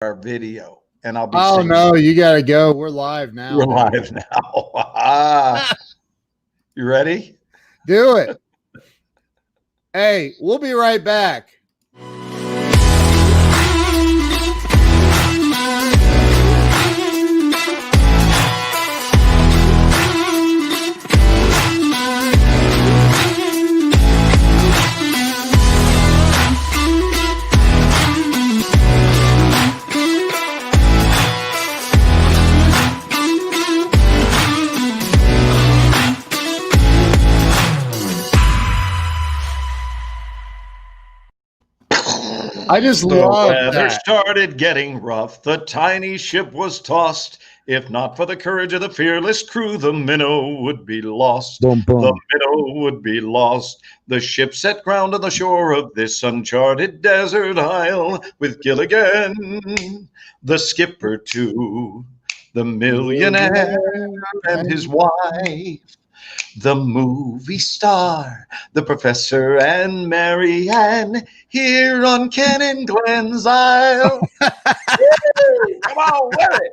our video, and I'll be Oh, singing. no, you got to go. We're live now. We're live now. You ready? Do it. Hey, we'll be right back. I just love The weather that. started getting rough. The tiny ship was tossed. If not for the courage of the fearless crew, the minnow would be lost. Boom, boom. The minnow would be lost. The ship set ground on the shore of this uncharted desert isle with Gilligan, the skipper too, the millionaire and his wife, the movie star, the professor and Mary Ann here on Ken and Glenn's Isle. Woo! Come on with it.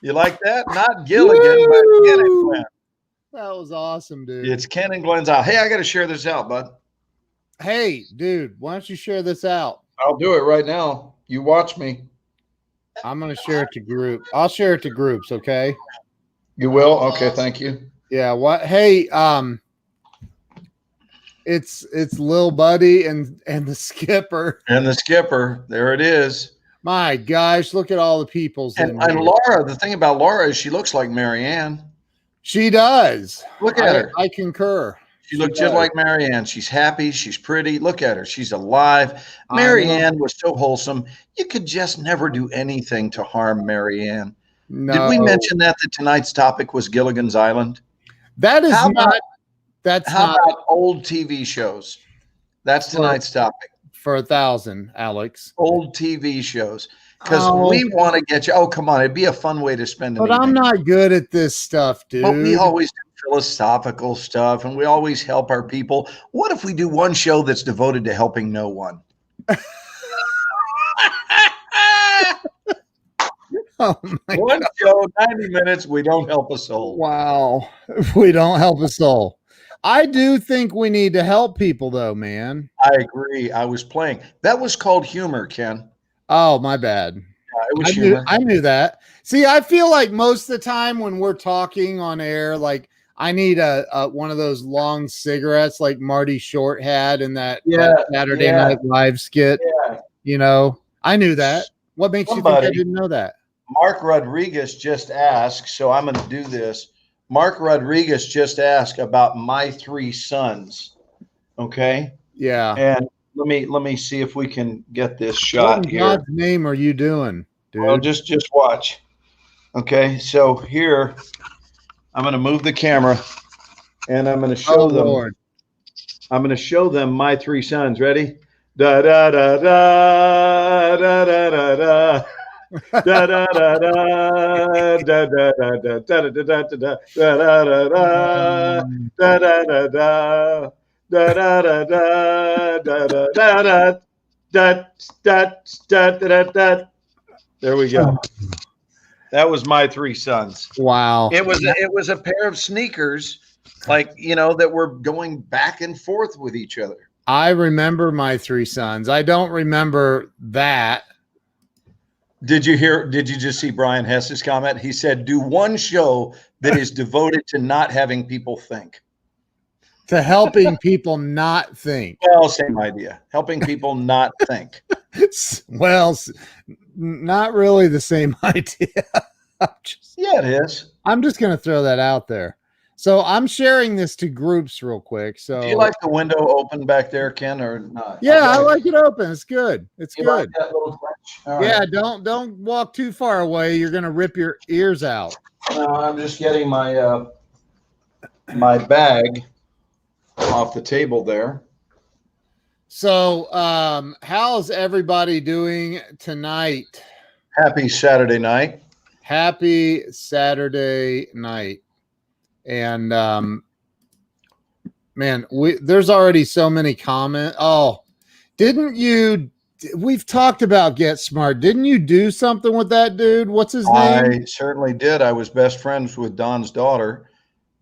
You like that? Not Gilligan, but Ken and Glenn. That was awesome, dude. It's Ken and Glenn's Isle. Hey, I got to share this out, bud. Hey, dude, why don't you share this out? I'll do it right now. You watch me. I'm going to share it to group. I'll share it to groups, okay? You will? Okay, thank you. Yeah, what? Hey, it's Lil Buddy and the skipper. And the skipper. There it is. My gosh, look at all the peoples. And Laura, the thing about Laura is she looks like Mary Ann. She does. Look at her. I concur. She looks just like Mary Ann. She's happy. She's pretty. Look at her. She's alive. Mary Ann was so wholesome. You could just never do anything to harm Mary Ann. No. Did we mention that tonight's topic was Gilligan's Island? That is How not. about, That's how not about old TV shows? That's tonight's topic. for 1,000, Alex. Old TV shows. Because we want to get you. Oh, come on. It'd be a fun way to spend an evening. I'm not good at this stuff, dude. But we always do philosophical stuff, and we always help our people. What if we do one show that's devoted to helping no one? One show, 90 minutes, we don't help a soul. Wow. We don't help a soul. I do think we need to help people, though, man. I agree. I was playing. That was called humor, Ken. Oh, my bad. Yeah, it was humor. I knew that. See, I feel like most of the time when we're talking on air, like I need a one of those long cigarettes like Marty Short had in that Saturday Night Live skit. Yeah. You know, I knew that. What makes you think I didn't know that? Mark Rodriguez just asked, so I'm going to do this. Mark Rodriguez just asked about my three sons. Okay. Yeah. And let me see if we can get this shot what in here. God's name are you doing, dude? Well, just watch. Okay. So here, I'm going to move the camera, and I'm going to show them. Lord. I'm going to show them my three sons. Ready? Da da da da da da da da. Da da da da da da da da da da da da da da da da da da. There we go. That was my three sons. Wow. It was a pair of sneakers, like, you know, that were going back and forth with each other. I remember my three sons. I don't remember that. Did you just see Brian Hess's comment? He said, do one show that is devoted to not having people think. To helping people not think. Well, same idea. Helping people not think. Well, not really the same idea. Yeah, it is. I'm just going to throw that out there. So I'm sharing this to groups real quick. So do you like the window open back there, Ken, or not? Yeah, I like it open. It's good. It's good. Like that little All yeah, right. don't walk too far away. You're going to rip your ears out. No, I'm just getting my my bag off the table there. So, how's everybody doing tonight? Happy Saturday night. Happy Saturday night. And man, there's already so many comments. Oh, didn't you we've talked about Get Smart. Didn't you do something with that dude? What's his name? I certainly did. I was best friends with Don's daughter,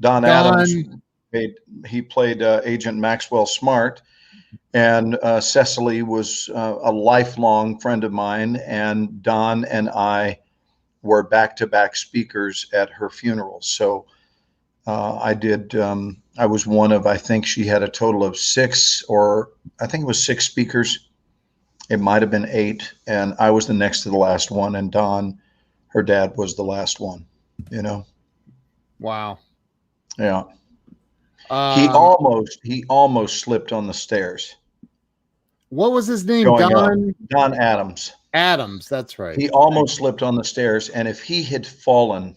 Don Adams. He played Agent Maxwell Smart, and Cecily was a lifelong friend of mine, and Don and I were back-to-back speakers at her funeral. So I was one of, I think she had a total of 6, or I think it was 6 speakers. It might have been 8, and I was the next to the last one, and Don, her dad, was the last one, you know? Wow. Yeah. He almost slipped on the stairs. What was his name? Don Adams. Adams, that's right. He almost slipped on the stairs, and if he had fallen,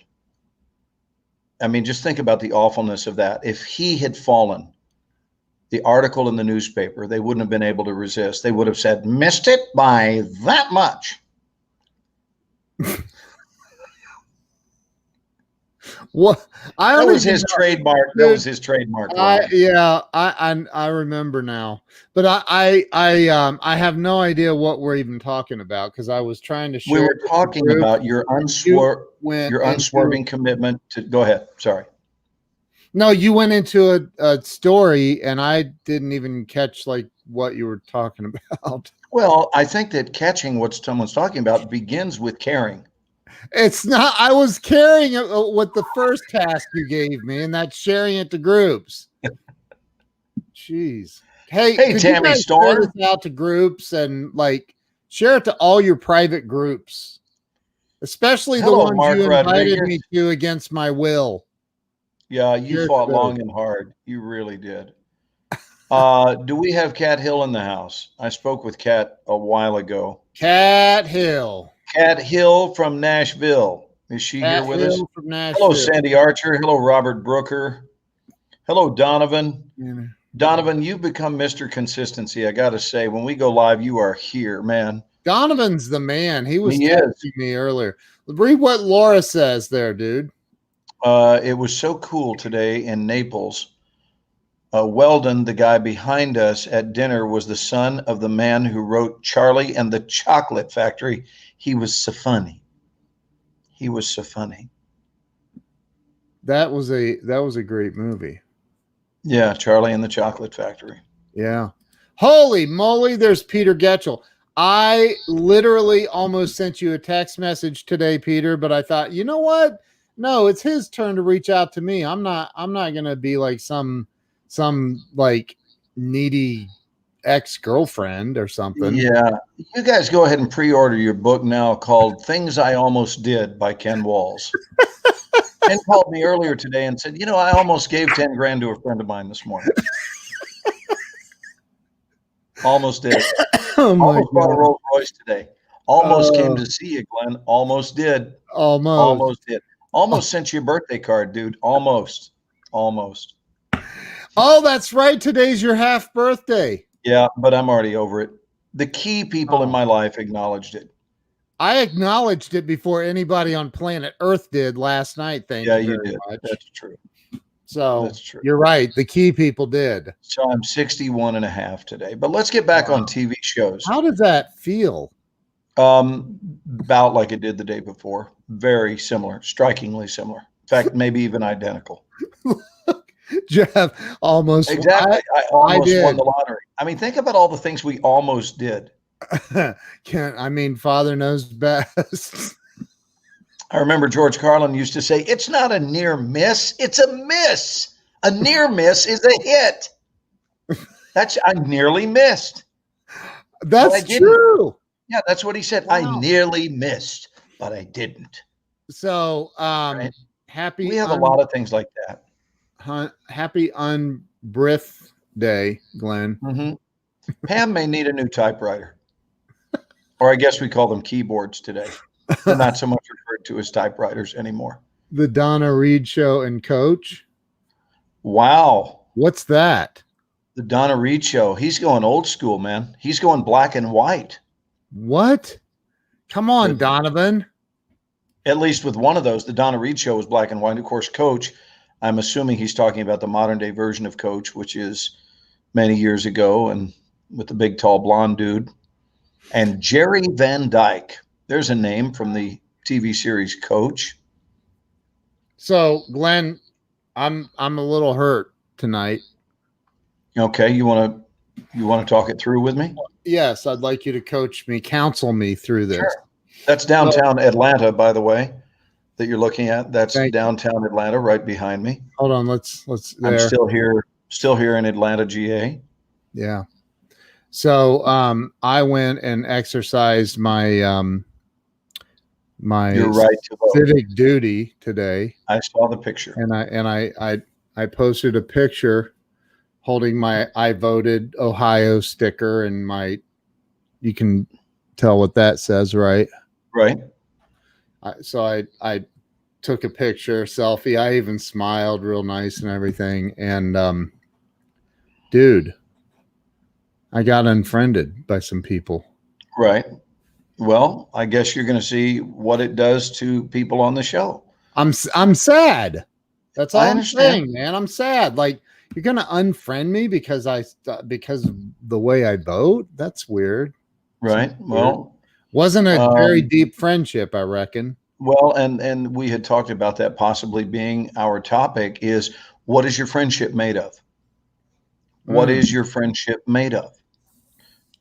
I mean, just think about the awfulness of that. If he had fallen, the article in the newspaper, they wouldn't have been able to resist. They would have said, missed it by that much. What? That was his trademark. That was his trademark. I remember now, but I have no idea what we're even talking about, because I was trying to share. We were talking about your unswerving commitment to. Go ahead. Sorry. No, you went into a story, and I didn't even catch like what you were talking about. Well, I think that catching what someone's talking about begins with caring. It's not. I was carrying it with the first task you gave me, and that's sharing it to groups. Jeez. Hey, Tammy Storm, share this out to groups and like share it to all your private groups, especially the ones Mark you invited Rodriguez. me to against my will. Yeah, you fought long and hard. You really did. Do we have Cat Hill in the house? I spoke with Cat a while ago. Cat Hill. Cat Hill from Nashville. Is she here with us? From Nashville. Hello, Sandy Archer. Hello, Robert Brooker. Hello, Donovan. Yeah. Donovan, you've become Mr. Consistency. I got to say, when we go live, you are here, man. Donovan's the man. He was texting me earlier. Read what Laura says there, dude. It was so cool today in Naples. Weldon, the guy behind us at dinner, was the son of the man who wrote Charlie and the Chocolate Factory. He was so funny. He was so funny. That was a great movie. Yeah, Charlie and the Chocolate Factory. Yeah. Holy moly, there's Peter Getchell. I literally almost sent you a text message today, Peter, but I thought, you know what? No, it's his turn to reach out to me. I'm not gonna be like some like needy ex-girlfriend or something. Yeah. You guys go ahead and pre-order your book now called Things I Almost Did by Ken Walls. Ken called me earlier today and said, I almost gave 10 grand to a friend of mine this morning. Almost did. Almost bought a Rolls Royce today. Almost came to see you, Glenn. Almost did. Almost did. Almost sent you a birthday card, dude. Almost. Oh, that's right. Today's your half birthday. Yeah, but I'm already over it. The key people in my life acknowledged it. I acknowledged it before anybody on planet Earth did last night. Thank you very did. much. That's true. So that's true. You're right. The key people did. So I'm 61 and a half today. But let's get back on TV shows. How does that feel? About like it did the day before. Very similar. Strikingly similar. In fact, maybe even identical. Jeff, almost. Exactly. I almost won the lottery. I mean, think about all the things we almost did. Father knows best. I remember George Carlin used to say, it's not a near miss, it's a miss. A near miss is a hit. I nearly missed. That's true. Yeah, that's what he said. Wow. I nearly missed, but I didn't. So, right? Happy. We have a lot of things like that. Happy Unbrith Day, Glenn. Mm-hmm. Pam may need a new typewriter. Or I guess we call them keyboards today. They're not so much referred to as typewriters anymore. The Donna Reed Show and Coach. Wow. What's that? The Donna Reed Show. He's going old school, man. He's going black and white. What? Come on, Donovan. At least with one of those, the Donna Reed Show was black and white. Of course, Coach, I'm assuming he's talking about the modern day version of Coach, which is many years ago and with the big, tall, blonde dude. And Jerry Van Dyke. There's a name from the TV series Coach. So, Glenn, I'm a little hurt tonight. Okay, you want to talk it through with me? Yes, I'd like you to counsel me through this. Sure. That's downtown Atlanta, by the way, that you're looking at. That's downtown Atlanta, right behind me. Hold on, let's. There. I'm still here in Atlanta, GA. Yeah. So, I went and exercised my my You're right to vote. civic duty today. I saw the picture, and I posted a picture holding my I voted Ohio sticker, and you can tell what that says, right? Right. So I took a picture, selfie. I even smiled real nice and everything. And dude, I got unfriended by some people. Right. Well, I guess you're going to see what it does to people on the show. I'm sad. That's all I'm saying, man. I'm sad. Like, you're going to unfriend me because of the way I vote? That's weird. Right. Well, wasn't a very deep friendship, I reckon. Well, and we had talked about that possibly being our topic is, what is your friendship made of? What is your friendship made of?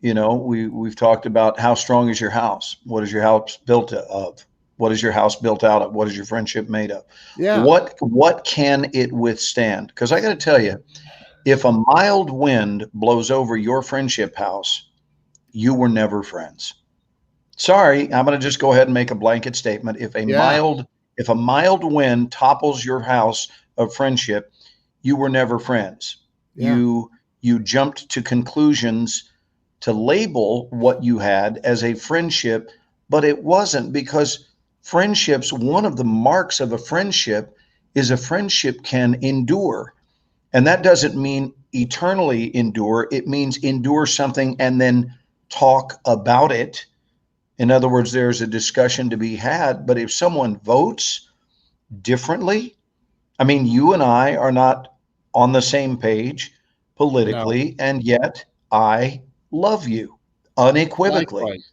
You know, we've talked about how strong is your house? What is your house built of? What is your house built out of? What is your friendship made of? Yeah. What can it withstand? Because I got to tell you, if a mild wind blows over your friendship house, you were never friends. Sorry, I'm going to just go ahead and make a blanket statement. If a mild wind topples your house of friendship, you were never friends. Yeah. You jumped to conclusions to label what you had as a friendship, but it wasn't, because friendships, one of the marks of a friendship is a friendship can endure. And that doesn't mean eternally endure. It means endure something and then talk about it. In other words, there's a discussion to be had. But if someone votes differently, I mean, you and I are not on the same page politically, and yet I love you unequivocally. Likewise.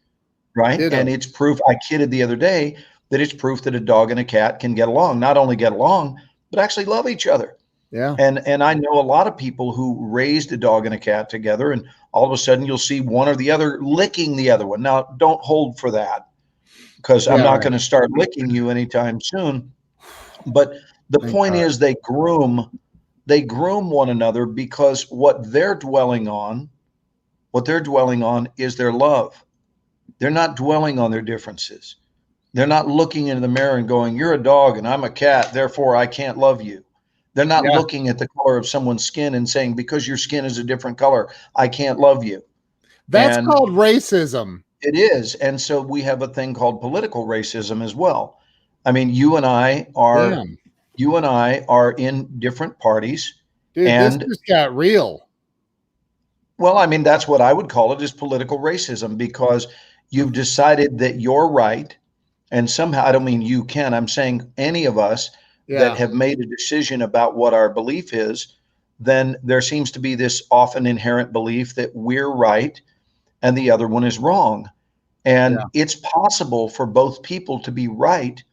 Right? Ditto. And it's proof. I kidded the other day that it's proof that a dog and a cat can get along, not only get along, but actually love each other. Yeah. And I know a lot of people who raised a dog and a cat together, and all of a sudden you'll see one or the other licking the other one. Now, don't hold for that, because I'm not going to start licking you anytime soon. But the point is, they groom one another, because what they're dwelling on is their love. They're not dwelling on their differences. They're not looking into the mirror and going, you're a dog and I'm a cat, therefore I can't love you. They're not looking at the color of someone's skin and saying, because your skin is a different color, I can't love you. That's called racism. It is. And so we have a thing called political racism as well. I mean, you and I are in different parties. Dude, this just got real. Well, I mean, that's what I would call it, is political racism, because you've decided that you're right. And somehow, I don't mean you, Ken, I'm saying any of us that have made a decision about what our belief is, then there seems to be this often inherent belief that we're right and the other one is wrong. And it's possible for both people to be right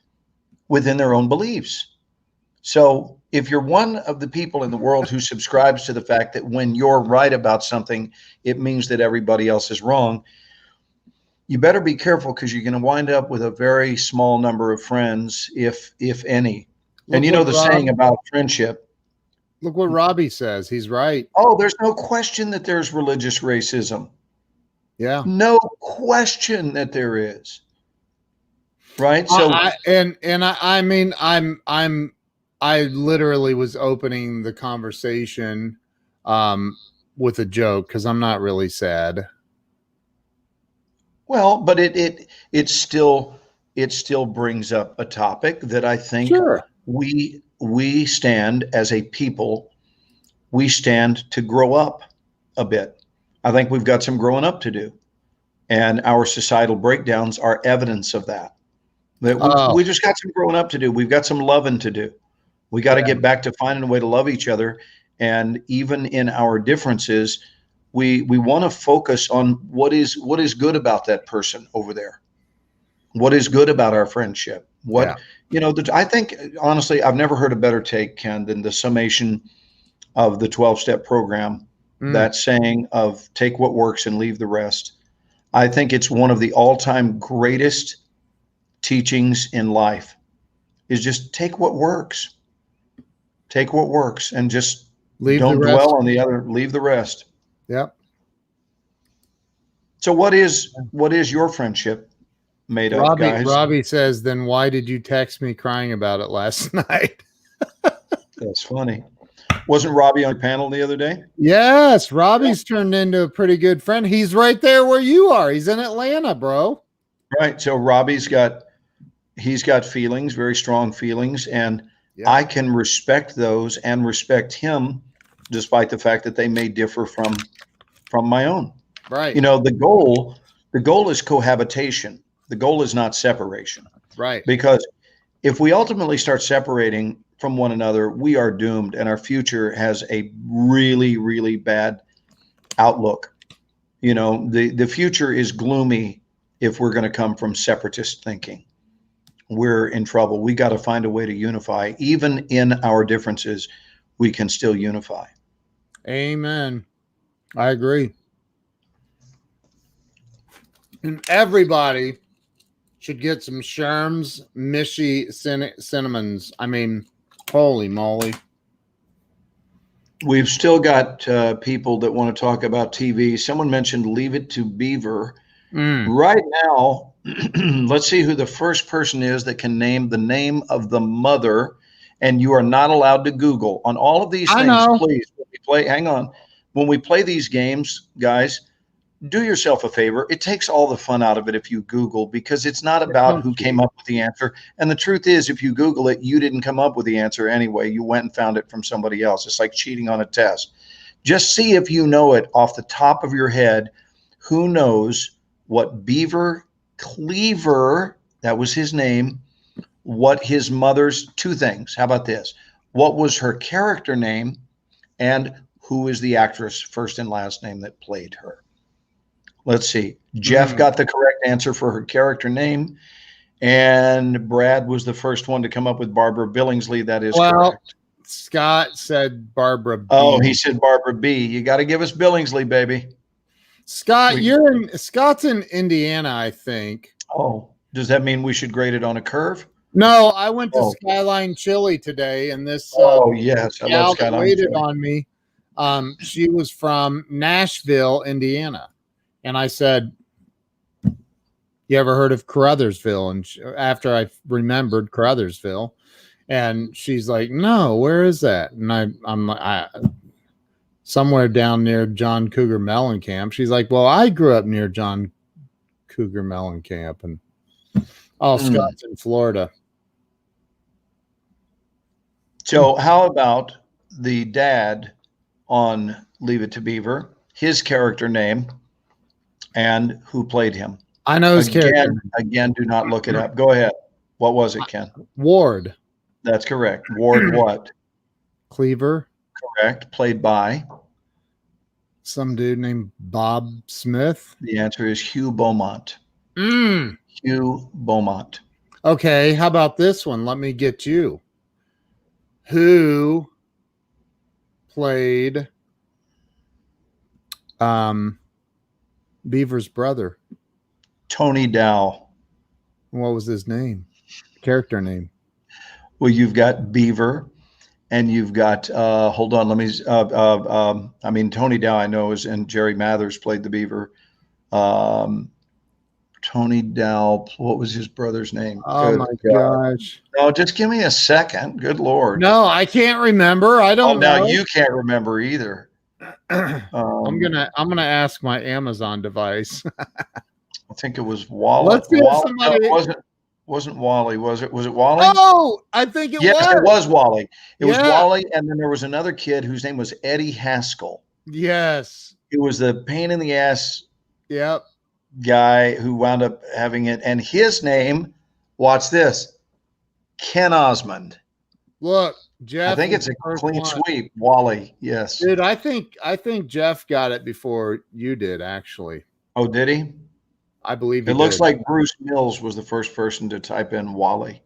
within their own beliefs. So if you're one of the people in the world who subscribes to the fact that when you're right about something, it means that everybody else is wrong, you better be careful, because you're going to wind up with a very small number of friends, if any. And you know the saying about friendship. Look what Robbie says. He's right. Oh, there's no question that there's religious racism. Yeah. No question that there is. Right. So I literally was opening the conversation with a joke, because I'm not really sad. Well, but it still brings up a topic that I think we stand as a people, we stand to grow up a bit. I think we've got some growing up to do, and our societal breakdowns are evidence of that. We just got some growing up to do. We've got some loving to do. We got to get back to finding a way to love each other. And even in our differences, we want to focus on what is good about that person over there. What is good about our friendship? I think, honestly, I've never heard a better take, Ken, than the summation of the 12-step program, that saying of take what works and leave the rest. I think it's one of the all-time greatest teachings in life, is just take what works. Take what works and just don't dwell on the other, leave the rest. Yep. So what is your friendship made of, guys? Robbie says, then why did you text me crying about it last night? That's funny. Wasn't Robbie on your panel the other day? Yes, Robbie's turned into a pretty good friend. He's right there where you are. He's in Atlanta, bro. Right. So Robbie's got feelings, very strong feelings, and I can respect those and respect him, despite the fact that they may differ from my own. Right. The goal is cohabitation. The goal is not separation. Right. Because if we ultimately start separating from one another, we are doomed, and our future has a really, really bad outlook. The future is gloomy if we're going to come from separatist thinking. We're in trouble. We got to find a way to unify. Even in our differences, we can still unify. Amen. I agree. And everybody should get some Sherm's Mishy cinnamons. I mean, holy moly. We've still got people that want to talk about TV. Someone mentioned Leave It to Beaver. Right now, let's see who the first person is that can name the name of the mother. And you are not allowed to Google on all of these things. Please, hang on. When we play these games, guys, do yourself a favor. It takes all the fun out of it if you Google, because it's not about who came up with the answer. And the truth is, if you Google it, you didn't come up with the answer anyway. You went and found it from somebody else. It's like cheating on a test. Just see if you know it off the top of your head. Who knows what Beaver Cleaver, that was his name, what his mother's, two things. How about this? What was her character name, and who is the actress, first and last name, that played her? Let's see. Jeff got the correct answer for her character name, and Brad was the first one to come up with Barbara Billingsley. That is correct. Scott said Barbara B. Oh, he said Barbara B. You got to give us Billingsley, baby. Scott, Scott's in Indiana, I think. Oh, does that mean we should grade it on a curve? No, I went to Skyline Chili today, and this yes, I love Skyline waited Chili. on me. She was from Nashville, Indiana, and I said, "You ever heard of Caruthersville?" And after I remembered Caruthersville, and she's like, "No, where is that?" And I'm like, somewhere down near John Cougar Mellencamp. She's like, "Well, I grew up near John Cougar Mellencamp," and Scott's in Florida. So how about the dad on Leave It to Beaver, his character name, and who played him? I know his character. Again, do not look it up. Go ahead. What was it, Ken? Ward. That's correct. Ward what? Cleaver. Correct. Played by? Some dude named Bob Smith. The answer is Hugh Beaumont. Hugh Beaumont. Okay, how about this one? Let me get you. Who played Beaver's brother? Tony Dow. What was his name? Character name? Well, you've got Beaver, and you've got hold on, let me Tony Dow I know is, and Jerry Mathers played the Beaver. Tony Dow, what was his brother's name? Oh, my gosh. No, just give me a second. Good Lord. No, I can't remember. I don't know. Now you can't remember either. I'm gonna ask my Amazon device. I think it was Wally. Let's get somebody. No, it wasn't Wally, was it? Was it Wally? Oh, I think it was. Yes, it was Wally. It was Wally, and then there was another kid whose name was Eddie Haskell. Yes. It was the pain in the ass. Yep. Guy who wound up having it, and his name, watch this, Ken Osmond. Look, Jeff, I think it's a clean sweep. Wally, yes. Dude, I think Jeff got it before you did, actually. Oh, did he? I believe he it looks did. like Bruce Mills was the first person to type in Wally.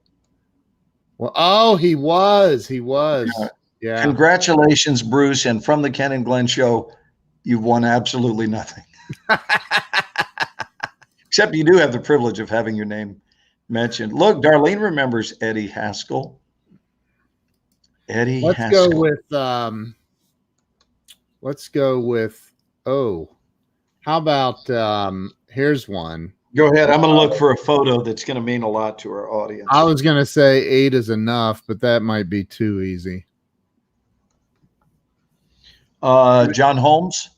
Well, oh, he was. Yeah. Congratulations, Bruce. And from the Ken and Glenn show, you've won absolutely nothing. Except you do have the privilege of having your name mentioned. Look, Darlene remembers Eddie Haskell. Let's go with how about here's one. Go ahead. I'm going to look for a photo that's going to mean a lot to our audience. I was going to say 8 is enough, but that might be too easy. John Holmes.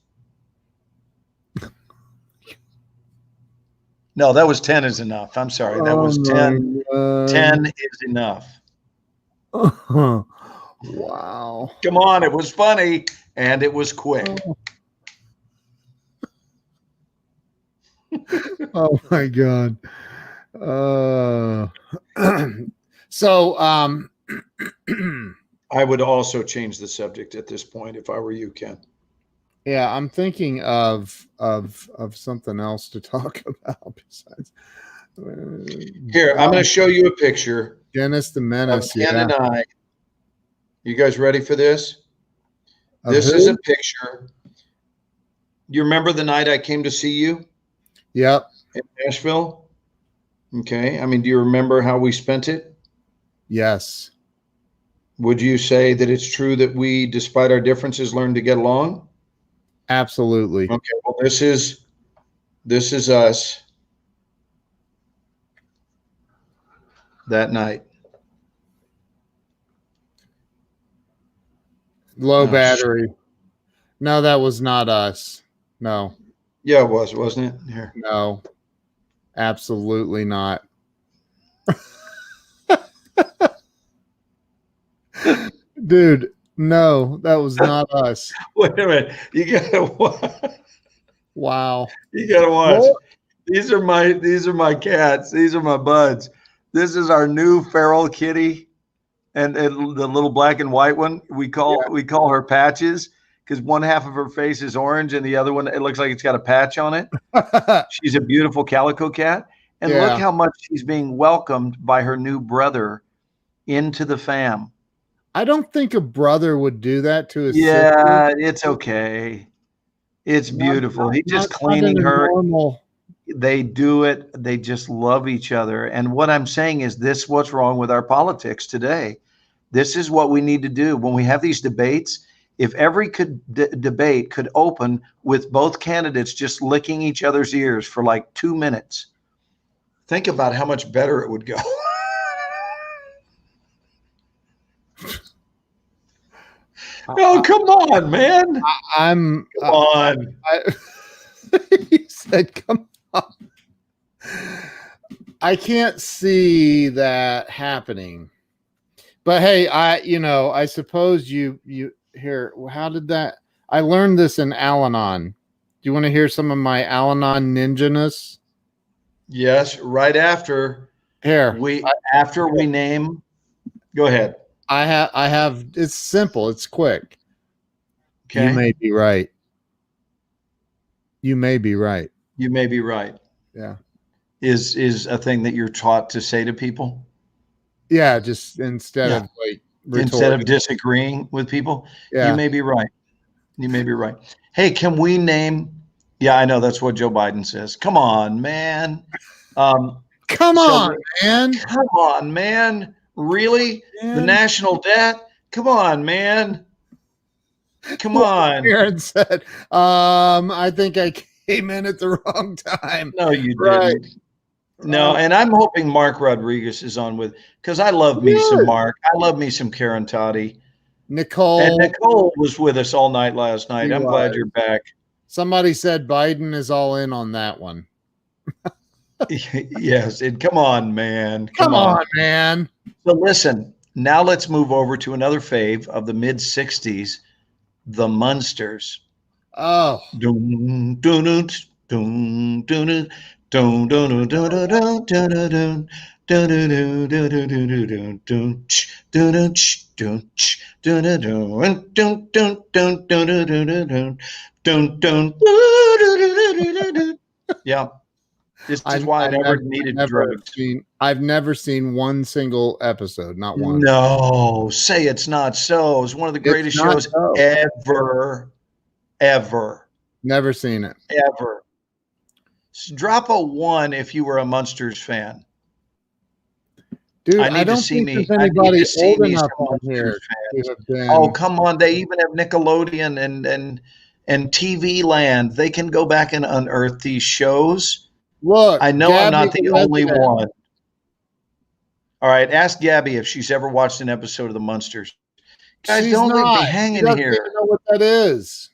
No, that was 10 is enough. I'm sorry. That was 10. 10 is enough. Wow. Come on. It was funny and it was quick. Oh my God. So I would also change the subject at this point if I were you, Ken. Yeah, I'm thinking of something else to talk about besides. Here, I'm going to show you a picture. Dennis the Menace. Ken and I. You guys ready for this? This is a picture. You remember the night I came to see you? Yep. In Nashville? Okay. I mean, do you remember how we spent it? Yes. Would you say that it's true that we, despite our differences, learned to get along? Absolutely. Okay. Well, this is us that night. Low battery. No, that was not us. No. Yeah, it was, wasn't it? Here. No. Absolutely not. Dude, no, that was not us. Wait a minute. You gotta watch. Wow. You gotta watch. What? These are my cats. These are my buds. This is our new feral kitty, and the little black and white one. We call her Patches because one half of her face is orange and the other one, it looks like it's got a patch on it. She's a beautiful calico cat. And look how much she's being welcomed by her new brother into the fam. I don't think a brother would do that to his sister. It's okay. It's beautiful. He's just cleaning her. Normal. They do it. They just love each other. And what I'm saying is this, what's wrong with our politics today? This is what we need to do. When we have these debates, if every debate could open with both candidates just licking each other's ears for like 2 minutes, think about how much better it would go. Oh, come on, man. Come on. He said, come on. I can't see that happening. But hey, I suppose you here. How did that? I learned this in Al-Anon. Do you want to hear some of my Al-Anon ninja-ness? Yes, right after. Here. After we name. Go ahead. I have. It's simple. It's quick. Okay. You may be right. You may be right. You may be right. Yeah. Is a thing that you're taught to say to people? Yeah, just instead of like instead of disagreeing with people. Yeah. You may be right. You may be right. Hey, can we name? Yeah, I know that's what Joe Biden says. Come on, man. Come on, man. Come on, man. Really? Man. The national debt? Come on, man. Come on. Aaron said, I think I came in at the wrong time. No, you didn't. No, and I'm hoping Mark Rodriguez is on with, because I love me some Mark. I love me some Karen Toddy. Nicole. And Nicole was with us all night last night. I'm glad you're back. Somebody said Biden is all in on that one. Yes. And come on, man. Come on, man. So listen, now let's move over to another fave of the mid 60s, the Munsters. Oh. Dun, dun, dun, dun, dun, dun, dun, dun, dun, dun, dun, dun, Yeah. This is why I never needed drugs. I've never seen one single episode, not one. No, say it's not so. It's one of the greatest shows ever. Never seen it. Ever. Drop a 1 if you were a Munsters fan. Dude, I don't think there's anybody old enough on here to have been. Oh, come on. They even have Nickelodeon and TV Land. They can go back and unearth these shows. Look, I know I'm not the only one. All right, ask Gabby if she's ever watched an episode of the Munsters. Guys, don't leave me hanging here. She doesn't even know what that is.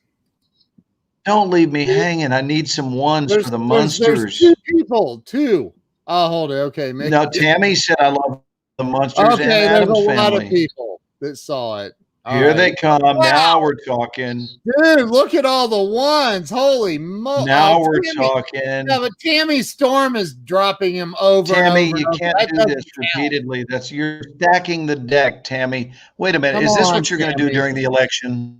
Don't leave me hanging. I need some ones for the Munsters. There's 2 people, 2. I'll hold it. Okay. No, Tammy said I love the Munsters and Adam's Family. There's a lot of people that saw it. Here they come. Wow. Now we're talking. Dude, look at all the ones. Holy moly. Now we're talking. Yeah, but Tammy Storm is dropping him over. Tammy, you can't do this repeatedly. You're stacking the deck, Tammy. Wait a minute. Is this what you're going to do during the election?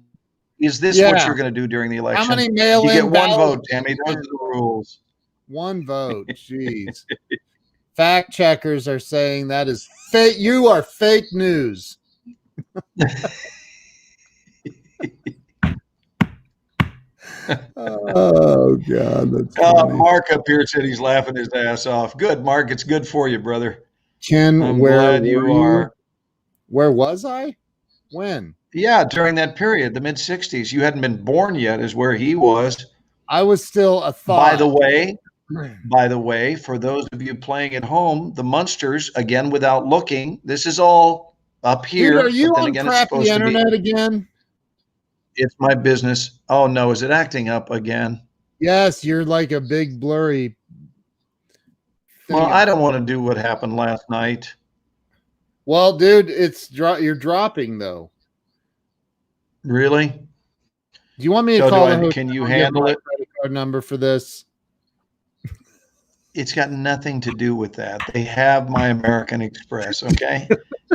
Is this what you're going to do during the election? How many mail-in You get 1 vote, Tammy. Those are the rules. 1 vote. Jeez. Fact checkers are saying that is fake. You are fake news. Oh God! That's Mark up here said he's laughing his ass off. Good, Mark. It's good for you, brother. Ken, I'm glad you are. Where was I? When? Yeah, during that period, the mid '60s. You hadn't been born yet, is where he was. I was still a thought. By the way, for those of you playing at home, the Munsters, again, without looking, this is all up here. Dude, are you on crappy internet again? It's my business. Oh, no. Is it acting up again? Yes, you're like a big blurry. Well, I don't want to do what happened last night. Well, dude, you're dropping, though. Really? Do you want me to call can you handle it? Credit card number for this? It's got nothing to do with that. They have my American Express, okay?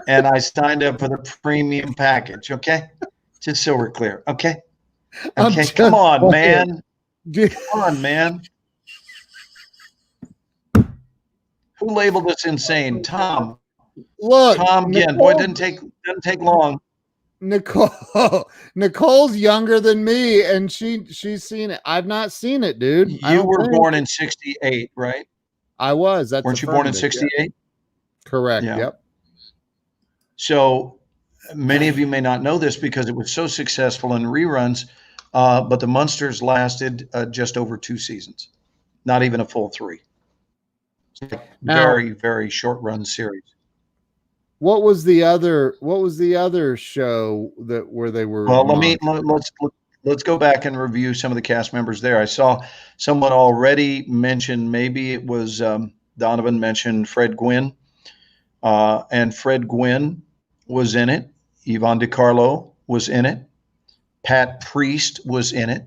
And I signed up for the premium package, okay? Just so we're clear, okay? Okay, come on, man. Come on, man. Who labeled us insane? Tom. Look, Tom again. Boy, it doesn't take long. Nicole's younger than me, and she's seen it. I've not seen it, dude. You were born in 68, right? I was. Weren't you born in 68? Yeah. Correct. Yeah. Yep. So many of you may not know this because it was so successful in reruns, but the Munsters lasted just over 2 seasons, not even a full 3. Very, very short run series. What was the other show where they were? Well, let's go back and review some of the cast members there. I saw someone already mention, maybe it was Donovan mentioned Fred Gwynn, and Fred Gwynn was in it. Yvonne DiCarlo was in it. Pat Priest was in it,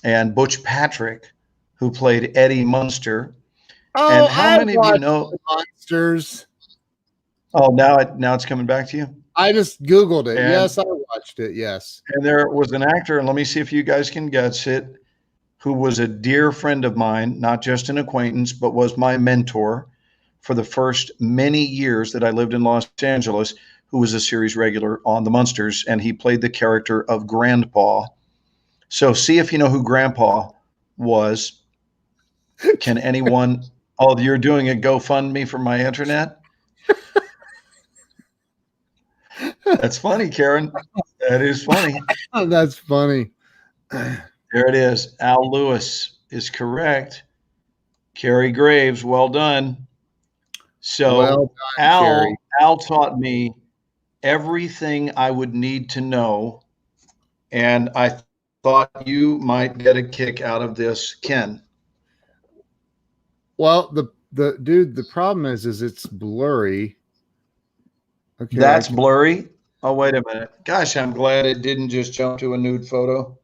and Butch Patrick, who played Eddie Munster. Oh, and how many of you know Monsters? Oh, now it's coming back to you. I just Googled it. Yes, I watched it. Yes. And there was an actor, and let me see if you guys can guess it, who was a dear friend of mine, not just an acquaintance, but was my mentor for the first many years that I lived in Los Angeles, who was a series regular on the Munsters, and he played the character of Grandpa. So see if you know who Grandpa was. Can anyone? Oh, you're doing a GoFundMe for my internet? That's funny, Karen. That is funny. That's funny. There it is. Al Lewis is correct. Carrie Graves, well done. So Al taught me everything I would need to know, and I thought you might get a kick out of this, Ken. Well, the problem is it's blurry. Okay, that's blurry. Oh, wait a minute. Gosh, I'm glad it didn't just jump to a nude photo.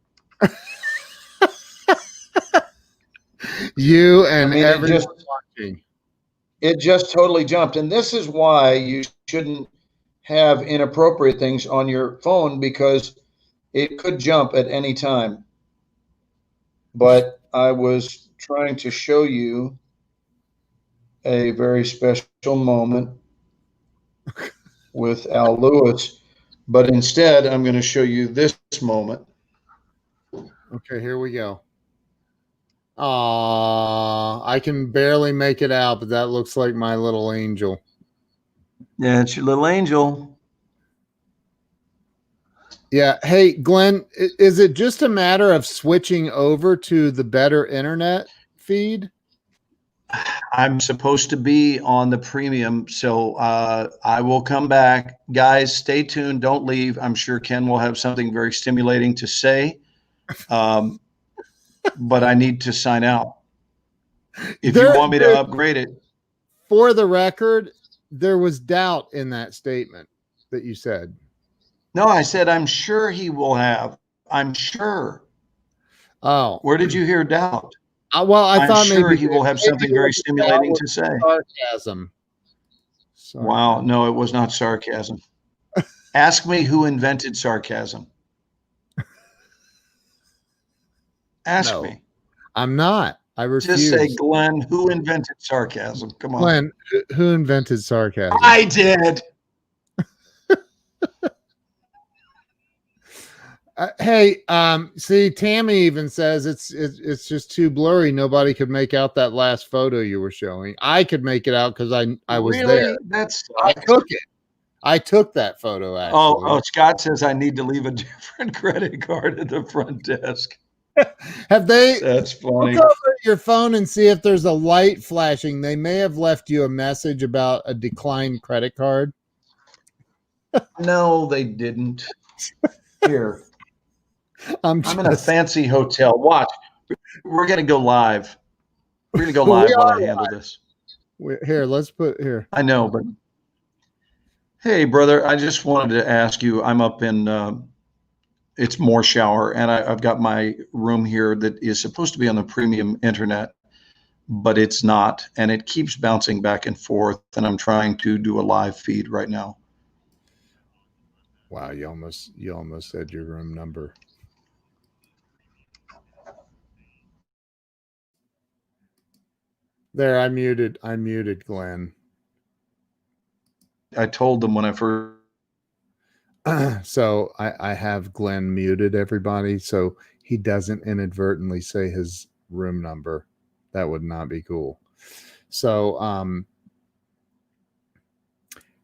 You and everyone watching. It just totally jumped. And this is why you shouldn't have inappropriate things on your phone, because it could jump at any time. But I was trying to show you a very special moment with Al Lewis, but instead I'm going to show you this moment. Okay, here we go. I can barely make it out, but that looks like my little angel. Yeah, it's your little angel. Yeah. Hey, Glenn, is it just a matter of switching over to the better internet feed? I'm supposed to be on the premium, so I will come back. Guys, stay tuned. Don't leave. I'm sure Ken will have something very stimulating to say, but I need to sign out. If you want me to upgrade it. For the record, there was doubt in that statement that you said. No, I said I'm sure he will have. I'm sure. Oh. Where did you hear doubt? Well, I thought sure maybe he will have something very stimulating to say. Sarcasm. Wow, no, it was not sarcasm. Ask me who invented sarcasm. Ask me. I'm not. I refuse. Just say, Glenn, who invented sarcasm? Come on. Glenn, who invented sarcasm? I did. Hey, see, Tammy even says it's just too blurry. Nobody could make out that last photo you were showing. I could make it out because I was there. I took it. I took that photo, actually. Oh, Scott says I need to leave a different credit card at the front desk. Have they? That's funny. Look over at your phone and see if there's a light flashing. They may have left you a message about a declined credit card. No, they didn't. Here. I'm in a fancy hotel. Watch. We're going to go live. We're going to go live while I handle this. Here, let's put here. I know, but hey, brother, I just wanted to ask you. I'm up in it's Morshower, and I've got my room here that is supposed to be on the premium internet, but it's not, and it keeps bouncing back and forth, and I'm trying to do a live feed right now. Wow, you almost said your room number. There, I muted Glenn. I told them when I first. So I have Glenn muted, everybody, so he doesn't inadvertently say his room number. That would not be cool. So,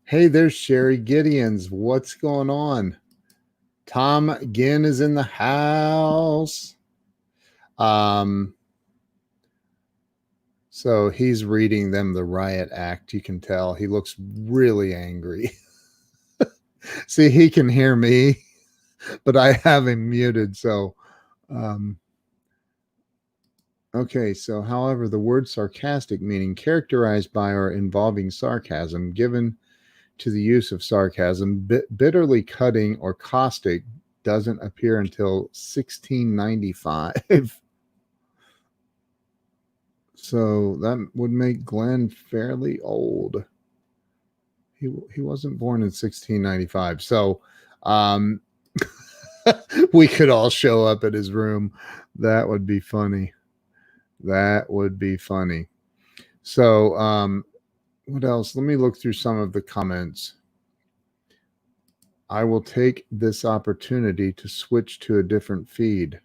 hey, there's Sherry Gideons. What's going on? Tom Ginn is in the house. So he's reading them the riot act. You can tell he looks really angry. See, he can hear me, but I have him muted. So, okay. So, however, the word sarcastic, meaning characterized by or involving sarcasm, given to the use of sarcasm, bitterly cutting or caustic, doesn't appear until 1695. So that would make Glenn fairly old. He wasn't born in 1695. So we could all show up at his room. That would be funny. That would be funny. So what else? Let me look through some of the comments. I will take this opportunity to switch to a different feed.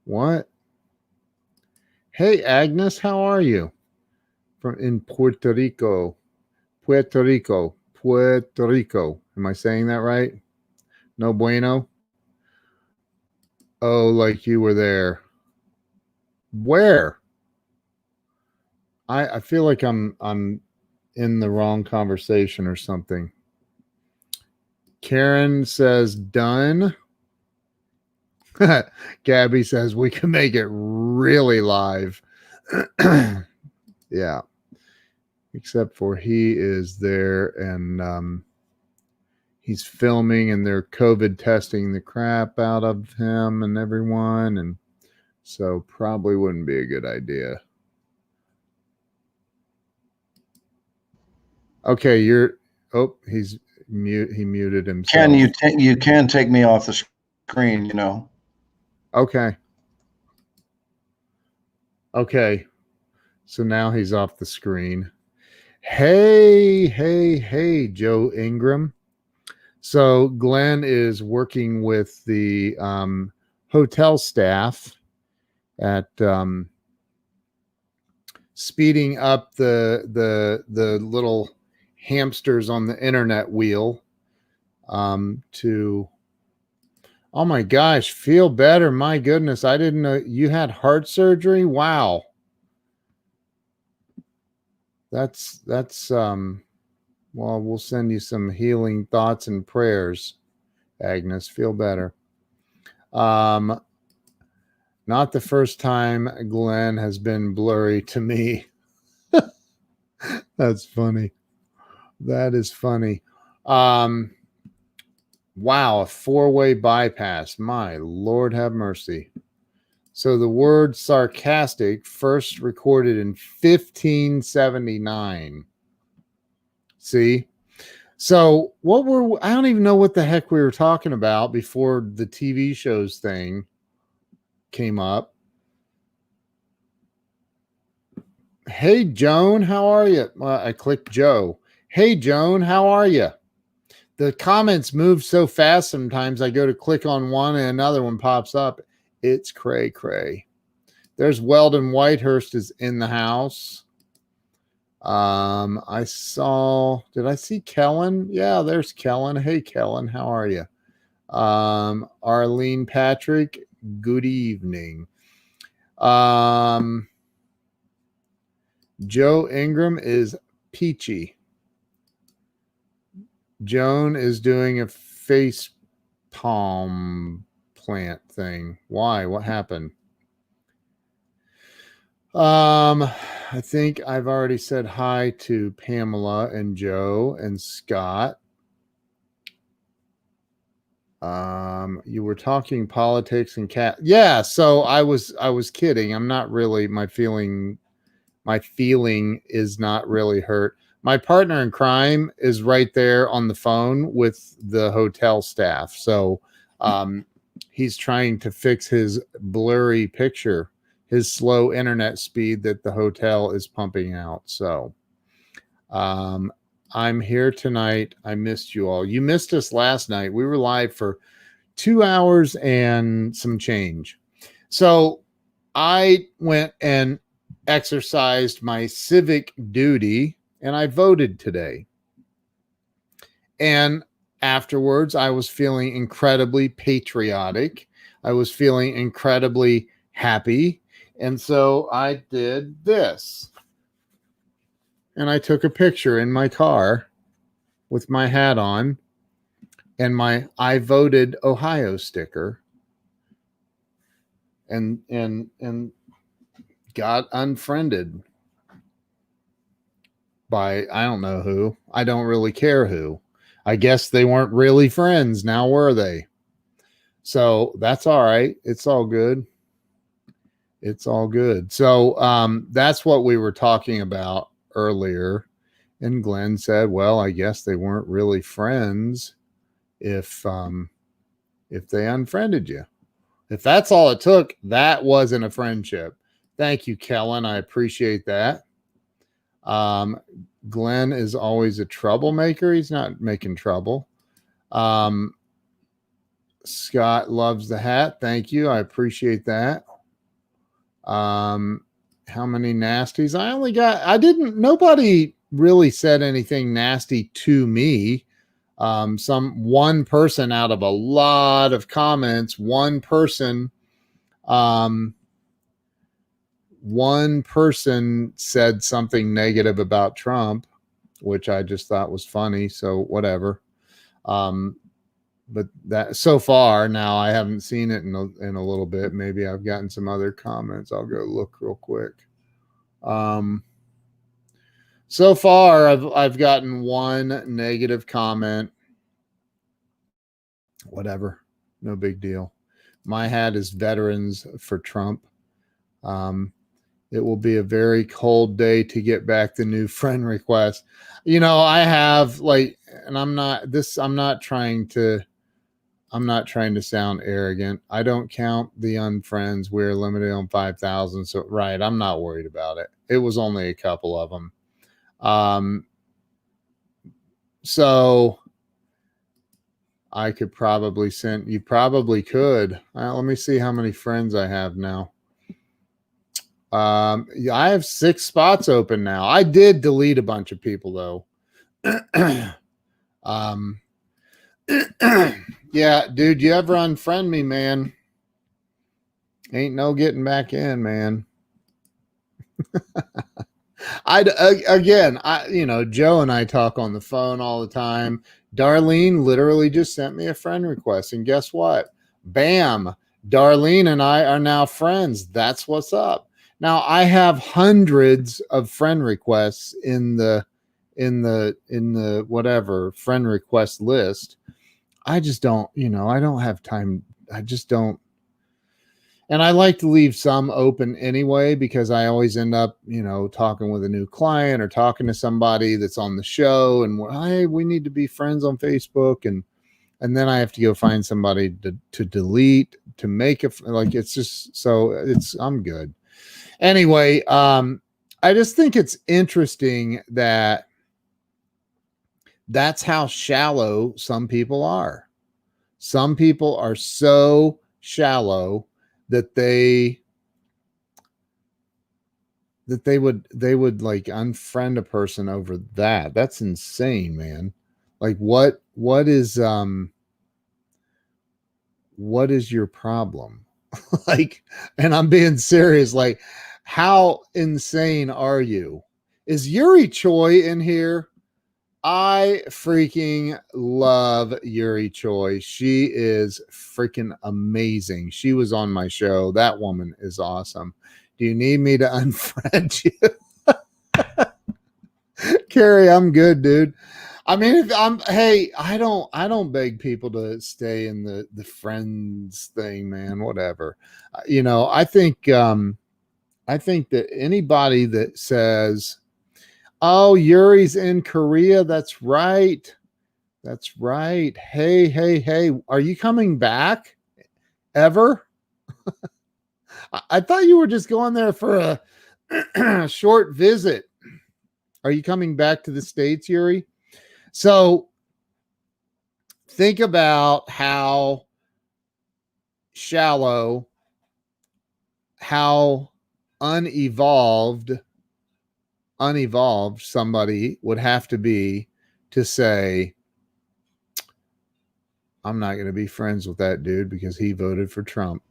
What? Hey, Agnes, how are you? From in Puerto Rico. Puerto Rico. Am I saying that right? No bueno? Oh, like you were there. Where? I feel like I'm in the wrong conversation or something. Karen says done. Gabby says we can make it really live. Yeah. Except for he is there and he's filming and they're COVID testing the crap out of him and everyone. And so probably wouldn't be a good idea. Okay, he's mute. He muted himself. Ken, you can take me off the screen, you know. Okay. Okay. So now he's off the screen. Hey, Joe Ingram. So Glenn is working with the hotel staff at speeding up the little hamsters on the internet wheel to, oh my gosh, feel better. My goodness, I didn't know you had heart surgery. Wow. That's well, we'll send you some healing thoughts and prayers, Agnes. Feel better. Not the first time Glenn has been blurry to me. That's funny. That is funny. Wow, a 4-way bypass. My Lord have mercy. So the word sarcastic first recorded in 1579. See? So I don't even know what the heck we were talking about before the TV shows thing came up. Hey, Joan, how are you? I clicked Joe. Hey, Joan, how are you? The comments move so fast sometimes I go to click on one and another one pops up. It's cray. There's Weldon Whitehurst is in the house. Did I see Kellen? Yeah, there's Kellen. Hey, Kellen, how are you? Arlene Patrick, good evening. Joe Ingram is peachy. Joan is doing a face palm plant thing. Why? What happened? I think I've already said hi to Pamela and Joe and Scott. You were talking politics and cat. Yeah, so I was kidding. I'm not really my feeling is not really hurt. My partner in crime is right there on the phone with the hotel staff. So he's trying to fix his blurry picture, his slow internet speed that the hotel is pumping out. So I'm here tonight. I missed you all. You missed us last night. We were live for 2 hours and some change. So I went and exercised my civic duty and I voted today. And afterwards, I was feeling incredibly patriotic. I was feeling incredibly happy. And so I did this. And I took a picture in my car with my hat on and my I voted Ohio sticker and got unfriended by I don't know who. I don't really care who. I guess they weren't really friends. Now were they? So that's all right. It's all good. It's all good. So that's what we were talking about earlier. And Glenn said, well, I guess they weren't really friends if they unfriended you. If that's all it took, that wasn't a friendship. Thank you, Kellen. I appreciate that. Glenn is always a troublemaker. He's not making trouble. Scott loves the hat. Thank you. I appreciate that. How many nasties? Nobody really said anything nasty to me. One person out of a lot of comments, one person said something negative about Trump, which I just thought was funny. So whatever. But that so far now I haven't seen it in a little bit. Maybe I've gotten some other comments. I'll go look real quick. So far I've gotten one negative comment. Whatever. No big deal. My hat is Veterans for Trump. It will be a very cold day to get back the new friend request. I have and I'm not trying to sound arrogant. I don't count the unfriends. We're limited on 5,000. So, right. I'm not worried about it. It was only a couple of them. So I could probably you probably could. Let me see how many friends I have now. I have 6 spots open now. I did delete a bunch of people though. Yeah, dude, you ever unfriend me, man? Ain't no getting back in, man. Joe and I talk on the phone all the time. Darlene literally just sent me a friend request, and guess what? Bam, Darlene and I are now friends. That's what's up. Now I have hundreds of friend requests in the whatever friend request list. I just don't, I don't have time. I just don't. And I like to leave some open anyway, because I always end up, talking with a new client or talking to somebody that's on the show, and hey, we need to be friends on Facebook. And then I have to go find somebody to delete, to make it it's just, so I'm good. Anyway, I just think it's interesting that that's how shallow some people are. Some people are so shallow that they would like unfriend a person over that. That's insane, man. Like what is your problem? Like, and I'm being serious, like, how insane are you? Is Yuri Choi in here? I freaking love Yuri Choi. She is freaking amazing. She was on my show. That woman is awesome. Do you need me to unfriend you? Carrie, I'm good, dude. I mean, I don't beg people to stay in the friends thing, man, whatever. I think that anybody that says, oh, Yuri's in Korea. That's right. That's right. Hey. Are you coming back ever? I thought you were just going there for a short visit. Are you coming back to the States, Yuri? So think about how shallow, how unevolved somebody would have to be to say, I'm not going to be friends with that dude because he voted for Trump.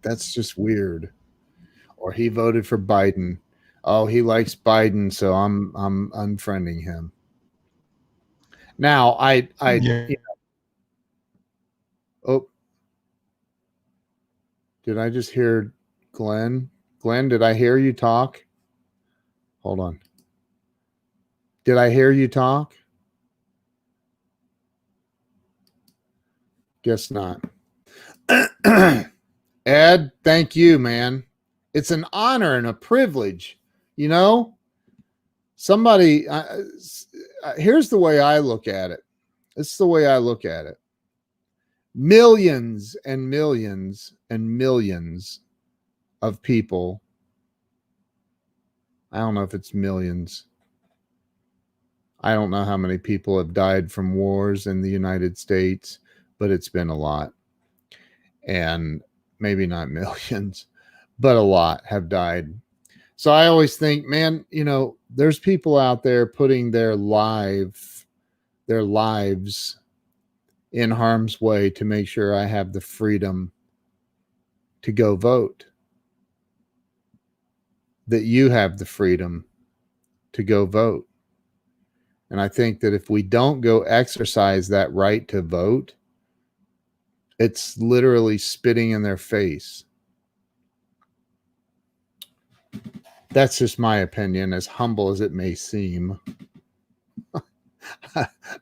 That's just weird. Or he voted for Biden. Oh, he likes Biden, so I'm unfriending him. Now, oh, did I just hear Glenn? Glenn, did I hear you talk? Hold on. Did I hear you talk? Guess not. Ed, thank you, man. It's an honor and a privilege. Somebody, here's the way I look at it. This is the way I look at it. Millions and millions and millions of people. I don't know if it's millions. I don't know how many people have died from wars in the United States, but it's been a lot. And maybe not millions, but a lot have died. So I always think, man, there's people out there putting their lives in harm's way to make sure I have the freedom to go vote. That you have the freedom to go vote. And I think that if we don't go exercise that right to vote, it's literally spitting in their face. That's just my opinion, as humble as it may seem.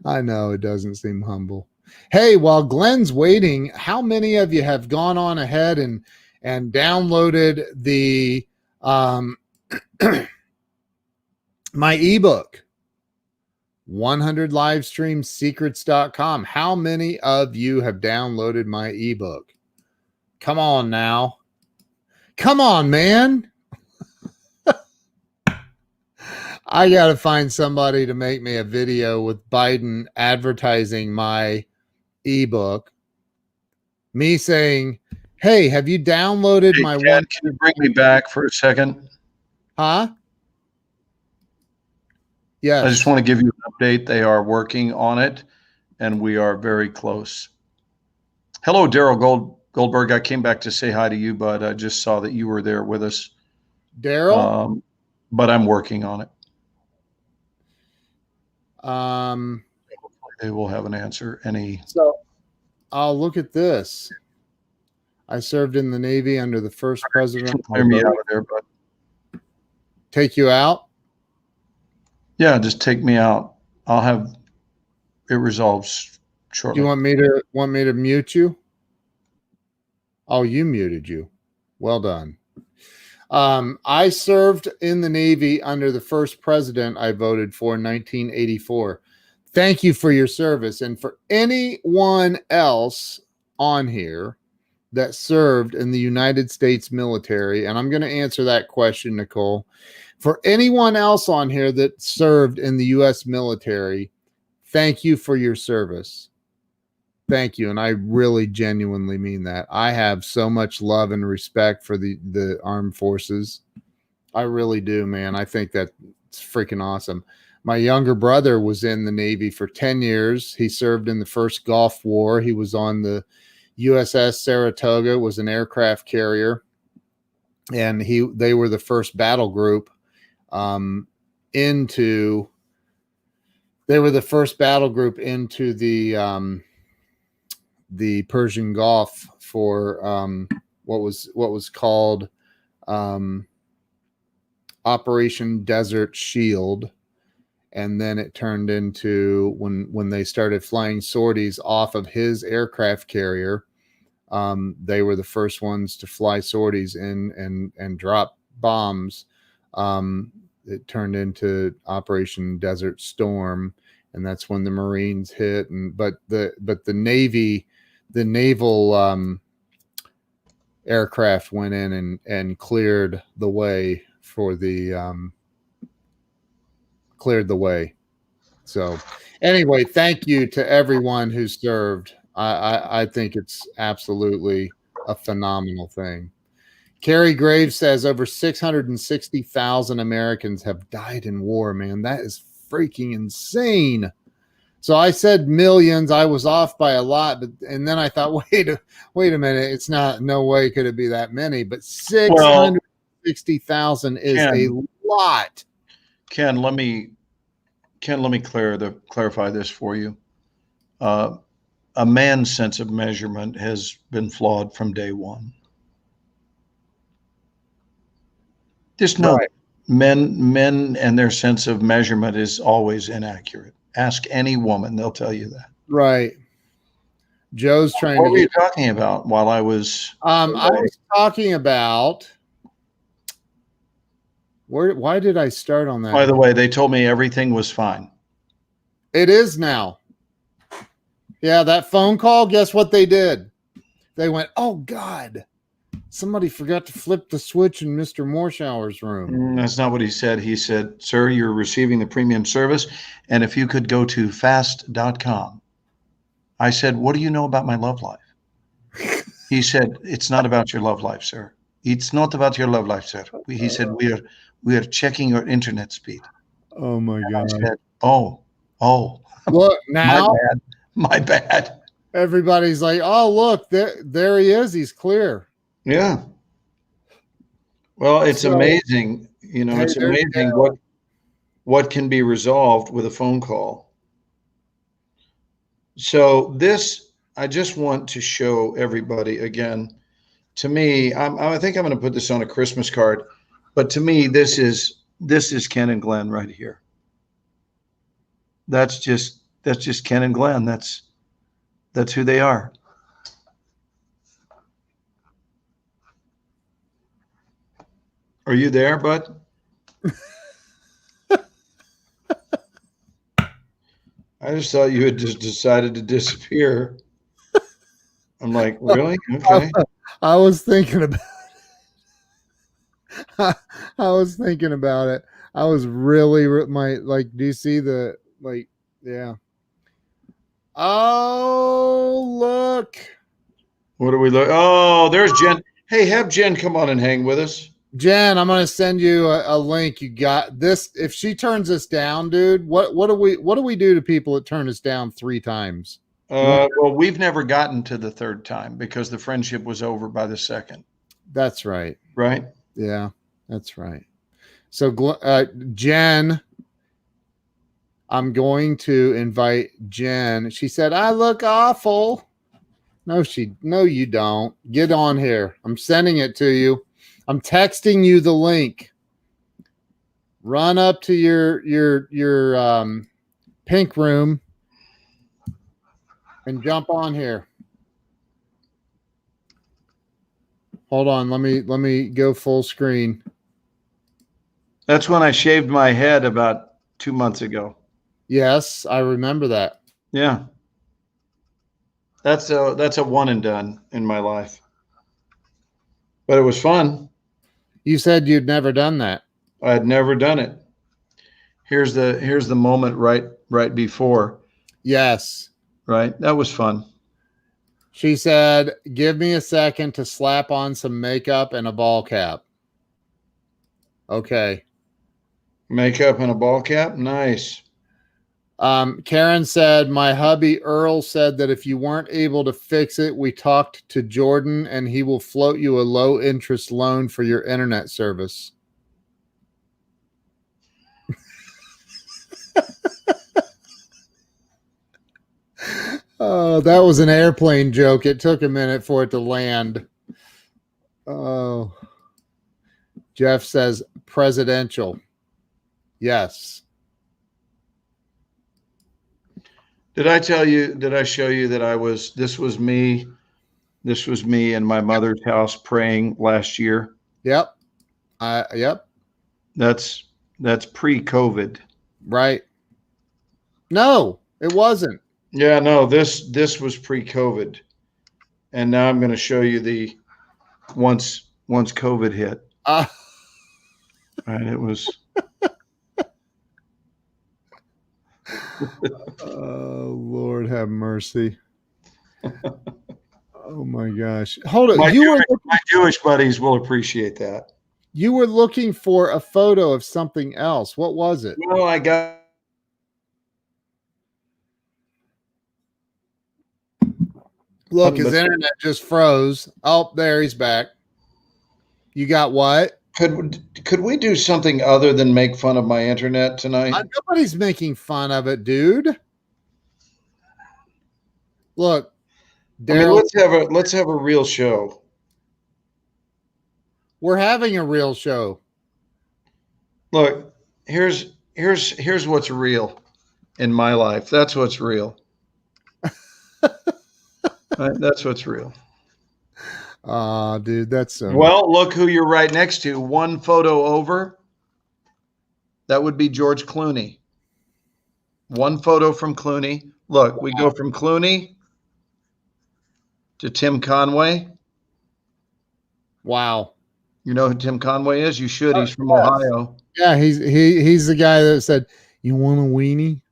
I know it doesn't seem humble. Hey, while Glenn's waiting, how many of you have gone on ahead and and downloaded the my ebook, 100livestreamsecrets.com. How many of you have downloaded my ebook? Come on now. Come on, man. I got to find somebody to make me a video with Biden advertising my ebook. Me saying, hey, have you downloaded my Ken, one? can you bring me back for a second? Huh? Yes. I just want to give you an update. They are working on it, and we are very close. Hello, Daryl Goldberg. I came back to say hi to you, but I just saw that you were there with us. Daryl? But I'm working on it. Hopefully they will have an answer. So I'll look at this. I served in the Navy under the first president. Clear me out of there, but take you out? Yeah, just take me out. I'll have it resolved shortly. Do you want me to mute you? Oh, you muted you. Well done. I served in the Navy under the first president I voted for in 1984. Thank you for your service. And for anyone else on here that served in the United States military, and I'm going to answer that question, Nicole. For anyone else on here that served in the U.S. military, thank you for your service. Thank you. And I really genuinely mean that. I have so much love and respect for the armed forces. I really do, man. I think that's freaking awesome. My younger brother was in the Navy for 10 years. He served in the first Gulf War. He was on the USS Saratoga, was an aircraft carrier. And they were the first battle group into the Persian Gulf for what was called Operation Desert Shield, and then it turned into when they started flying sorties off of his aircraft carrier. They were the first ones to fly sorties in and drop bombs. It turned into Operation Desert Storm, and that's when the Marines hit. But the Navy. The naval aircraft went in and cleared the way for cleared the way. So anyway, thank you to everyone who served. I think it's absolutely a phenomenal thing. Carrie Graves says over 660,000 Americans have died in war, man. That is freaking insane. So I said millions. I was off by a lot, and then I thought, wait a minute. It's not. No way could it be that many. But 660,000 is a lot. Ken, let me clarify this for you. A man's sense of measurement has been flawed from day one. Just know men and their sense of measurement is always inaccurate. Ask any woman, they'll tell you that. Right. Joe's trying What were you talking about while I was I was talking about why did I start on that? By the way, they told me everything was fine. It is now. Yeah, that phone call, guess what they did? They went, oh God, somebody forgot to flip the switch in Mr. Morshower's room. That's not what he said. He said, sir, you're receiving the premium service, and if you could go to fast.com. I said, what do you know about my love life? He said, it's not about your love life, sir. It's not about your love life, sir. He said, we are checking your internet speed. Oh my God. I said, oh. Look, now. My bad. Everybody's like, oh, look, there he is. He's clear. Yeah. Well, it's amazing. You know, it's amazing what can be resolved with a phone call. So this, I just want to show everybody again. To me, I think I'm going to put this on a Christmas card, but to me, this is Ken and Glenn right here. That's just Ken and Glenn. That's who they are. Are you there, bud? I just thought you had just decided to disappear. I'm like, really? Okay. I was thinking about I was thinking about it. I was really do you see the yeah. Oh, look. What do we look? Oh, there's Jen. Hey, have Jen come on and hang with us. Jen, I'm gonna send you a link. You got this. If she turns us down, dude, what do we do to people that turn us down 3 times? Well, we've never gotten to the 3rd time because the friendship was over by the 2nd. That's right. Right? Yeah, that's right. So, Jen, I'm going to invite Jen. She said, "I look awful." No, you don't. Get on here. I'm sending it to you. I'm texting you the link. Run up to your pink room and jump on here. Hold on, let me go full screen. That's when I shaved my head about 2 months ago. Yes, I remember that. Yeah. That's a one and done in my life. But it was fun. You said you'd never done that. I had never done it. Here's the moment right before. Yes. Right? That was fun. She said, "Give me a second to slap on some makeup and a ball cap." Okay. Makeup and a ball cap? Nice. Karen said, "My hubby Earl said that if you weren't able to fix it, we talked to Jordan and he will float you a low interest loan for your internet service." Oh, that was an airplane joke. It took a minute for it to land. Oh. Jeff says presidential. Yes. Did I show you that this was me in my mother's house praying last year? Yep. Yep. That's pre-COVID. Right. No, it wasn't. Yeah, no, this was pre-COVID. And now I'm going to show you the once COVID hit. Right, it was Oh, Lord have mercy. Oh my gosh. Hold on. My Jewish buddies will appreciate that. You were looking for a photo of something else. What was it? Well, I got Look, his internet just froze. Oh, there he's back. You got what? Could we do something other than make fun of my internet tonight? Nobody's making fun of it, dude. Look, Daryl, let's have a real show. We're having a real show. Look, here's what's real in my life. That's what's real. Right? That's what's real. Dude, that's so well. Look who you're right next to. One photo over. That would be George Clooney. One photo from Clooney. Look, we go from Clooney to Tim Conway. Wow. You know who Tim Conway is? You should. He's from Ohio. Yeah, he's the guy that said, "You want a weenie?"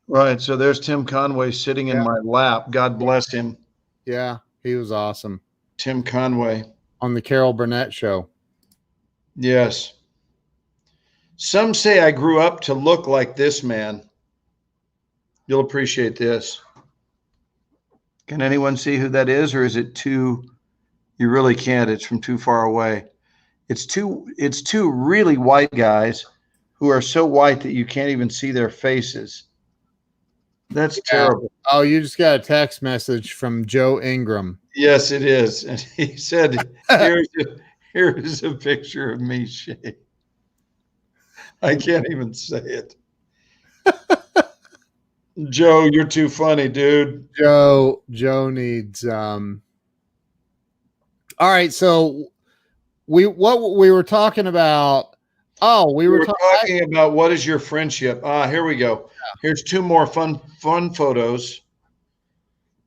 Right. So there's Tim Conway sitting in my lap. God bless him. Yeah, he was awesome. Tim Conway. On the Carol Burnett show. Yes. Some say I grew up to look like this man. You'll appreciate this. Can anyone see who that is, or is it too? You really can't. It's from too far away. It's two really white guys who are so white that you can't even see their faces. That's terrible. Oh, you just got a text message from Joe Ingram. Yes, it is. And he said, here is a picture of me shaved. I can't even say it. Joe, you're too funny, dude. Joe needs all right, so what we were talking about. Oh, we were talking about what is your friendship? Here we go. Here's two more fun photos.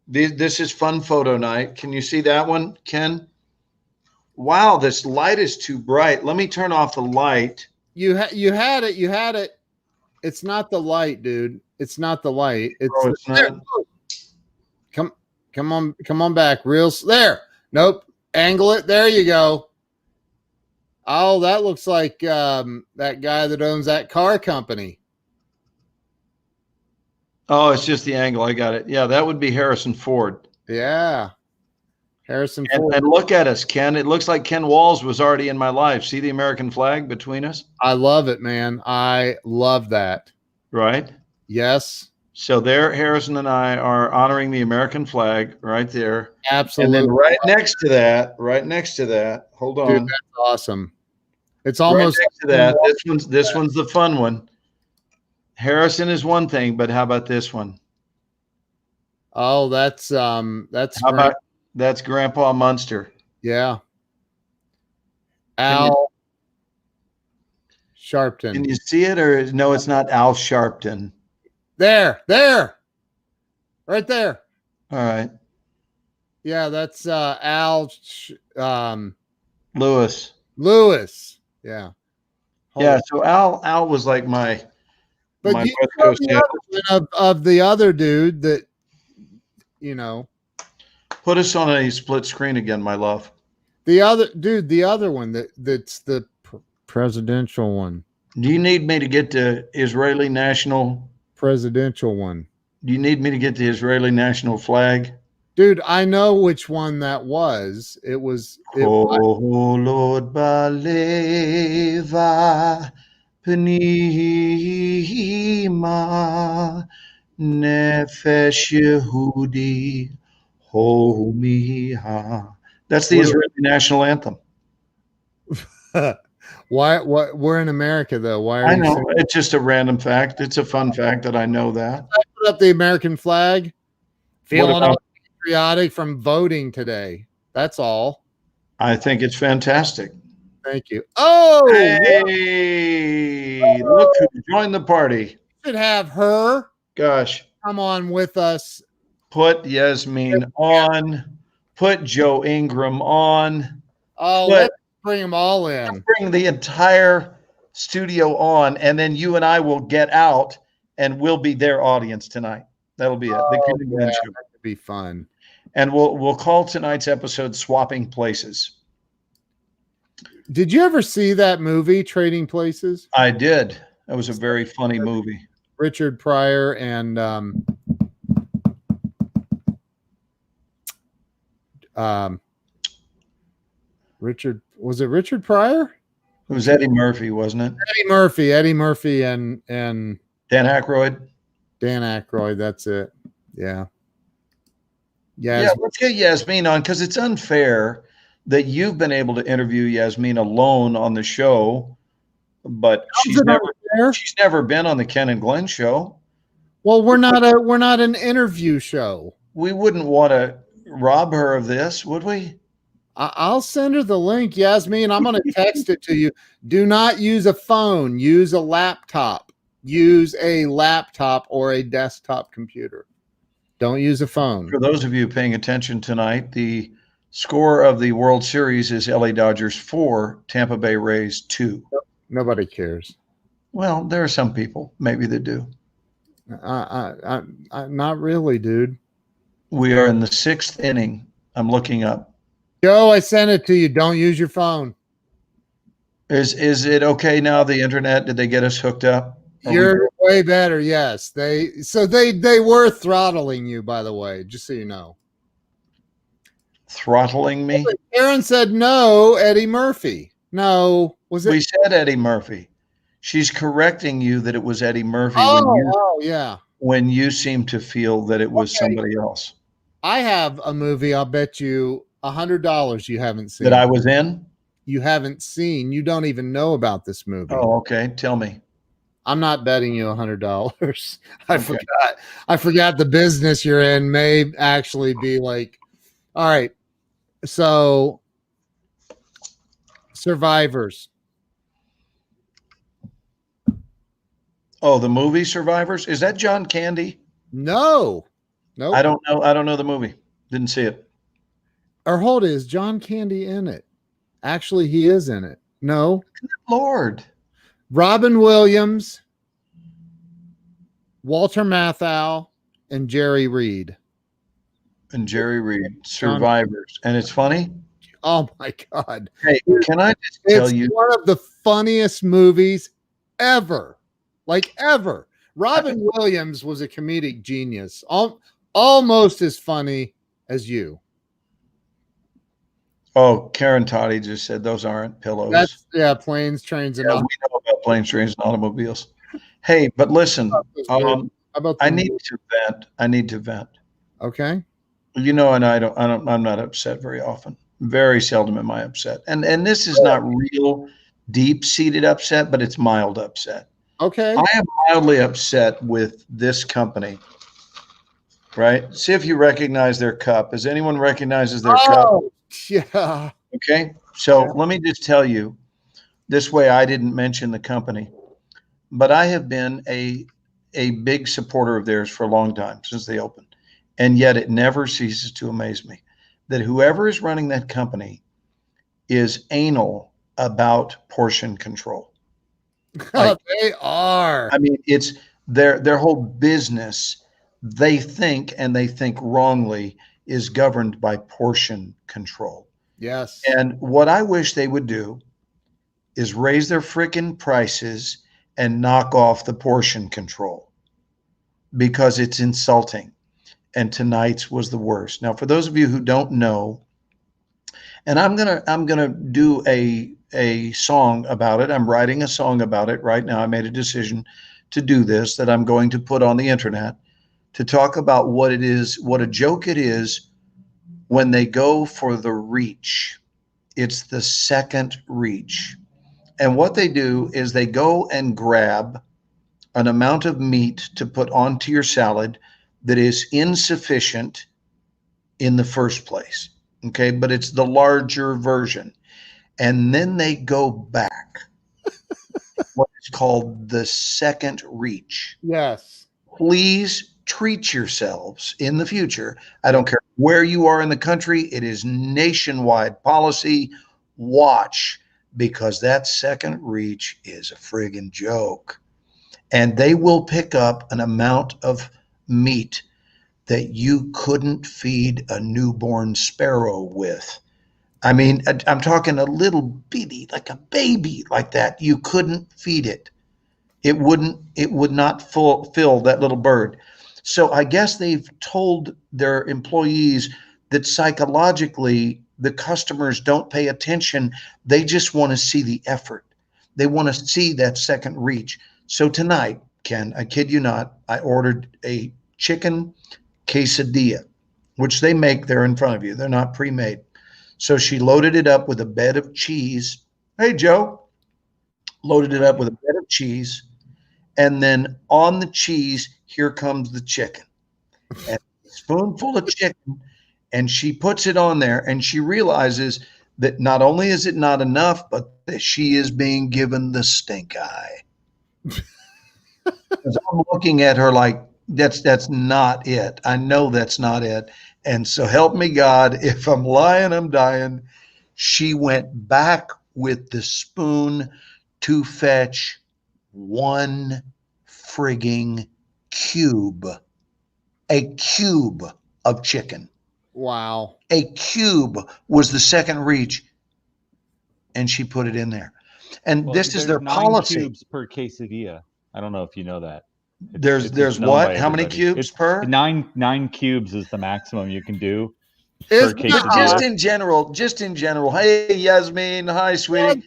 This is fun photo night. Can you see that one, Ken? Wow, this light is too bright. Let me turn off the light. You had it. It's not the light, dude. It's not the light. It's not. Come on back. There. Nope. Angle it. There you go. Oh, that looks like that guy that owns that car company. Oh, it's just the angle. I got it. Yeah, that would be Harrison Ford. Yeah. Harrison Ford. And look at us, Ken. It looks like Ken Walls was already in my life. See the American flag between us? I love it, man. I love that. Right? Yes. So there, Harrison and I are honoring the American flag right there. Absolutely. And then right next to that, hold on. Dude, that's awesome. It's almost right next to that. This one's the fun one. Harrison is one thing, but how about this one? Oh, that's that's Grandpa Munster. Yeah. Al Sharpton. Can you see it, or no? It's not Al Sharpton. There, right there. All right. Yeah, that's Al Lewis. Yeah. Yeah. So Al was like my. But my you know the other of the other dude that, you know. Put us on a split screen again, my love. The other one that's the presidential one. Do you need me to get the Israeli national presidential one? Do you need me to get the Israeli national flag? Dude, I know which one that was. It was. Lord Baleva Pnima Nefesh Yehudi Homiha. That's the Israeli national anthem. Why? What? We're in America, though. Why? I know it's just a random fact. It's a fun fact that I know that. I put up the American flag. Feeling all patriotic from voting today. That's all. I think it's fantastic. Thank you. Oh, hey! Look who joined the party. Should have her. Gosh, come on with us. Put Yasmin on. Put Joe Ingram on. Oh, let's bring them all in. Bring the entire studio on, and then you and I will get out, and we'll be their audience tonight. That'll be it. The Ken and Glenn Show. That could be fun. And we'll call tonight's episode "Swapping Places." Did you ever see that movie, Trading Places? I did. That was a very funny movie. Richard Pryor and Richard Pryor? It was Eddie Murphy, wasn't it? Eddie Murphy and Dan Aykroyd. That's it. Yeah. Yeah, let's get Yasmin on, because it's unfair that you've been able to interview Yasmin alone on the show, but she's never been on the Ken and Glenn show. Well, we're not an interview show. We wouldn't want to rob her of this, would we? I'll send her the link, Yasmin. I'm going to text it to you. Do not use a phone. Use a laptop. Use a laptop or a desktop computer. Don't use a phone. For those of you paying attention tonight, the score of the World Series is LA Dodgers 4, Tampa Bay Rays 2. Nobody cares. Well, there are some people, maybe that do. Not really, dude. We are in the 6th inning. I'm looking up. Joe, I sent it to you. Don't use your phone. Is it okay now? The internet? Did they get us hooked up? You're way better. Yes, they were throttling you, by the way, just so you know. Throttling me? Aaron said no, Eddie Murphy. No, was it? We said Eddie Murphy. She's correcting you that it was Eddie Murphy. Yeah. When you seem to feel that it was somebody else. I have a movie. I'll bet you $100 you haven't seen. That I was in? You haven't seen. You don't even know about this movie. Oh, okay. Tell me. I'm not betting you $100. I forgot the business you're in may actually be like, all right. So Survivors. Oh, the movie Survivors? Is that John Candy? No. Nope. I don't know. I don't know the movie. Didn't see it. Or hold it, is John Candy in it? Actually, he is in it. No. Good Lord. Robin Williams, Walter Matthau, and Jerry Reed. And Jerry Reed, Survivors. And it's funny? Oh, my God. Hey, can I just tell you? It's one of the funniest movies ever. Like, ever. Robin Williams was a comedic genius. Almost as funny as you. Oh, Karen Toddy just said those aren't pillows. That's planes, trains, and we know about planes, trains, and automobiles. Hey, but listen, I need to vent. Okay. You know, and I'm not upset very often. Very seldom am I upset. And this is not real deep-seated upset, but it's mild upset. Okay. I am mildly upset with this company. Right? See if you recognize their cup. Has anyone recognizes their cup? Yeah. Okay. So let me just tell you, this way I didn't mention the company, but I have been a big supporter of theirs for a long time, since they opened. And yet it never ceases to amaze me that whoever is running that company is anal about portion control. Like, they are. I mean, it's their whole business, they think wrongly, is governed by portion control. Yes. And what I wish they would do is raise their freaking prices and knock off the portion control, because it's insulting. And tonight's was the worst. Now, for those of you who don't know, and I'm gonna do a song about it. I'm writing a song about it right now. I made a decision to do this, that I'm going to put on the internet, to talk about what it is, what a joke it is when they go for the reach. It's the second reach. And what they do is they go and grab an amount of meat to put onto your salad that is insufficient in the first place. Okay, but it's the larger version. And then they go back. What is called the second reach. Yes. Please treat yourselves in the future. I don't care where you are in the country. It is nationwide policy. Watch, because that second reach is a friggin' joke. And they will pick up an amount of meat that you couldn't feed a newborn sparrow with. I mean, I'm talking a little bitty, like a baby like that. You couldn't feed it. It would not fill that little bird. So I guess they've told their employees that psychologically the customers don't pay attention. They just want to see the effort. They want to see that second reach. So tonight, Ken, I kid you not, I ordered a chicken quesadilla, which they make there in front of you. They're not pre-made. So she loaded it up with a bed of cheese. Hey, Joe. Loaded it up with a bed of cheese. And then on the cheese, here comes the chicken. And a spoonful of chicken. And she puts it on there, and she realizes that not only is it not enough, but that she is being given the stink eye. Because I'm looking at her like, that's not it. I know that's not it. And so help me God, if I'm lying, I'm dying. She went back with the spoon to fetch one frigging cube, a cube of chicken. Wow. A cube was the second reach, and she put it in there. And this is their policy. 9 cubes per quesadilla. I don't know if you know that. There's what? How many cubes per? Nine cubes is the maximum you can do. Just in general. Hey, Yasmin. Hi, sweetie.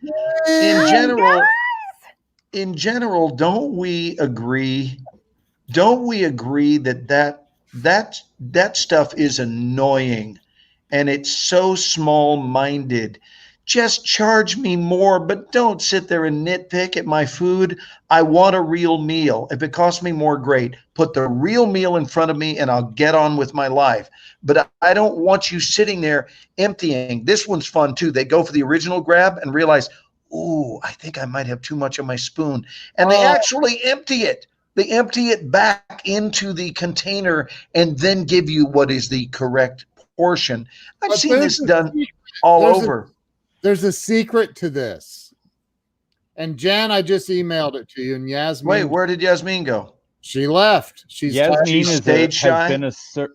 In general, don't we agree that stuff is annoying, and it's so small-minded. just charge me more, but don't sit there and nitpick at my food. I want a real meal. If it costs me more, great. Put the real meal in front of me and I'll get on with my life. But I don't want you sitting there emptying. This one's fun too. They go for the original grab and realize, oh, I think I might have too much on my spoon. And they actually empty it. They empty it back into the container and then give you what is the correct portion. I've seen this done all over. There's a secret to this. And Jen, I just emailed it to you. And Yasmin. Wait, where did Yasmin go? She left. Yasmin is stage shy.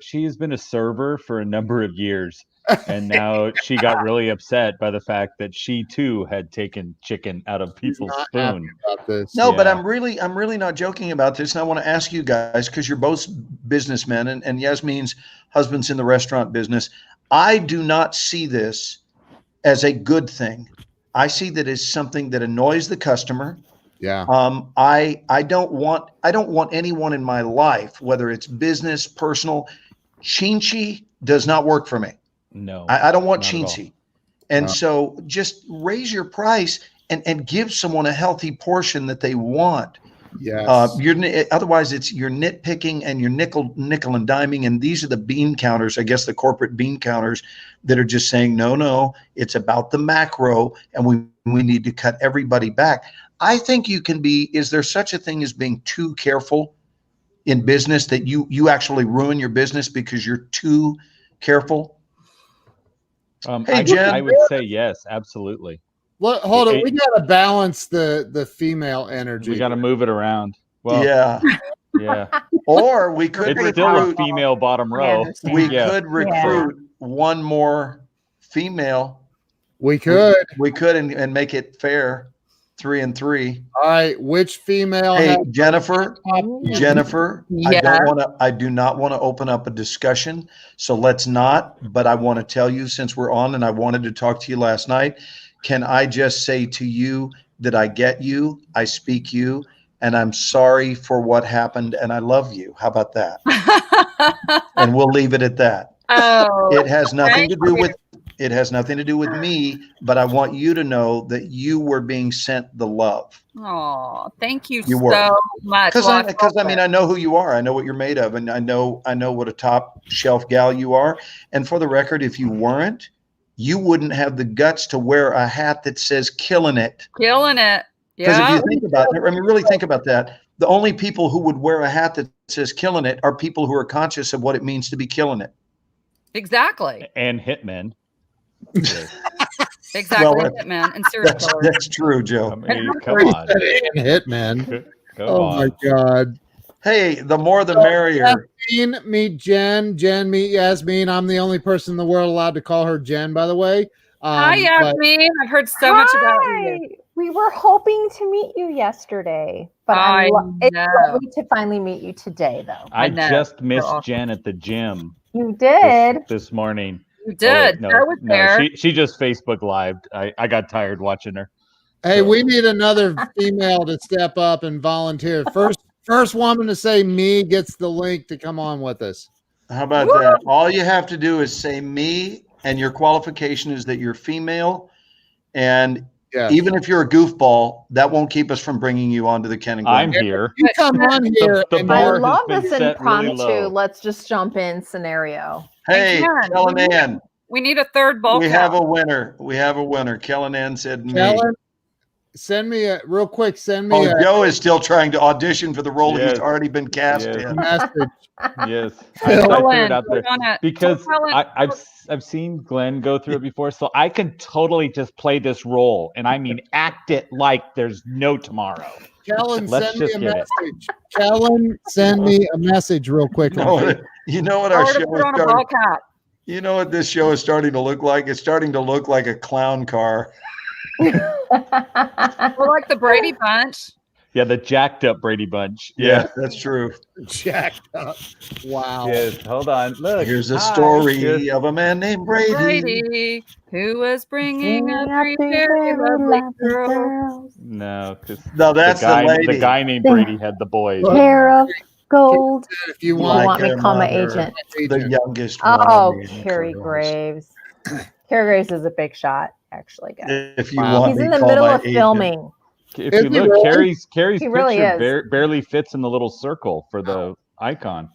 She has been a server for a number of years. And now she got really upset by the fact that she too had taken chicken out of people's spoon. No, but I'm really not joking about this. And I want to ask you guys, because you're both businessmen and Yasmin's husband's in the restaurant business. I do not see this as a good thing. I see that as something that annoys the customer. Yeah. I don't want anyone in my life, whether it's business, personal, chintzy does not work for me. No, I don't want chintzy. And so just raise your price and give someone a healthy portion that they want. Yes. Otherwise you're nitpicking and you're nickel and diming. And these are the bean counters, I guess the corporate bean counters that are just saying, no, it's about the macro and we need to cut everybody back. I think you can be, is there such a thing as being too careful in business that you actually ruin your business because you're too careful? Hey, Jen. I would say yes, absolutely. Well, hold on. We got to balance the female energy. We got to move it around. Well, yeah. Or we could it's still a female bottom row. We could recruit one more female. We could and make it fair. 3 and 3. All right. Which female? Hey, Jennifer. I do not want to open up a discussion. So let's not. But I want to tell you, since we're on, and I wanted to talk to you last night. Can I just say to you that I get you, I speak you, and I'm sorry for what happened, and I love you. How about that? And we'll leave it at that. Oh, it has nothing to do with. It has nothing to do with me, but I want you to know that you were being sent the love. Oh, thank you so much. Because I know who you are. I know what you're made of, and I know what a top shelf gal you are. And for the record, if you weren't, you wouldn't have the guts to wear a hat that says "Killing It." Killing it. Because if you think about it, really think about that. The only people who would wear a hat that says "Killing It" are people who are conscious of what it means to be killing it. Exactly. And hitmen. Exactly, Hitman and serial killer. That's true, Joe. I mean, come on, Hitman. On. My God. Hey, the more the merrier. Yasmin, meet Jen. Jen, meet Yasmin. I'm the only person in the world allowed to call her Jen, by the way. Hi, Yasmin. I've heard so much about you. We were hoping to meet you yesterday, but it's lovely to finally meet you today, though. I just missed Jen at the gym. You did this morning. You did. No, I was there. She just Facebook lived. I got tired watching her. Hey, we need another female to step up and volunteer. First woman to say me gets the link to come on with us. How about that? All you have to do is say me, and your qualification is that you're female. And even if you're a goofball, that won't keep us from bringing you onto the Ken and Glenn. I'm here. You come on here. I love this impromptu. Let's just jump in scenario. Hey, Kellyanne. We need a third bulk. We have a winner. Kellyanne said me. Kellen, send me real quick. Joe is still trying to audition for the role he's already been cast in. Yes, I threw it out there because I've seen Glenn go through it before, so I can totally just play this role, and I mean act it like there's no tomorrow. Kellen, send me a message. Kellen, send me a message real quick. You know what our show is starting. You know what this show is starting to look like? It's starting to look like a clown car. We're like the Brady Bunch. Yeah, the jacked up Brady Bunch. Yeah, that's true. Jacked up. Wow. Yes, hold on. Look. Here's a story of a man named Brady. Who was bringing up three very lovely girls. No, that's the lady. The guy named Brady had the boys. Hair of gold. If you want me, call my agent. The youngest one. Oh, Carrie Graves. Carrie Graves is a big shot. actually, guys. If you want, he's in the middle of filming. If you look, Carrie's really picture barely fits in the little circle for the icon.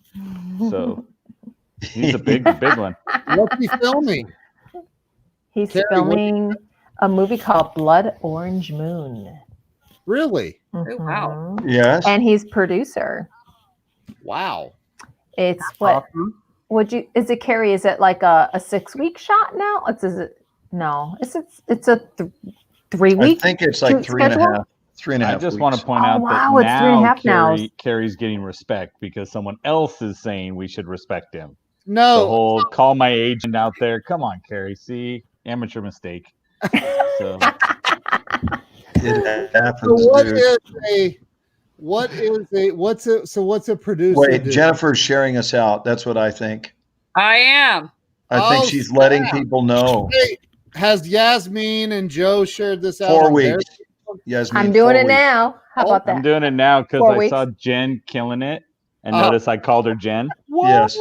So he's a big one. What's he filming? He's filming a movie called Blood Orange Moon. Really? Oh, wow. Yes. And he's producer. Wow. It's what? Is it Carrie? Is it like a 6-week shot now? No. It's a 3-week. I think it's like 3.5. 3.5. I just weeks. want to point out that it's 3.5 now. Carrie's getting respect because someone else is saying we should respect him. No. The whole call my agent out there. Come on, Carrie. See, amateur mistake. So it happens, so what's a producer? Wait, do? Jennifer's sharing us out. That's what I think. I am. I think she's letting people know. Hey, has Yasmin and Joe shared this out? 4 weeks. Yasmin, I'm doing it now. How about that? I'm doing it now because 4 I weeks. saw Jen killing it, and notice I called her Jen. Yes.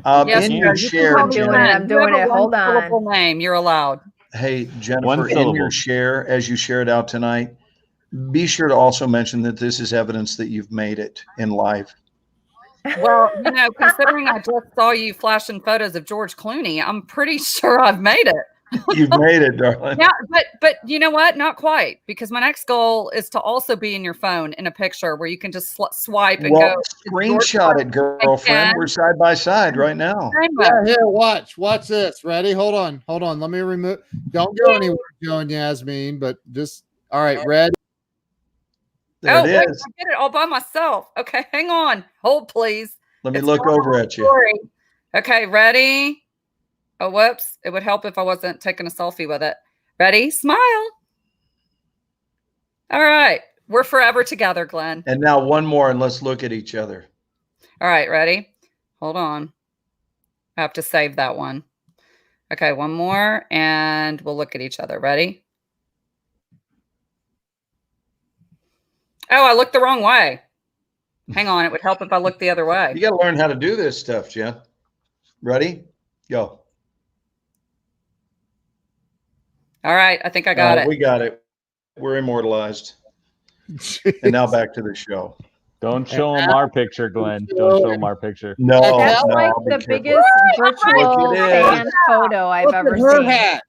Yes, in your share, I'm doing it. I'm doing it. Hold on. Name. You're allowed. Hey, One Jennifer, in syllable. your share, as you share it out tonight, be sure to also mention that this is evidence that you've made it in live. Well, considering I just saw you flashing photos of George Clooney, I'm pretty sure I've made it. You've made it, darling. Yeah, but you know what? Not quite, because my next goal is to also be in your phone in a picture where you can just swipe and go. Screenshot it, girlfriend. We're side by side right now. Here, watch this. Ready? Hold on. Let me remove. Don't go anywhere, Joe and Yasmin. But just all right. Ready? There it is. I did it all by myself. Okay, hang on. Hold, please. Let me look over at you. Okay, ready? Oh, whoops. It would help if I wasn't taking a selfie with it. Ready? Smile. All right. We're forever together, Glenn. And now one more, and let's look at each other. All right, ready? Hold on. I have to save that one. Okay, one more, and we'll look at each other. Ready? Oh, I looked the wrong way. Hang on. It would help if I looked the other way. You got to learn how to do this stuff, Jen. Ready? Go. All right. I think I got it. We got it. We're immortalized. And now back to the show. Don't show him our picture, Glenn. Don't show him our picture. No, That's like the biggest virtual fan photo I've ever seen. Hat.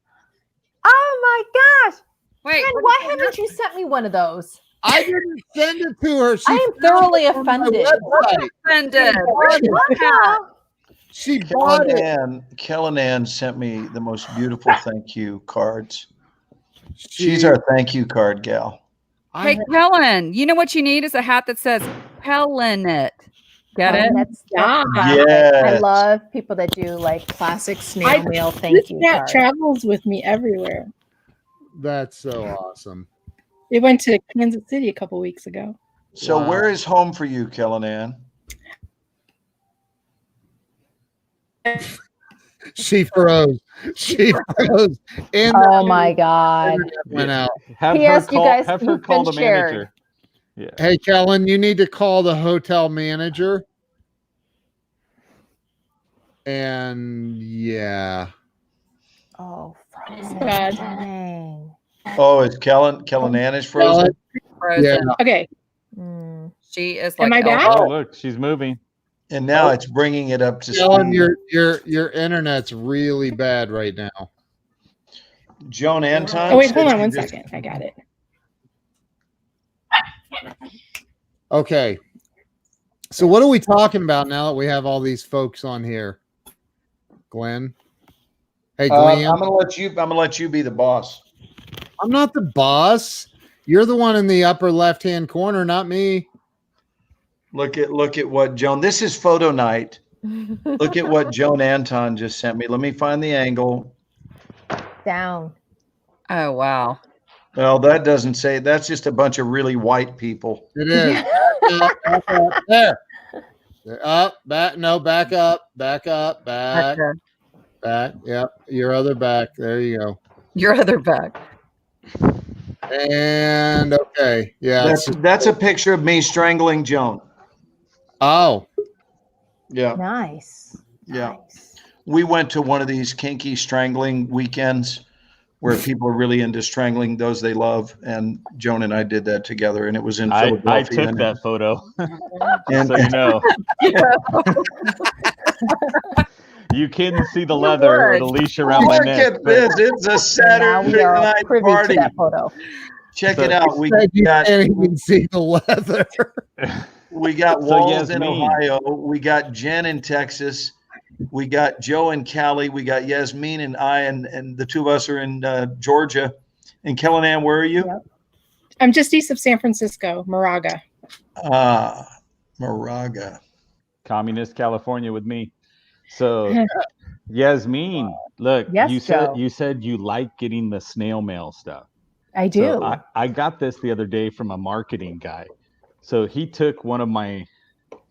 Oh my gosh. Wait, Ken, why haven't you sent me one of those? I didn't send it to her. I am thoroughly offended. She bought it. Kellyanne sent me the most beautiful thank you cards. She's our thank you card gal. Hey, Kellen, you know what you need is a hat that says Kellen it. Get it? Yes. I love people that do like classic snail mail thank you cards. Travels with me everywhere. That's so awesome. It went to Kansas City a couple weeks ago. So where is home for you, Kellyanne? She froze. And oh my God. Went out. Have her call the manager. Yeah. Hey, Kellen, you need to call the hotel manager. And yeah. Oh, frozen. Dang. Oh, is Kellyanne is frozen? Yeah. Okay. She is like, am I back? Oh, look, she's moving. And now it's bringing it up to Kellen, speed. your internet's really bad right now. Joan Anton. Oh wait, hold on one second. I got it. Okay. So what are we talking about now that we have all these folks on here? Glenn. Hey, Glenn. I'm gonna let you be the boss. I'm not the boss. You're the one in the upper left-hand corner, not me. Look at what Joan. This is photo night. Look at what Joan Anton just sent me. Let me find the angle. Down. oh, wow. Well, that doesn't say. That's just a bunch of really white people. It is. There. Up, back. No, back up. Back. Back. Yep. Your other back. There you go. Your other back. And okay. Yeah. That's a picture of me strangling Joan. Oh. Yeah. Nice. Yeah. Nice. We went to one of these kinky strangling weekends where people are really into strangling those they love. And Joan and I did that together, and it was in Philadelphia. I took that photo, just so you know. You couldn't see the leather or the leash around my neck. Look at this. It's a Saturday night party. To that photo. Check it out. We can't even see the leather. We got Walls in Ohio. We got Jen in Texas. We got Joe in Cali. We got Yasmin and I, and the two of us are in Georgia. And Kellyanne, where are you? Yep. I'm just east of San Francisco, Moraga. Moraga. Communist California with me. So, Yasmin, look, yes, you said you like getting the snail mail stuff. I do. So I got this the other day from a marketing guy. So he took one of my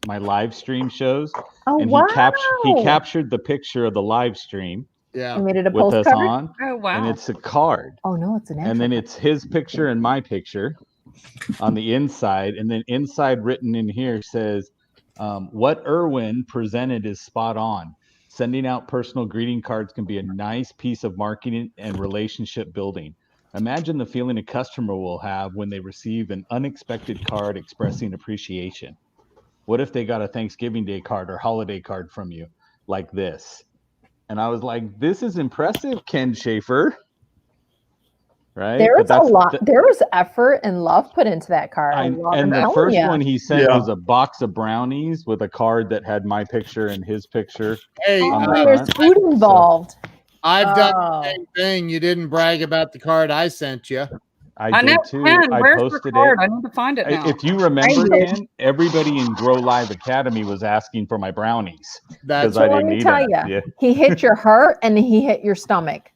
live stream shows, and he captured the picture of the live stream. Yeah, and made it a with postcard? Us on. Oh wow! And it's a card. Oh no, it's an. And then it's his picture and my picture on the inside, and then inside written in here says, "What Irwin presented is spot on. Sending out personal greeting cards can be a nice piece of marketing and relationship building. Imagine the feeling a customer will have when they receive an unexpected card expressing appreciation. What if they got a Thanksgiving Day card or holiday card from you like this?" And I was like, this is impressive, Ken Schaefer. Right? There was a lot. There was effort and love put into that card. And the first one he sent was a box of brownies with a card that had my picture and his picture. Hey, there's food involved. So I've done the same thing. You didn't brag about the card I sent you. I did too. Ken, I where's posted the card? it. I need to find it now. If you remember, Ken, everybody in Grow Live Academy was asking for my brownies. That's what let me tell you. Yeah. He hit your heart and he hit your stomach.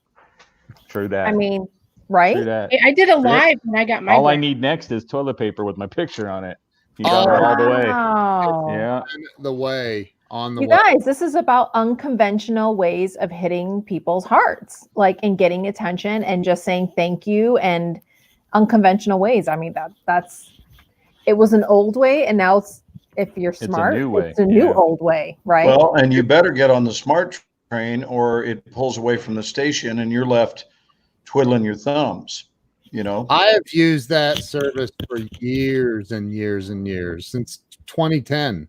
True that. I mean, right? True that. I did a live and I got my. All I need next is toilet paper with my picture on it. You got it all the way. Yeah. The way. On the you guys, this is about unconventional ways of hitting people's hearts, like and getting attention and just saying thank you and unconventional ways. I mean, it was an old way, and now if you're smart, it's a new old way, right? Well, and you better get on the smart train or it pulls away from the station and you're left twiddling your thumbs. You know, I have used that service for years and years and years, since 2010.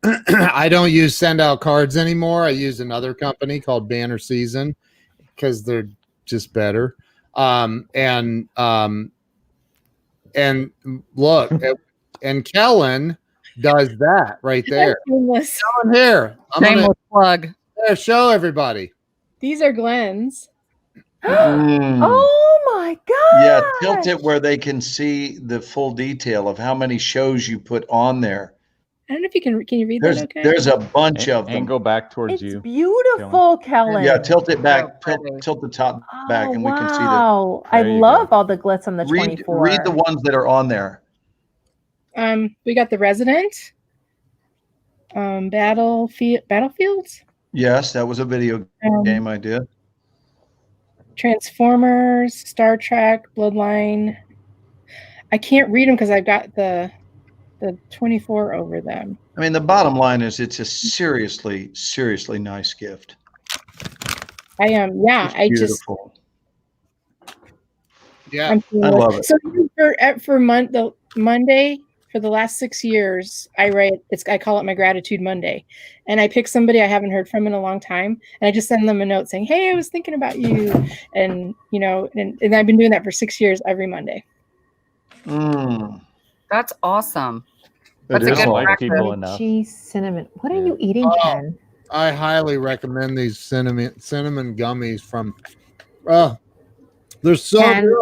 I don't use send out cards anymore. I use another company called Banner Season because they're just better. And look, and Kellen does that right there. Kellen here. Shameless plug. Show everybody. These are Glenn's. Oh my God. Yeah, tilt it where they can see the full detail of how many shows you put on there. I don't know if you can you read that okay? There's a bunch of them. And go back towards you. It's beautiful, Kellen. Yeah, tilt it back, tilt the top back, and we can see that. Wow, I love all the glitz on the 24. Read the ones that are on there. We got the Resident, Battlefields. Yes, that was a video game I did. Transformers, Star Trek, Bloodline. I can't read them because I've got the 24 over them. I mean, the bottom line is it's a seriously, seriously nice gift. I am. I beautiful. Yeah, I love it. So for Monday for the last 6 years, I call it my Gratitude Monday, and I pick somebody I haven't heard from in a long time, and I just send them a note saying, "Hey, I was thinking about you," and and I've been doing that for 6 years every Monday. That's awesome. That's a good practice. Cheese cinnamon. What are you eating, Ken? I highly recommend these cinnamon gummies from. They're so good.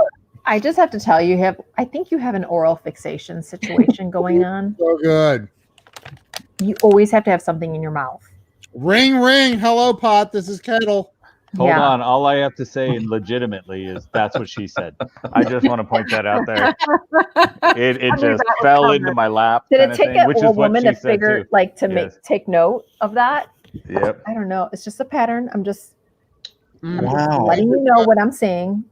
I just have to tell you, I think you have an oral fixation situation going on. So good. You always have to have something in your mouth. Ring, ring. Hello, Pot. This is Kettle. Hold on. All I have to say legitimately is that's what she said. I just want to point that out there. It just fell into my lap. Did it take a woman to figure, like, to take note of that? Yep. I don't know. It's just a pattern. I'm just wow. letting you know what I'm saying.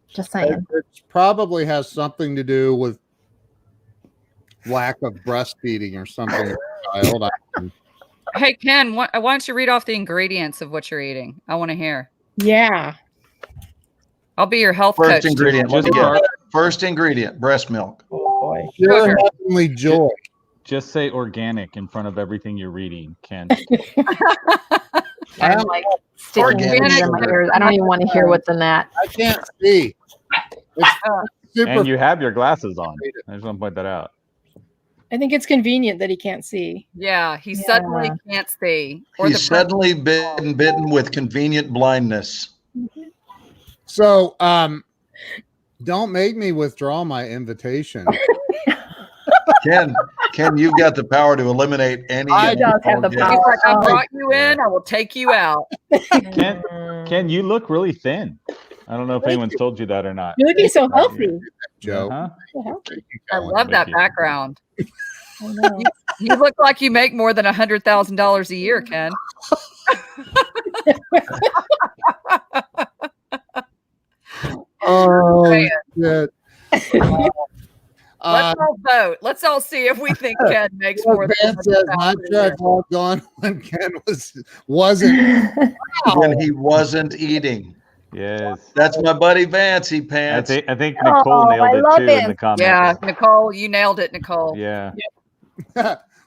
Just saying. It probably has something to do with lack of breastfeeding or something. Hey, Ken, why don't you read off the ingredients of what you're eating? I want to hear. Yeah. I'll be your health First coach. ingredient. First ingredient, breast milk. Oh boy. Pure heavenly joy. Just say organic in front of everything you're reading, Ken. I'm like sticking it in my ears. I don't even want to hear what's in that. I can't see. It's super. And you have your glasses on. I just want to point that out. I think it's convenient that he can't see. Yeah, he suddenly can't see. He's suddenly been bitten with convenient blindness. So, don't make me withdraw my invitation. Ken, you've got the power to eliminate any. I just have the power. He's like, I brought you in. I will take you out. Ken, you look really thin. I don't know if anyone's told you that or not. You're looking so healthy, Joe. I love that background. You look like you make more than $100,000 a year, Ken. Oh, shit. Let's all vote. Let's all see if we think Ken makes more than my check logged on when Ken wasn't when he wasn't eating. Yes, that's my buddy Vancy Pants. I think Nicole nailed it too in the comments. Yeah, Nicole, you nailed it, Nicole. Yeah.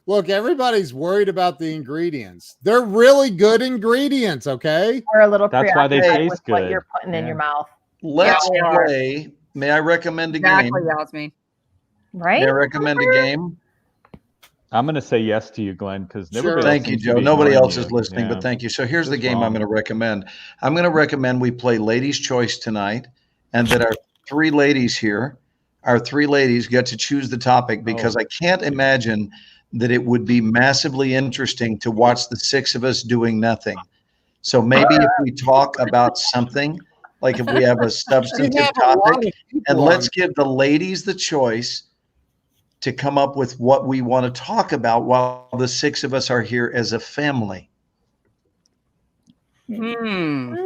Look, everybody's worried about the ingredients. They're really good ingredients, okay? We're a little That's why they taste with good. what you're putting in your mouth. Let's play. May I recommend a game? Exactly, Yasmin. Right? May I recommend a game? I'm going to say yes to you, Glenn, because thank you, Joe. Nobody else is listening, but thank you. So here's the game I'm going to recommend. I'm going to recommend we play Ladies' Choice tonight, and that our three ladies here, get to choose the topic, because I can't imagine that it would be massively interesting to watch the six of us doing nothing. So maybe if we talk about something, like if we have a substantive topic, and let's give the ladies the choice to come up with what we want to talk about while the six of us are here as a family. Come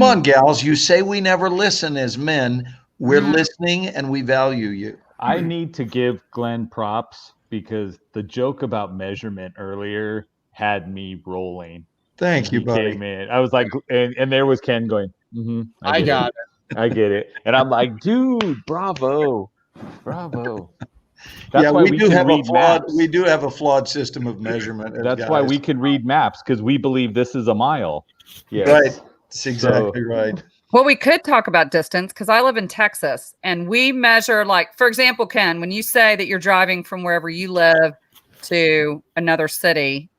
on, gals. You say we never listen as men. We're listening and we value you. I need to give Glenn props because the joke about measurement earlier had me rolling. Thank you, buddy. Came in. I was like, and there was Ken going, I got it. I get it. And I'm like, dude, bravo. That's why we do have a flawed. We do have a flawed system of measurement. That's why we can read maps, because we believe this is a mile. Yes. Right. That's exactly right. Well, we could talk about distance, because I live in Texas and we measure, like, for example, Ken, when you say that you're driving from wherever you live to another city,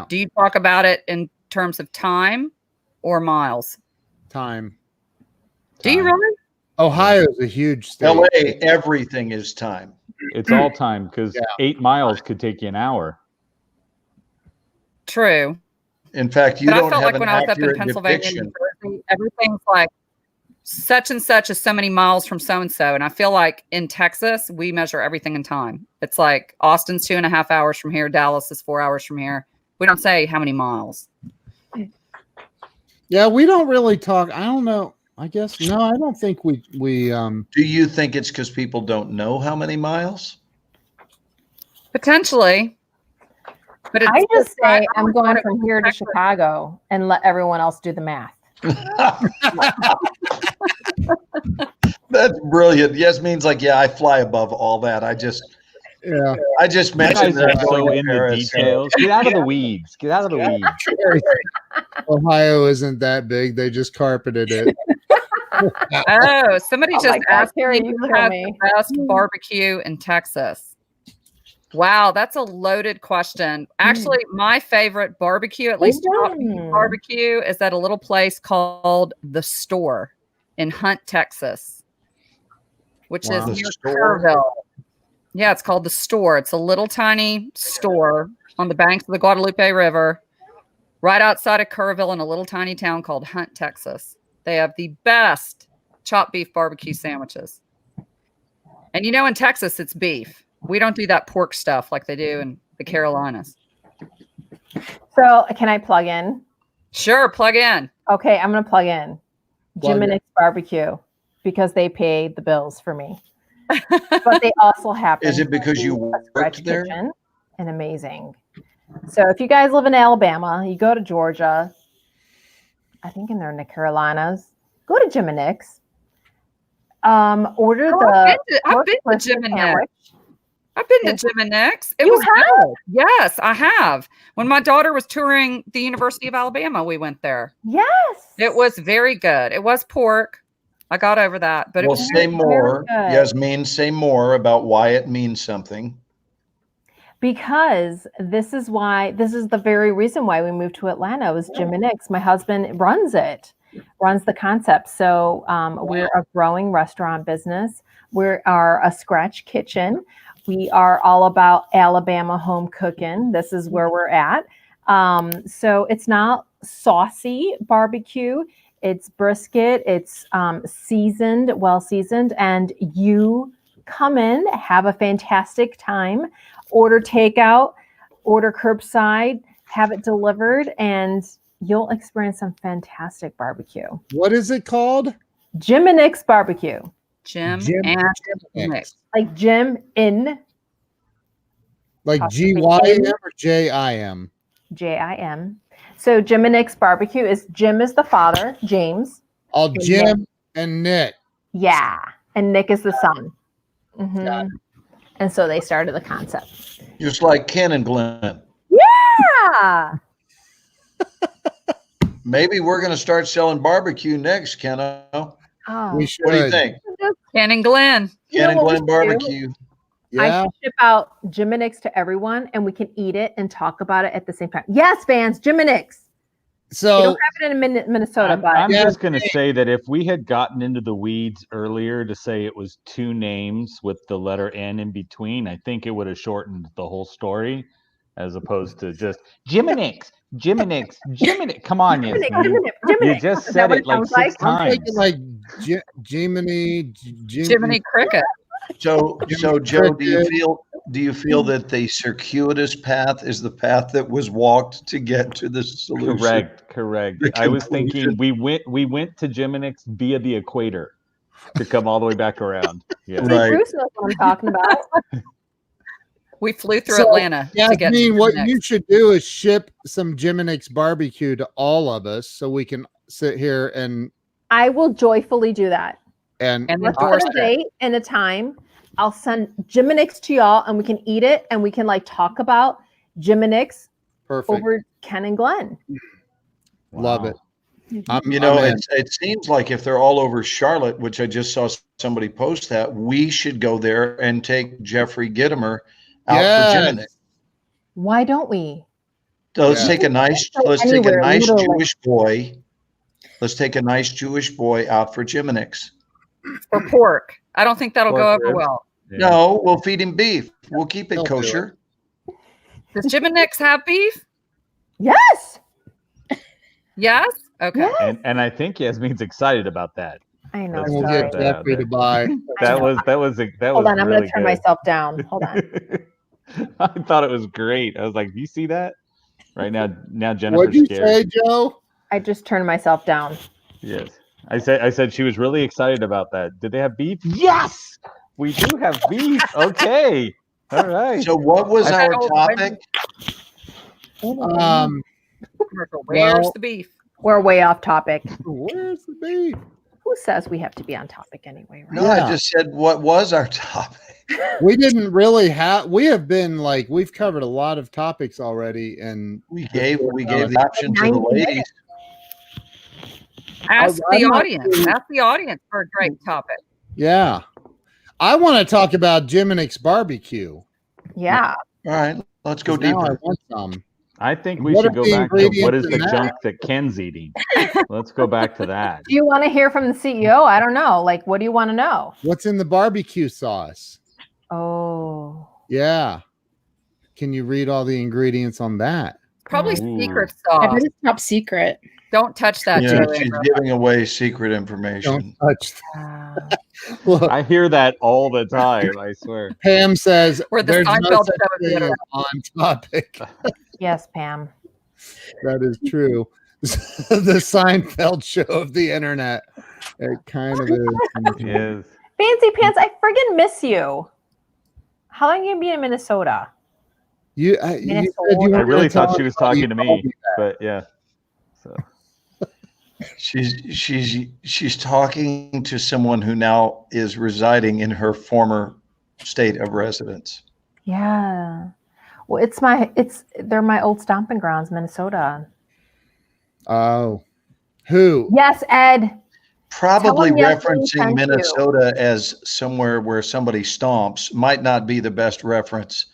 do you talk about it in terms of time or miles? Time. Do you really? Ohio is a huge state. LA, everything is time. It's all time, because 8 miles could take you an hour. True. In fact, I felt like when I was up in Pennsylvania, New Jersey, everything's like such and such is so many miles from so and so. And I feel like in Texas, we measure everything in time. It's like Austin's 2.5 hours from here. Dallas is 4 hours from here. We don't say how many miles. Yeah, we don't really talk. I don't know. I guess no. I don't think we. Do you think it's because people don't know how many miles? Potentially. But I just say I'm going from here to Chicago and let everyone else do the math. That's brilliant. Yes means like, I fly above all that. I just mentioned that. So in the details. Get out of the weeds. Get out of the weeds. Ohio isn't that big. They just carpeted it. Oh, somebody just asked me who has the best barbecue in Texas. Wow, that's a loaded question. Actually, my favorite barbecue, at least barbecue, is at a little place called The Store in Hunt, Texas, which is near Kerrville. Yeah, it's called The Store. It's a little tiny store on the banks of the Guadalupe River, right outside of Kerrville in a little tiny town called Hunt, Texas. They have the best chopped beef barbecue sandwiches. And in Texas, it's beef. We don't do that pork stuff like they do in the Carolinas. So can I plug in? Sure, plug in. Okay, I'm going to plug in. Jim and Nick's Barbecue, because they pay the bills for me. But they also happen. Is it because you worked there? And amazing. So if you guys live in Alabama, you go to Georgia, I think they're in the Carolinas, go to Jim and Nick's. Order I've been to Jim and Nick's. I've been to Jim and Nick's. It was good. Yes, I have. When my daughter was touring the University of Alabama, we went there. Yes. It was very good. It was pork. I got over that. But it was say more. Yasmin, say more about why it means something. Because this is the very reason why we moved to Atlanta was Jim and Nick's. My husband runs the concept. So we're a growing restaurant business. We are a scratch kitchen. We are all about Alabama home cooking. This is where we're at. So it's not saucy barbecue. It's brisket. It's seasoned, well seasoned, and you come in, have a fantastic time, order takeout, order curbside, have it delivered, and you'll experience some fantastic barbecue. What is it called? Jim and Nick's barbecue. Jim and Nick's. Like Jim in. Like G-Y-M or J-I-M? J-I-M. So Jim and Nick's barbecue is Jim is the father, James. All Jim and Nick. Yeah. And Nick is the son. Mm-hmm. And so they started the concept. Just like Ken and Glenn. Yeah. Maybe we're going to start selling barbecue next, Ken. Oh. We should. What do you think? Ken and Glenn. Ken and Glenn barbecue. Yeah. I should ship out Jim and Nick's to everyone, and we can eat it and talk about it at the same time. Yes, fans, Jim and Nick's. So they don't have it in Minnesota, but I'm just going to say that if we had gotten into the weeds earlier to say it was two names with the letter N in between, I think it would have shortened the whole story, as opposed to just Jim and Nick's, Jim and Nick's, Jim and Nick. Come on, you just said it like 6 times. Like Jiminy Cricket. So Joe, do you feel that the circuitous path is the path that was walked to get to the solution? Correct. I was thinking we went to Jim and Nick's via the equator to come all the way back around. Yeah. Right. Bruce knows what I'm talking about. We flew through Atlanta. Yeah, I mean, what you should do is ship some Jim and Nick's barbecue to all of us so we can sit here and. I will joyfully do that. And let's put a date and a time. I'll send Jim and Nick's to y'all, and we can eat it, and we can talk about Jim and Nick's over Ken and Glenn. Love it. It seems like if they're all over Charlotte, which I just saw somebody post that, we should go there and take Jeffrey Gittimer out for Jim and Nick. Why don't we? So let's take a nice Jewish boy. Let's take a nice Jewish boy out for Jim and Nick's. Or pork. I don't think that'll go over well. Yeah. No, we'll feed him beef. We'll keep it kosher. Does Jim and Nick's have beef? Yes. Yes? Okay. Yes. And I think Yasmin's excited about that. I know. We'll get Jeffrey to buy. That was Hold on, I'm going to turn myself down. Hold on. I thought it was great. I was like, do you see that? Right now Jennifer's What'd you scared. say, Joe? I just turned myself down. Yes. I said she was really excited about that. Did they have beef? Yes, we do have beef. Okay. All right. So what was our topic? Where's the beef? We're way off topic. Where's the beef? Who says we have to be on topic anyway? Right? No, I just said what was our topic. We didn't really we have been we've covered a lot of topics already, and we gave the option to the ladies. Ask the audience for a great topic. Yeah. I want to talk about Jim and Nick's barbecue. Yeah. All right. Let's go deeper. I think we should go back to what is the junk that Ken's eating. Let's go back to that. Do you want to hear from the CEO? I don't know. What do you want to know? What's in the barbecue sauce? Oh. Yeah. Can you read all the ingredients on that? Probably secret sauce. I bet it's top secret. Don't touch that. Yeah, she's giving away secret information. Don't touch that. Look, I hear that all the time, I swear. Pam says there's no on topic. Yes, Pam. That is true. The Seinfeld show of the internet. It kind of is. Yes. Fancy Pants, I friggin' miss you. How long are you gonna be in Minnesota? You I really thought she was talking to me, but yeah. So She's talking to someone who now is residing in her former state of residence. Yeah. Well, they're my old stomping grounds, Minnesota. Oh, who? Yes, Ed. Probably referencing Minnesota as somewhere where somebody stomps might not be the best reference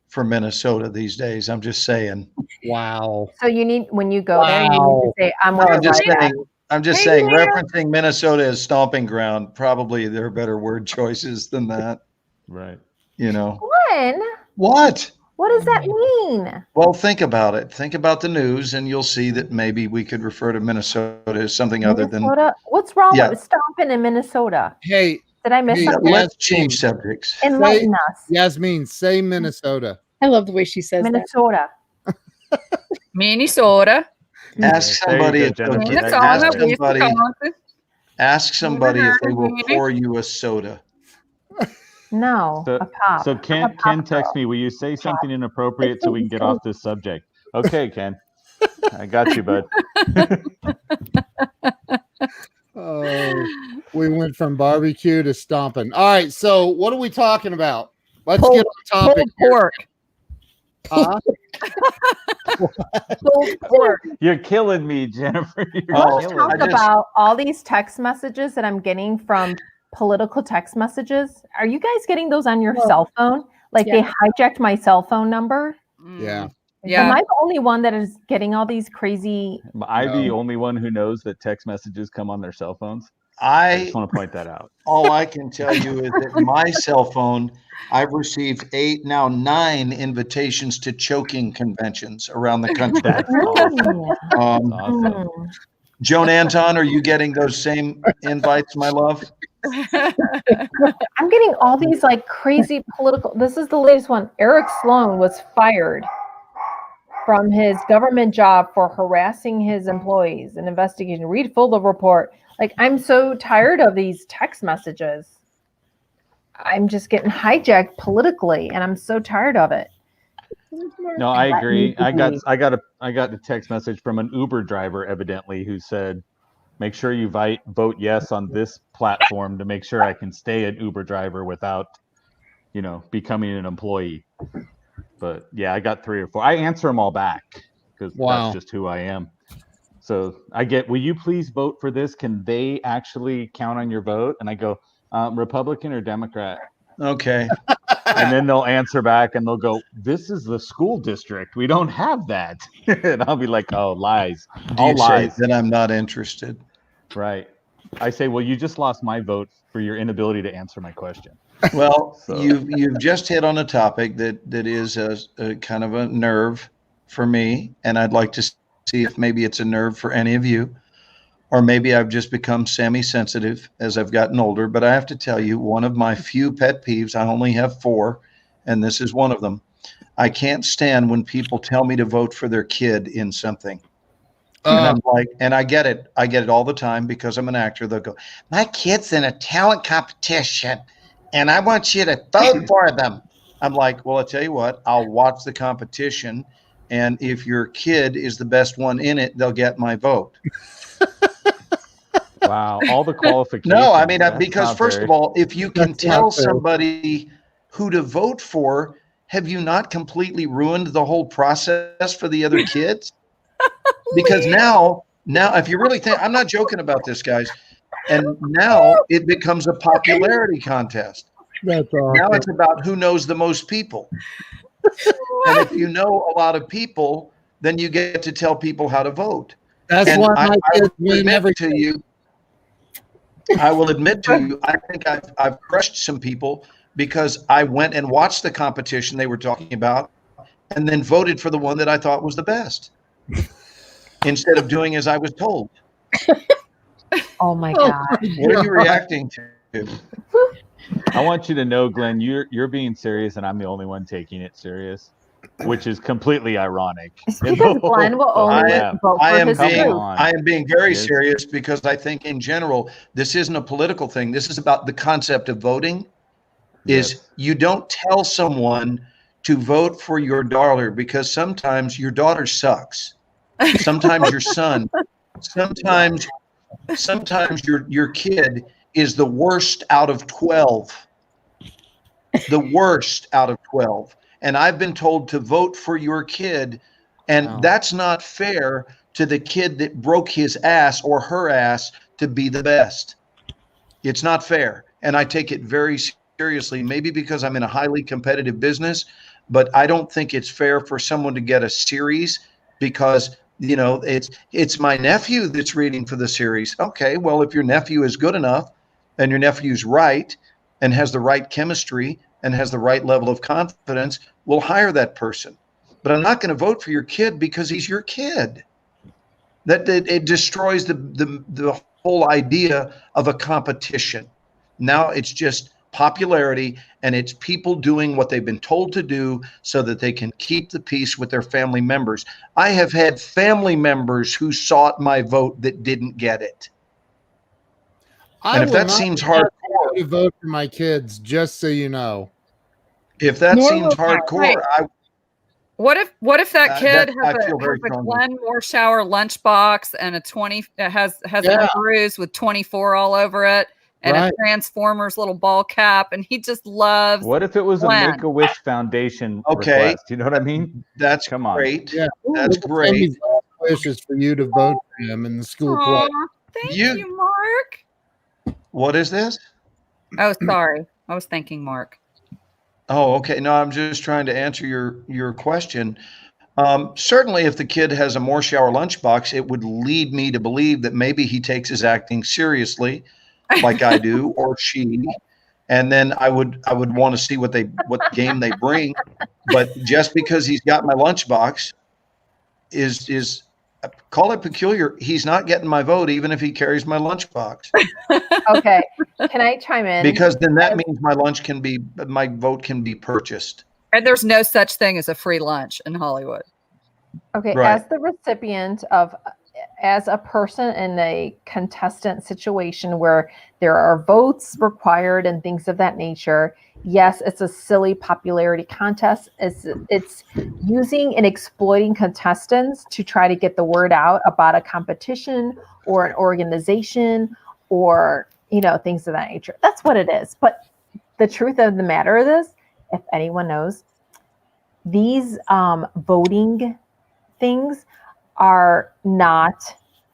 for Minnesota these days. I'm just saying. Wow. So when you go there, you need to say, I'm just saying, referencing Minnesota as stomping ground, probably there are better word choices than that. Right. What? What does that mean? Well, think about it. Think about the news, and you'll see that maybe we could refer to Minnesota as something other than. What's wrong with stomping in Minnesota? Hey, did I miss something? Let's change subjects. Enlighten us. Yasmin, say Minnesota. I love the way she says Minnesota. Minnesota. Ask somebody if they will pour you a soda. No, a pop. So Ken text me, will you say something inappropriate so we can get off this subject? Okay, Ken. I got you, bud. Oh, we went from barbecue to stomping. All right, so what are we talking about? Let's get on topic. Pork. Pork. You're killing me, Jennifer. Let's talk about all these text messages that I'm getting from political text messages. Are you guys getting those on your cell phone? Like they hijacked my cell phone number? Yeah. Am I the only one that is getting all these crazy? Am I the only one who knows that text messages come on their cell phones? I just want to point that out. All I can tell you is that my cell phone, I've received 8, now 9 invitations to choking conventions around the country. That's awesome. Joan Anton, are you getting those same invites, my love? I'm getting all these like crazy political. This is the latest one. Eric Sloan was fired from his government job for harassing his employees. An investigation. Read full the report. Like, I'm so tired of these text messages. I'm just getting hijacked politically, and I'm so tired of it. No, I agree. I got a text message from an Uber driver, evidently, who said, make sure you vote yes on this platform to make sure I can stay an Uber driver without, becoming an employee. But yeah, I got 3 or 4. I answer them all back because that's just who I am. So I get, will you please vote for this? Can they actually count on your vote? And I go, Republican or Democrat? Okay. And then they'll answer back and they'll go, this is the school district. We don't have that. And I'll be like, oh, lies. All lies. Then I'm not interested. Right. I say, well, you just lost my vote for your inability to answer my question. Well, you've just hit on a topic that is a kind of a nerve for me. And I'd like to see if maybe it's a nerve for any of you. Or maybe I've just become semi-sensitive as I've gotten older. But I have to tell you, one of my few pet peeves, I only have 4, and this is one of them. I can't stand when people tell me to vote for their kid in something. And I'm like, and I get it. I get it all the time because I'm an actor. They'll go, my kid's in a talent competition, and I want you to vote for them. I'm like, well, I'll tell you what, I'll watch the competition. And if your kid is the best one in it, they'll get my vote. Wow, all the qualifications. No, I mean, because first of all, if you can tell somebody who to vote for, have you not completely ruined the whole process for the other kids? Because now, if you really think, I'm not joking about this, guys, and now it becomes a popularity contest. That's awesome. Now it's about who knows the most people. And if you know a lot of people, then you get to tell people how to vote. That's and why I kids will admit to you, I think I've crushed some people because I went and watched the competition they were talking about and then voted for the one that I thought was the best instead of doing as I was told. Oh my God. What are you reacting to? I want you to know, Glenn, you're being serious and I'm the only one taking it serious, which is completely ironic. Because Glenn will only vote for his group. I am being very serious because I think in general, this isn't a political thing. This is about the concept of voting. You don't tell someone to vote for your daughter because sometimes your daughter sucks. Sometimes your son sometimes your kid is the worst out of 12. The worst out of 12. And I've been told to vote for your kid, and that's not fair to the kid that broke his ass or her ass to be the best. It's not fair. And I take it very seriously, maybe because I'm in a highly competitive business, but I don't think it's fair for someone to get a series because, you know, it's my nephew that's reading for the series. Okay, well, if your nephew is good enough and your nephew's right and has the right chemistry and has the right level of confidence, we'll hire that person. But I'm not going to vote for your kid because he's your kid. That it destroys the whole idea of a competition. Now it's just popularity, and it's people doing what they've been told to do so that they can keep the peace with their family members. I have had family members who sought my vote that didn't get it. And if that seems hardcore, to vote for my kids, just so you know. If that seems hardcore, what if that kid has a Glenn Morshower lunchbox and a 20 has a bruise with 24 all over it and a Transformers little ball cap, and he just loves. What if it was Glenn. A Make-A-Wish Foundation request? You know what I mean? That's great. Yeah, that's great. Wishes for you to vote for him in the school play. Thank you, Mark. What is this? Oh, sorry. I was thanking Mark. Oh, okay. No, I'm just trying to answer your question. Certainly, if the kid has a Morshower lunchbox, it would lead me to believe that maybe he takes his acting seriously, like I do, or she. And then I would want to see what game they bring. But just because he's got my lunchbox is call it peculiar. He's not getting my vote, even if he carries my lunchbox. Okay, can I chime in? Because then that means my vote can be purchased. And there's no such thing as a free lunch in Hollywood. Okay, as the recipient of, as a person in a contestant situation where there are votes required and things of that nature, yes, it's a silly popularity contest. It's using and exploiting contestants to try to get the word out about a competition or an organization or, you know, things of that nature. That's what it is. But the truth of the matter is, if anyone knows, these voting things are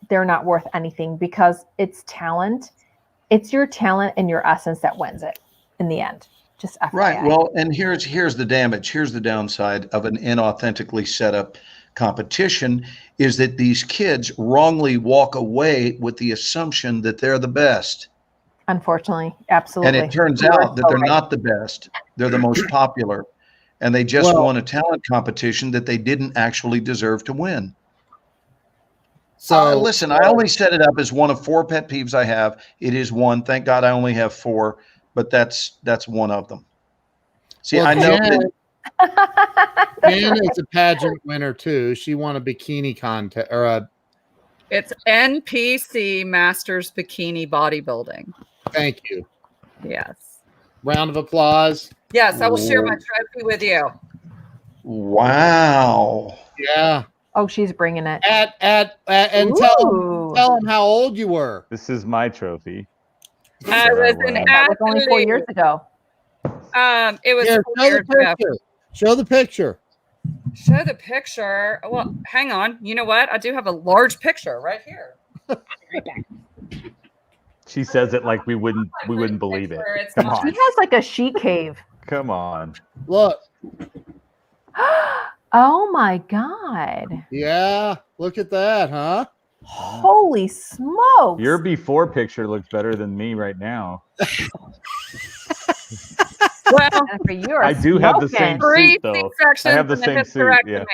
they're not worth anything because it's talent. It's your talent and your essence that wins it in the end. Just FYI. Right. Well, and here's the damage. Here's the downside of an inauthentically set up competition is that these kids wrongly walk away with the assumption that they're the best. Unfortunately, absolutely. And it turns out that they're not the best. They're the most popular. And they just won a talent competition that they didn't actually deserve to win. So listen, I only set it up as one of 4 pet peeves I have. It is one. Thank God I only have 4, but that's one of them. See, I know that Jan is a pageant winner too. She won a bikini contest or a. It's NPC Masters Bikini Bodybuilding. Thank you. Yes. Round of applause. Yes, I will share my trophy with you. Wow. Yeah. Oh, she's bringing it. And tell them how old you were. This is my trophy. I was an athlete. That was only 4 years ago. It was. Here, show the picture. Show the picture. Well, hang on. You know what? I do have a large picture right here. Right back. She says it like we wouldn't believe it. Come on. She has like a sheet cave. Come on. Look. Oh my God. Yeah, look at that, huh? Holy smokes. Your before picture looks better than me right now. Well, for you, I do have the same suit, though. I have the same suit. Yeah.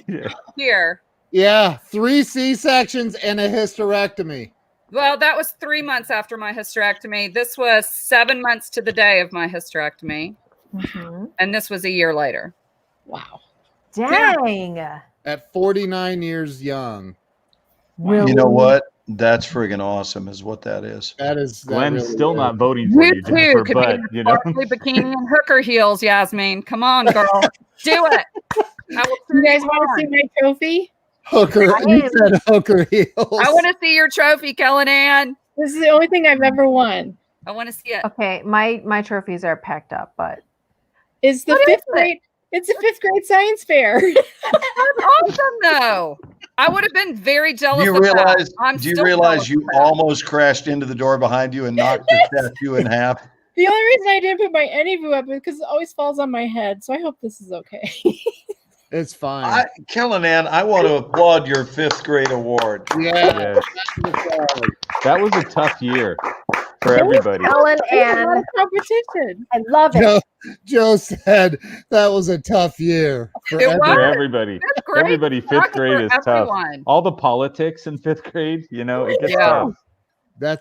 Yeah. Here. Yeah, 3 C-sections and a hysterectomy. Well, that was 3 months after my hysterectomy. This was 7 months to the day of my hysterectomy. Mm-hmm. And this was a year later. Wow. Dang. At 49 years young. Really? You know what? That's friggin' awesome is what that is. Glenn's really still not voting for you, Jennifer, but you know. Bikini and hooker heels, Yasmin. Come on, girl. Do it. You guys want to see my trophy? Hooker. You said hooker heels. I want to see your trophy, Kellyanne. This is the only thing I've ever won. I want to see it. Okay, my trophies are packed up, but it's the fifth grade. It's a 5th grade science fair. That's awesome, though. I would have been very jealous. Do you realize you almost crashed into the door behind you and knocked the statue in half? The only reason I didn't put my Enneavu up is because it always falls on my head. So I hope this is okay. It's fine. Kellyanne, I want to applaud your 5th grade award. Yeah. That was a tough year for everybody. Kellyanne, competition. I love it. Joe said that was a tough year for everybody. Everybody, 5th grade is tough. All the politics in 5th grade, it gets tough.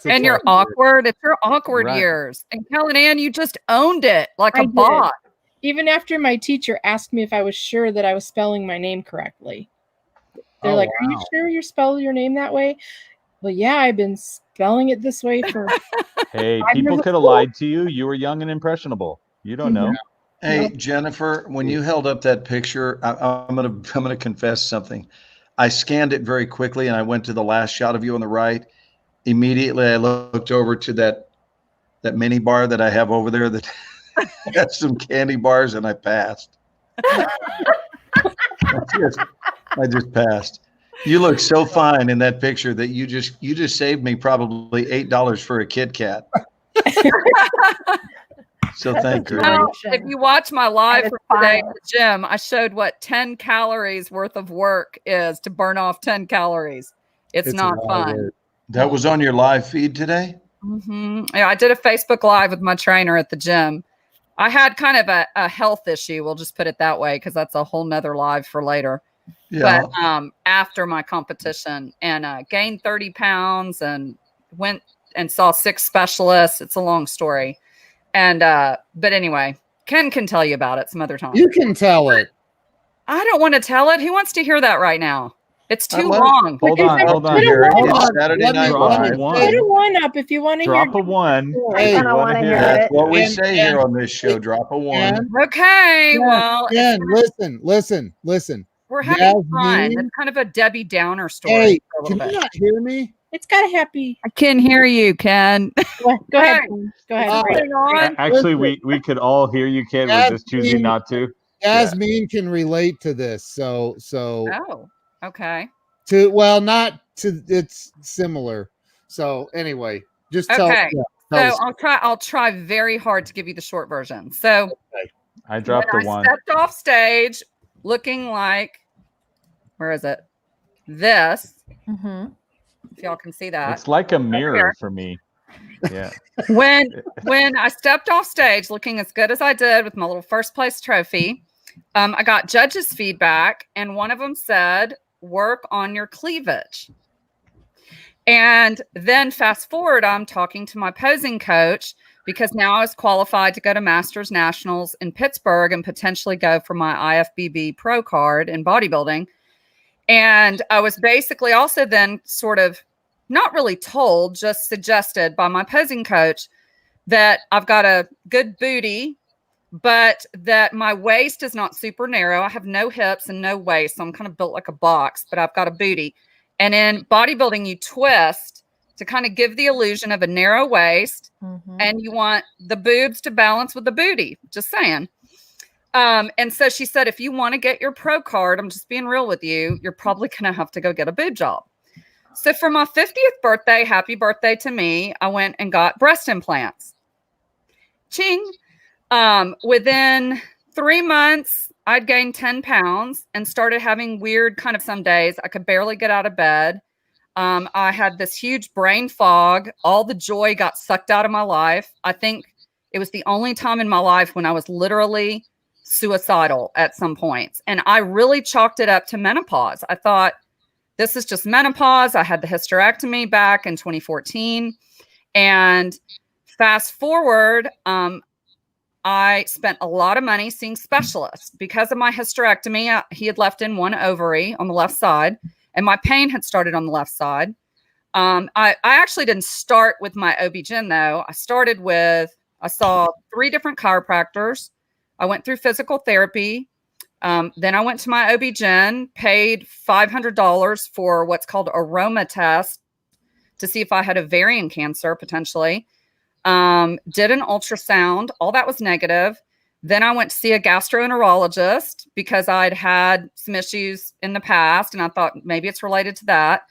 And you're awkward. It's your awkward years. And Kellyanne, you just owned it like a boss. Even after my teacher asked me if I was sure that I was spelling my name correctly. They're like, "Are you sure you're spelling your name that way?" Well, yeah, I've been spelling it this way for. Hey, people could have lied to you. You were young and impressionable. You don't know. Hey, Jennifer, when you held up that picture, I'm gonna confess something. I scanned it very quickly, and I went to the last shot of you on the right. Immediately, I looked over to that mini bar that I have over there that has some candy bars, and I passed. I just passed. You look so fine in that picture that you just saved me probably $8 for a Kit Kat. So thank you. Now, if you watch my live for today at the gym, I showed what 10 calories worth of work is to burn off 10 calories. It's not fun. That was on your live feed today? Mm-hmm. Yeah, I did a Facebook Live with my trainer at the gym. I had kind of a health issue. We'll just put it that way, because that's a whole nother live for later. Yeah. But after my competition, and gained 30 pounds and went and saw 6 specialists. It's a long story. And but anyway, Ken can tell you about it some other time. You can tell it. I don't want to tell it. Who wants to hear that right now? It's too long. Hold on. Saturday Night Live. Put a 1 up if you want to hear. Drop a 1. Hey, I want to hear it. That's what we say here on this show. Drop a 1. Okay. Well, listen. We're having fun. It's kind of a Debbie Downer story. Hey, can you not hear me? It's got a happy. I can hear you, Ken. Go ahead. Go ahead. Actually, we could all hear you, Ken. We're just choosing not to. Yasmin can relate to this. So. Oh, okay. It's similar. So anyway, just tell. Okay. So I'll try very hard to give you the short version. So I dropped the 1. I stepped off stage looking like, where is it? This. Mm-hmm. If y'all can see that. It's like a mirror for me. Yeah. When I stepped off stage looking as good as I did with my little first place trophy, I got judges' feedback, and one of them said, "Work on your cleavage." And then fast forward, I'm talking to my posing coach, because now I was qualified to go to Masters Nationals in Pittsburgh and potentially go for my IFBB pro card in bodybuilding. And I was basically also then sort of not really told, just suggested by my posing coach that I've got a good booty, but that my waist is not super narrow. I have no hips and no waist. So I'm kind of built like a box, but I've got a booty. And in bodybuilding, you twist to kind of give the illusion of a narrow waist, and you want the boobs to balance with the booty. Just saying. And so she said, if you want to get your pro card, I'm just being real with you, you're probably going to have to go get a boob job. So for my 50th birthday, happy birthday to me, I went and got breast implants. Ching. Within 3 months, I'd gained 10 pounds and started having weird kind of some days. I could barely get out of bed. I had this huge brain fog. All the joy got sucked out of my life. I think it was the only time in my life when I was literally suicidal at some points. And I really chalked it up to menopause. I thought, this is just menopause. I had the hysterectomy back in 2014. And fast forward, I spent a lot of money seeing specialists because of my hysterectomy. He had left in 1 ovary on the left side, and my pain had started on the left side. I actually didn't start with my OB-GYN though. I saw 3 different chiropractors. I went through physical therapy. Then I went to my OB-GYN, paid $500 for what's called aroma test to see if I had ovarian cancer potentially. Did an ultrasound. All that was negative. Then I went to see a gastroenterologist because I'd had some issues in the past and I thought maybe it's related to that.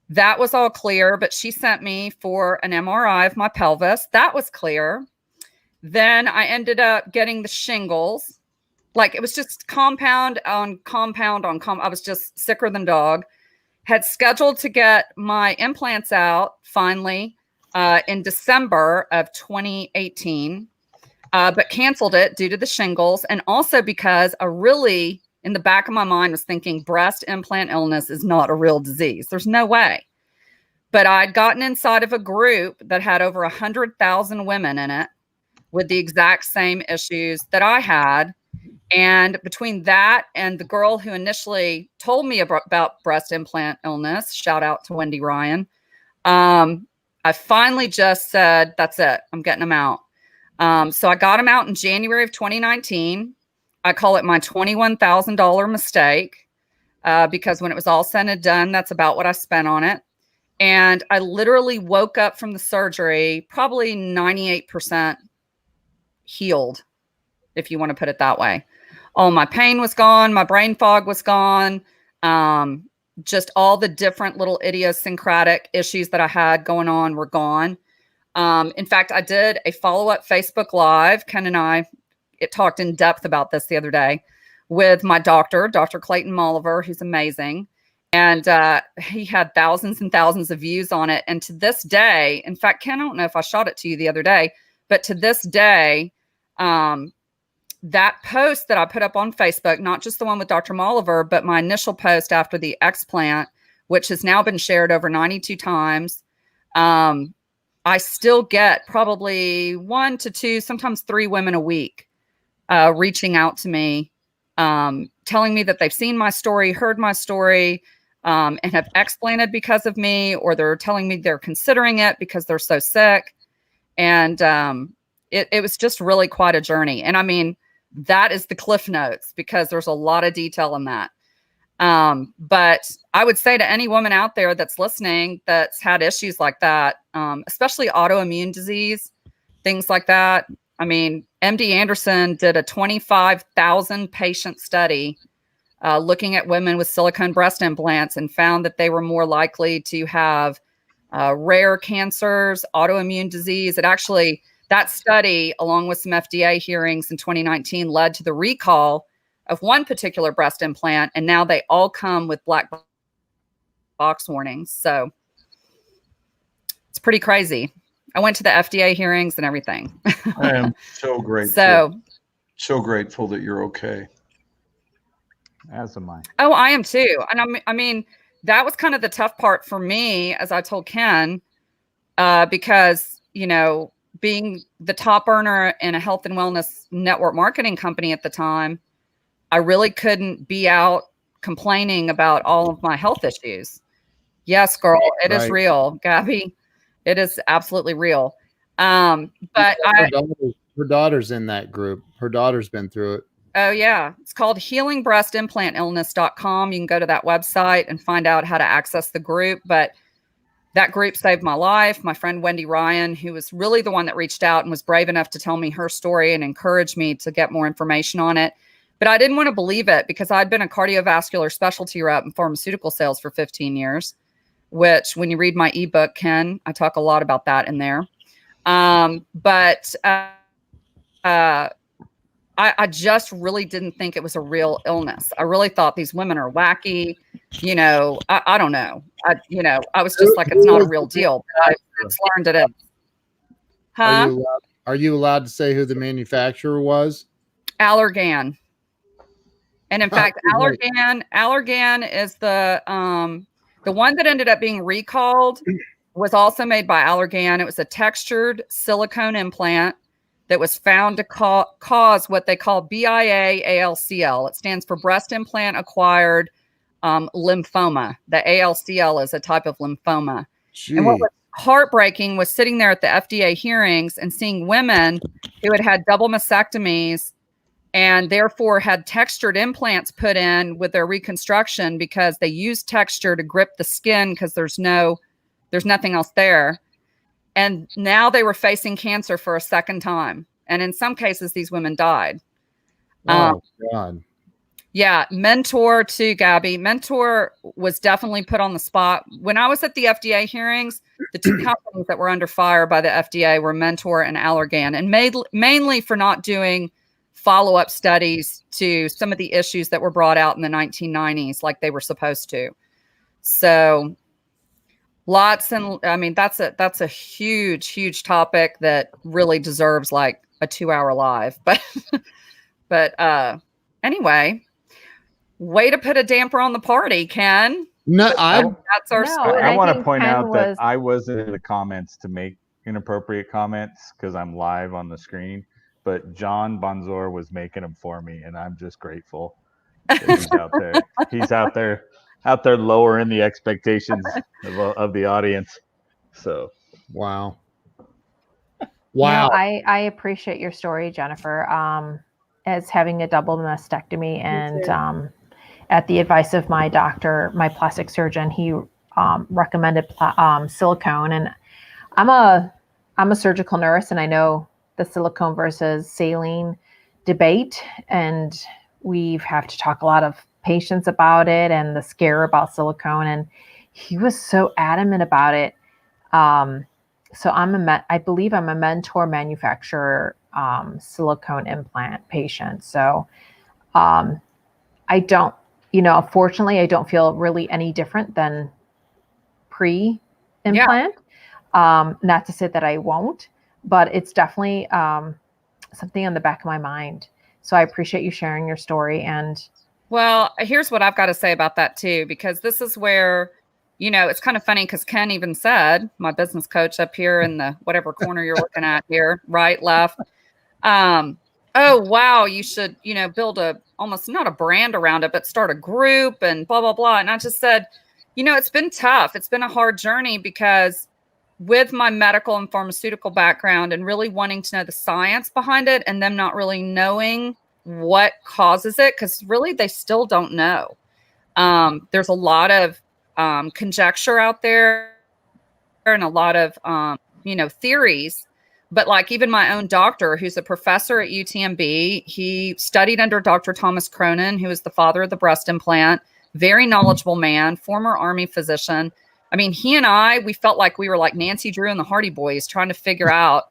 That was all clear, but she sent me for an MRI of my pelvis. That was clear. Then I ended up getting the shingles. Like it was just compound on compound on I was just sicker than dog. Had scheduled to get my implants out finally in December of 2018, but canceled it due to the shingles. And also because I really, in the back of my mind, was thinking breast implant illness is not a real disease. There's no way. But I'd gotten inside of a group that had over 100,000 women in it with the exact same issues that I had. And between that and the girl who initially told me about breast implant illness, shout out to Wendy Ryan, I finally just said, that's it. I'm getting them out. So I got them out in January of 2019. I call it my $21,000 mistake because when it was all said and done, that's about what I spent on it. And I literally woke up from the surgery, probably 98% healed, if you want to put it that way. All my pain was gone. My brain fog was gone. Just all the different little idiosyncratic issues that I had going on were gone. In fact, I did a follow-up Facebook Live. Ken and I talked in depth about this the other day with my doctor, Dr. Clayton Molliver, who's amazing. And he had thousands and thousands of views on it. And to this day, in fact, Ken, I don't know if I shot it to you the other day, but to this day, that post that I put up on Facebook, not just the one with Dr. Molliver, but my initial post after the explant, which has now been shared over 92 times. I still get probably 1 to 2, sometimes 3 women a week reaching out to me, telling me that they've seen my story, heard my story, and have explanted because of me, or they're telling me they're considering it because they're so sick. And it was just really quite a journey. And I mean, that is the Cliff Notes because there's a lot of detail in that. But I would say to any woman out there that's listening that's had issues like that, especially autoimmune disease, things like that. I mean, MD Anderson did a 25,000 patient study looking at women with silicone breast implants and found that they were more likely to have rare cancers, autoimmune disease. It actually, that study, along with some FDA hearings in 2019, led to the recall of one particular breast implant, and now they all come with black box warnings. So it's pretty crazy. I went to the FDA hearings and everything. I am so grateful. So grateful that you're okay. As am I. Oh, I am too. And I mean, that was kind of the tough part for me, as I told Ken, because, you know, being the top earner in a health and wellness network marketing company at the time, I really couldn't be out complaining about all of my health issues. Yes, girl, it is real, Gabby. It is absolutely real. But her daughter's in that group. Her daughter's been through it. Oh, yeah. It's called healingbreastimplantillness.com. You can go to that website and find out how to access the group. But that group saved my life. My friend Wendy Ryan, who was really the one that reached out and was brave enough to tell me her story and encourage me to get more information on it. But I didn't want to believe it because I'd been a cardiovascular specialty rep in pharmaceutical sales for 15 years, which when you read my ebook, Ken, I talk a lot about that in there. But I just really didn't think it was a real illness. I really thought these women are wacky. You know, I don't know. I was just like, it's not a real deal. But I just learned it is. Huh? Are you allowed to say who the manufacturer was? Allergan. And in fact, Allergan is the one that ended up being recalled was also made by Allergan. It was a textured silicone implant that was found to cause what they call BIA-ALCL. It stands for breast implant acquired lymphoma. The ALCL is a type of lymphoma. Gee. And what was heartbreaking was sitting there at the FDA hearings and seeing women who had had double mastectomies and therefore had textured implants put in with their reconstruction because they used texture to grip the skin because there's nothing else there. And now they were facing cancer for a second time. And in some cases, these women died. Oh, God. Yeah. Mentor too, Gabby. Mentor was definitely put on the spot. When I was at the FDA hearings, the two companies that were under fire by the FDA were Mentor and Allergan, and mainly for not doing follow-up studies to some of the issues that were brought out in the 1990s like they were supposed to. So that's a huge topic that really deserves like a 2-hour live. But anyway, way to put a damper on the party, Ken. No, that's our story. I want to point out that I wasn't in the comments to make inappropriate comments because I'm live on the screen, but John Bonzor was making them for me, and I'm just grateful that he's out there. He's out there lowering the expectations of the audience. So, wow. I appreciate your story, Jennifer. As having a double mastectomy, and at the advice of my doctor, my plastic surgeon, he recommended silicone. And I'm a surgical nurse, and I know the silicone versus saline debate, and we have to talk a lot of patients about it and the scare about silicone. And he was so adamant about it. So I believe I'm a Mentor manufacturer silicone implant patient. So I don't, fortunately, I don't feel really any different than pre-implant. Yeah. Not to say that I won't, but it's definitely something on the back of my mind. So I appreciate you sharing your story. And well, here's what I've got to say about that too, because this is where, it's kind of funny because Ken even said, my business coach up here in the whatever corner you're looking at here, right, left. Oh, wow, you should, build almost not a brand around it, but start a group and blah, blah, blah. And I just said, it's been tough. It's been a hard journey because with my medical and pharmaceutical background and really wanting to know the science behind it and them not really knowing what causes it, because really they still don't know. There's a lot of conjecture out there and a lot of, theories. But like even my own doctor, who's a professor at UTMB, he studied under Dr. Thomas Cronin, who is the father of the breast implant, very knowledgeable man, former Army physician. I mean, he and we felt like we were like Nancy Drew and the Hardy Boys trying to figure out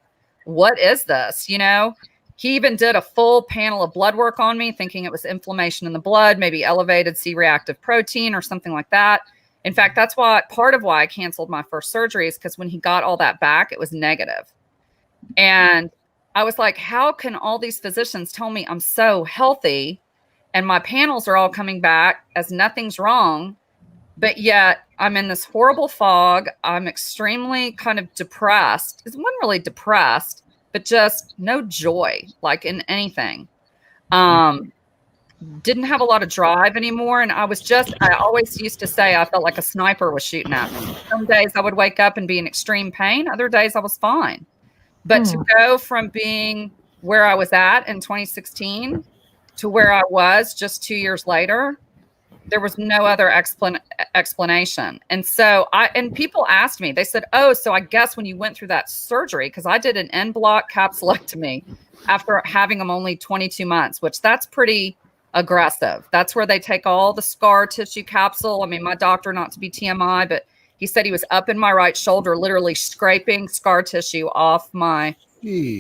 what is this, He even did a full panel of blood work on me, thinking it was inflammation in the blood, maybe elevated C-reactive protein or something like that. In fact, that's part of why I canceled my first surgery is because when he got all that back, it was negative. And I was like, how can all these physicians tell me I'm so healthy and my panels are all coming back as nothing's wrong, but yet I'm in this horrible fog. I'm extremely kind of depressed. It wasn't really depressed, but just no joy, like in anything. Didn't have a lot of drive anymore. And I always used to say I felt like a sniper was shooting at me. Some days I would wake up and be in extreme pain. Other days I was fine. But to go from being where I was at in 2016 to where I was just 2 years later, there was no other explanation. And so people asked me, they said, oh, so I guess when you went through that surgery, because I did an en bloc capsulectomy after having them only 22 months, which that's pretty aggressive. That's where they take all the scar tissue capsule. I mean, my doctor, not to be TMI, but he said he was up in my right shoulder, literally scraping scar tissue off my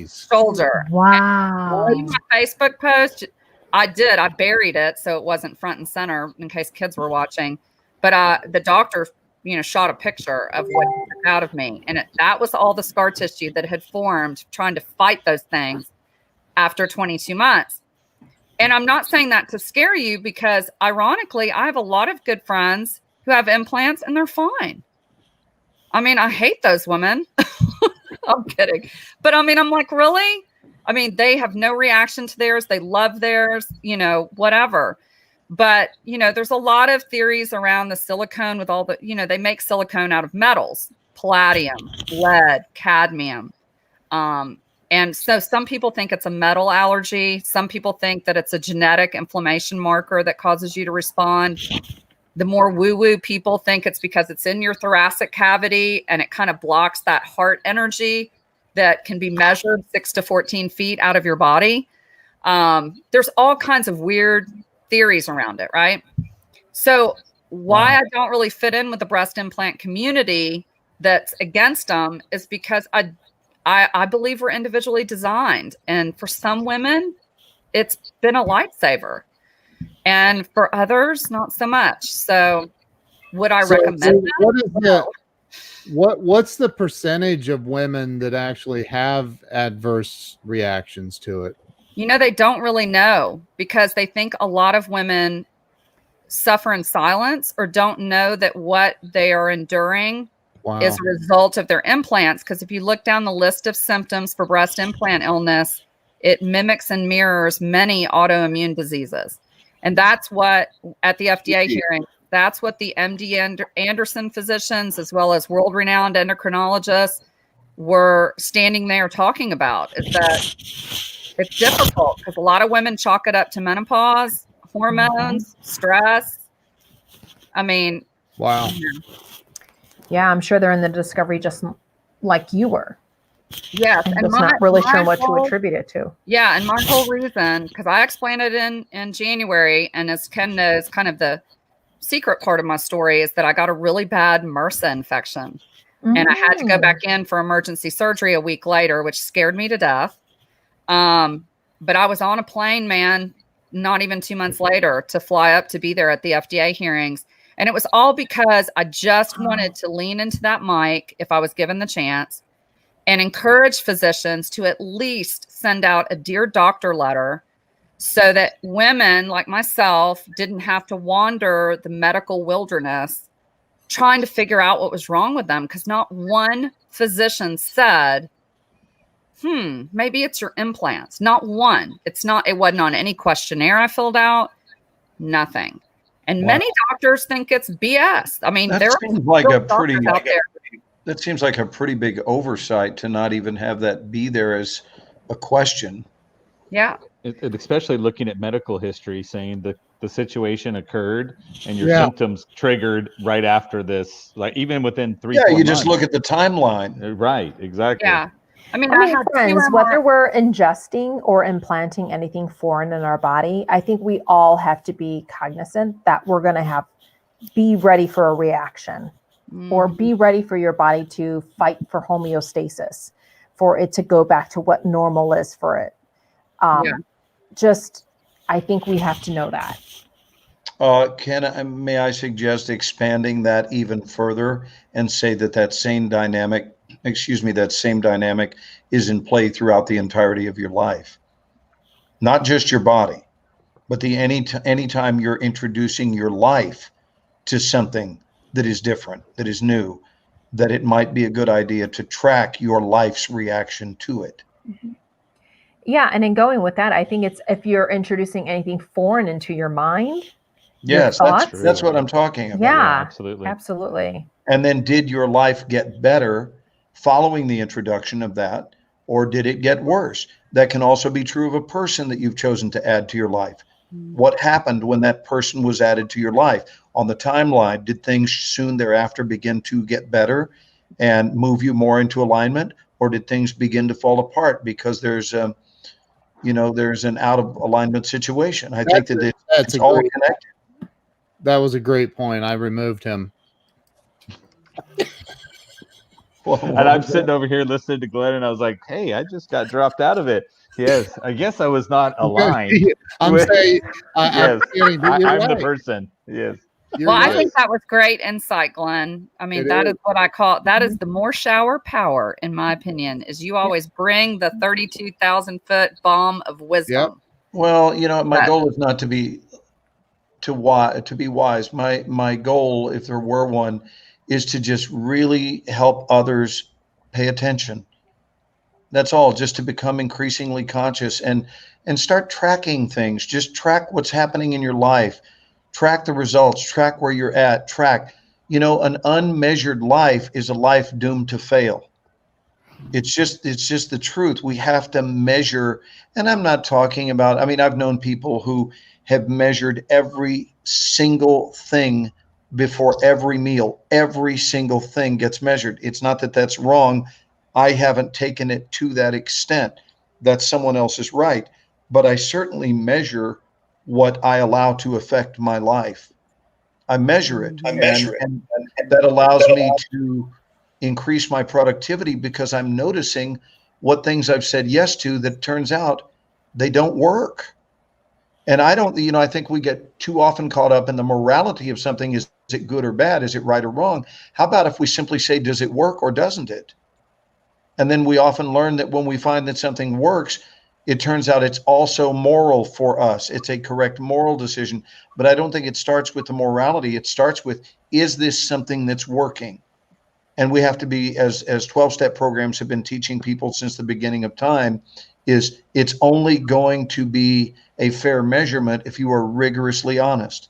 shoulder. Wow. And my Facebook post, I buried it so it wasn't front and center in case kids were watching. But the doctor, shot a picture of what he took out of me. And that was all the scar tissue that had formed trying to fight those things after 22 months. And I'm not saying that to scare you because ironically, I have a lot of good friends who have implants and they're fine. I mean, I hate those women. I'm kidding. But I mean, I'm like, really? I mean, they have no reaction to theirs. They love theirs, whatever. But, there's a lot of theories around the silicone with all the, they make silicone out of metals, palladium, lead, cadmium. And And so some people think it's a metal allergy. Some people think that it's a genetic inflammation marker that causes you to respond. The more woo-woo people think it's because it's in your thoracic cavity and it kind of blocks that heart energy that can be measured 6 to 14 feet out of your body. There's all kinds of weird theories around it, right? So why I don't really fit in with the breast implant community that's against them is because I believe we're individually designed. And for some women, it's been a lifesaver. And for others, not so much. So would I recommend that? What's the percentage of women that actually have adverse reactions to it? You know, they don't really know because they think a lot of women suffer in silence or don't know that what they are enduring is a result of their implants. Because if you look down the list of symptoms for breast implant illness, it mimics and mirrors many autoimmune diseases. And that's what, at the FDA hearing, that's what the MD Anderson physicians, as well as world-renowned endocrinologists, were standing there talking about, is that it's difficult because a lot of women chalk it up to menopause, hormones, stress. I mean, wow. Yeah, I'm sure they're in the discovery just like you were. Yes, and just not really sure what to attribute it to. Yeah, and my whole reason, because I explained it in January, and as Ken knows, kind of the secret part of my story is that I got a really bad MRSA infection, and I had to go back in for emergency surgery a week later, which scared me to death. But I was on a plane, man, not even 2 months later to fly up to be there at the FDA hearings. And it was all because I just wanted to lean into that mic if I was given the chance and encourage physicians to at least send out a Dear Doctor letter so that women like myself didn't have to wander the medical wilderness trying to figure out what was wrong with them. Because not one physician said, maybe it's your implants. Not one. It wasn't on any questionnaire I filled out. Nothing. And many doctors think it's BS. I mean, there seems like a pretty out there. That seems like a pretty big oversight to not even have that be there as a question. Yeah. Especially looking at medical history, saying that the situation occurred and your symptoms triggered right after this, like even within 3 months. Yeah, you just look at the timeline. Right, exactly. Yeah. I mean, friends, whether we're ingesting or implanting anything foreign in our body, I think we all have to be cognizant that we're going to be ready for a reaction or be ready for your body to fight for homeostasis, for it to go back to what normal is for it. I think we have to know that. May I suggest expanding that even further and say that same dynamic is in play throughout the entirety of your life, not just your body, but anytime you're introducing your life to something that is different, that is new, that it might be a good idea to track your life's reaction to it. Mm-hmm. Yeah, and in going with that, I think it's if you're introducing anything foreign into your mind. Yes, that's what I'm talking about. Yeah, absolutely. And then did your life get better following the introduction of that, or did it get worse? That can also be true of a person that you've chosen to add to your life. What happened when that person was added to your life? On the timeline, did things soon thereafter begin to get better and move you more into alignment, or did things begin to fall apart because there's an out of alignment situation? I think that it's all connected. That was a great point. I removed him. And I'm sitting over here listening to Glenn, and I was like, "Hey, I just got dropped out of it." Yes, I guess I was not aligned. I'm saying, I'm right. the person. Yes. I think that was great insight, Glenn. I mean, that is what I call that is the Morshower power, in my opinion. Is you always bring the 32,000-foot bomb of wisdom. Yep. Well, my goal is not to be wise. My goal, if there were one, is to just really help others pay attention. That's all, just to become increasingly conscious and start tracking things. Just track what's happening in your life, track the results, track where you're at, an unmeasured life is a life doomed to fail. It's just the truth. We have to measure, and I'm not talking about, I mean, I've known people who have measured every single thing before every meal. Every single thing gets measured. It's not that that's wrong. I haven't taken it to that extent. That's someone else's right. But I certainly measure what I allow to affect my life. I measure it. And that allows me to increase my productivity because I'm noticing what things I've said yes to that turns out they don't work. And I don't, I think we get too often caught up in the morality of something. Is it good or bad? Is it right or wrong? How about if we simply say, does it work or doesn't it? And then we often learn that when we find that something works, it turns out it's also moral for us. It's a correct moral decision. But I don't think it starts with the morality. It starts with, is this something that's working? And we have to be, as 12-step programs have been teaching people since the beginning of time, is it's only going to be a fair measurement if you are rigorously honest.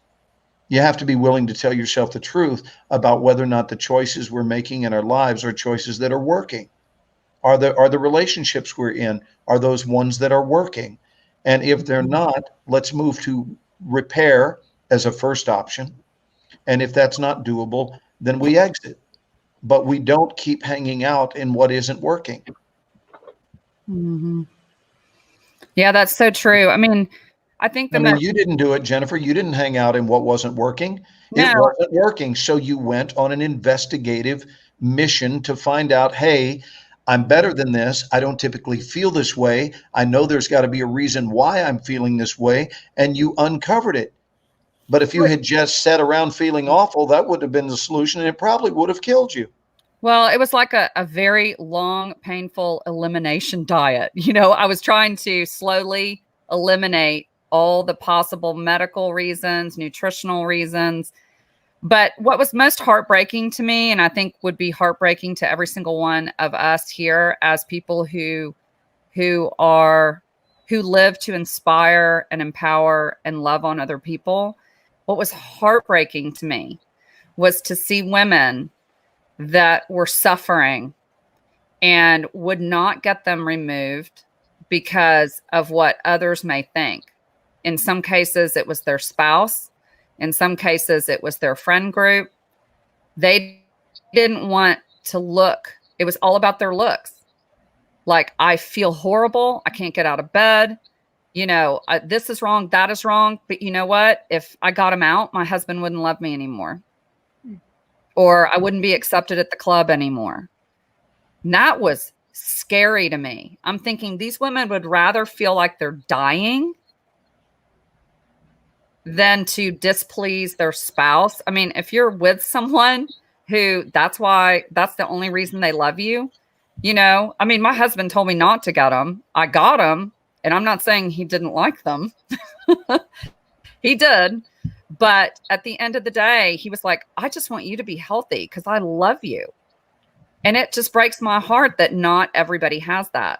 You have to be willing to tell yourself the truth about whether or not the choices we're making in our lives are choices that are working. Are the relationships we're in, are those ones that are working? And if they're not, let's move to repair as a first option. And if that's not doable, then we exit. But we don't keep hanging out in what isn't working. Mm-hmm. Yeah, that's so true. I mean, I think you didn't do it, Jennifer. You didn't hang out in what wasn't working. No. It wasn't working. So you went on an investigative mission to find out, hey, I'm better than this. I don't typically feel this way. I know there's got to be a reason why I'm feeling this way. And you uncovered it. But if you had just sat around feeling awful, that would have been the solution, and it probably would have killed you. Well, it was like a very long, painful elimination diet. I was trying to slowly eliminate all the possible medical reasons, nutritional reasons. But what was most heartbreaking to me, and I think would be heartbreaking to every single one of us here as people who live to inspire and empower and love on other people, what was heartbreaking to me was to see women that were suffering and would not get them removed because of what others may think. In some cases, it was their spouse. In some cases, it was their friend group. They didn't want to look. It was all about their looks. Like, I feel horrible. I can't get out of bed. This is wrong. That is wrong. But you know what? If I got him out, my husband wouldn't love me anymore. Or I wouldn't be accepted at the club anymore. And that was scary to me. I'm thinking these women would rather feel like they're dying than to displease their spouse. I mean, if you're with someone who that's the only reason they love you, I mean, my husband told me not to get them. I got them, and I'm not saying he didn't like them. He did. But at the end of the day, he was like, I just want you to be healthy because I love you. And it just breaks my heart that not everybody has that.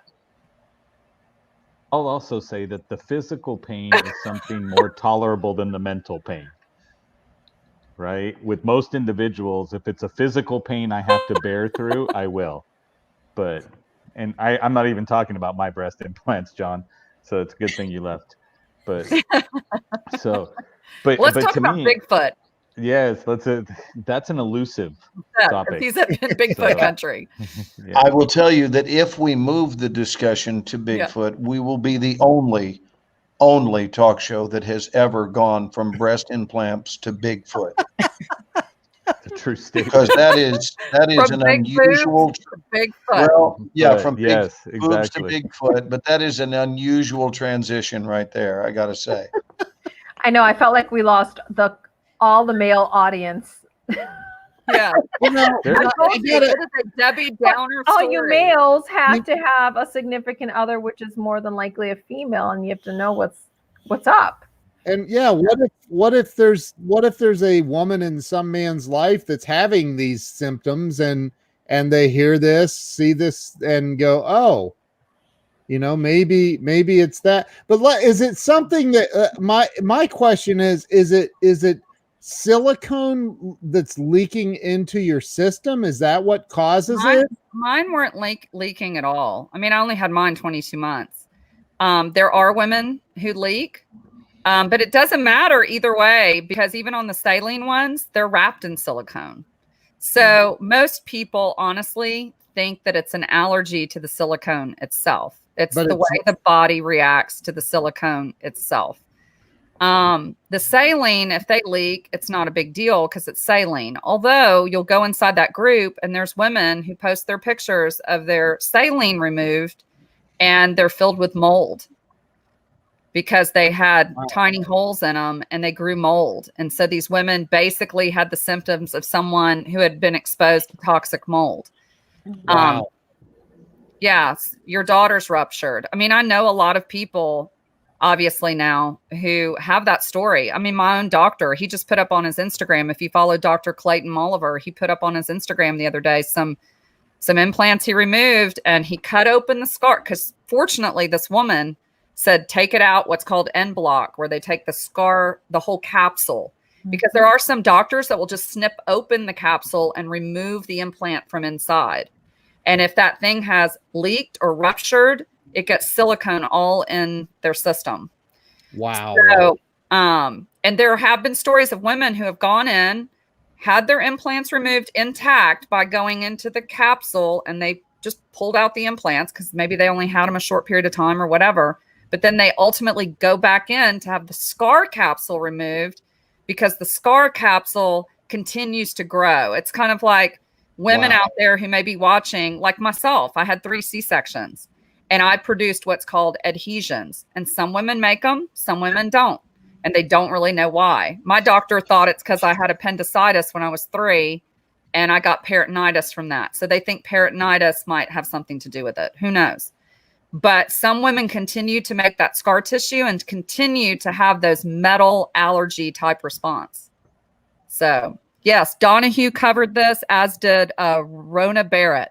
I'll also say that the physical pain is something more tolerable than the mental pain, right? With most individuals, if it's a physical pain I have to bear through, I will. And I'm not even talking about my breast implants, John. So it's a good thing you left. But let's talk about Bigfoot. Yes, that's an elusive topic. He's in Bigfoot country. Yeah. I will tell you that if we move the discussion to Bigfoot, we will be the only talk show that has ever gone from breast implants to Bigfoot. The true statement. Because that is an unusual. Bigfoot. Well, yeah, from yes, big boobs to exactly. Bigfoot, but that is an unusual transition right there. I got to say. I know. I felt like we lost all the male audience. Yeah. I told you, it is a Debbie Downer story. All you males have to have a significant other, which is more than likely a female, and you have to know what's up. And yeah, what if there's a woman in some man's life that's having these symptoms and they hear this, see this, and go, oh, maybe it's that. But is it something that my question is it silicone that's leaking into your system? Is that what causes it? mine weren't leaking at all. I mean, I only had mine 22 months. There are women who leak, but it doesn't matter either way, because even on the saline ones, they're wrapped in silicone. So most people honestly think that it's an allergy to the silicone itself. It's the way the body reacts to the silicone itself. The saline, if they leak, it's not a big deal because it's saline. Although you'll go inside that group and there's women who post their pictures of their saline removed and they're filled with mold because they had tiny holes in them and they grew mold. And so these women basically had the symptoms of someone who had been exposed to toxic mold. Wow. Yes, your daughter's ruptured. I mean, I know a lot of people obviously now who have that story. I mean, my own doctor, he just put up on his Instagram. If you follow Dr. Clayton Molliver, he put up on his Instagram the other day some implants he removed, and he cut open the scar because fortunately this woman said, take it out, what's called end block, where they take the scar, the whole capsule, because there are some doctors that will just snip open the capsule and remove the implant from inside. And if that thing has leaked or ruptured, it gets silicone all in their system. Wow. So, and there have been stories of women who have gone in, had their implants removed intact by going into the capsule, and they just pulled out the implants because maybe they only had them a short period of time or whatever. But then they ultimately go back in to have the scar capsule removed because the scar capsule continues to grow. It's kind of like women out there who may be watching, like myself. I had 3 C-sections. And I produced what's called adhesions. And some women make them, some women don't. And they don't really know why. My doctor thought it's because I had appendicitis when I was 3 and I got peritonitis from that. So they think peritonitis might have something to do with it. Who knows? But some women continue to make that scar tissue and continue to have those metal allergy type response. So yes, Donahue covered this, as did Rona Barrett.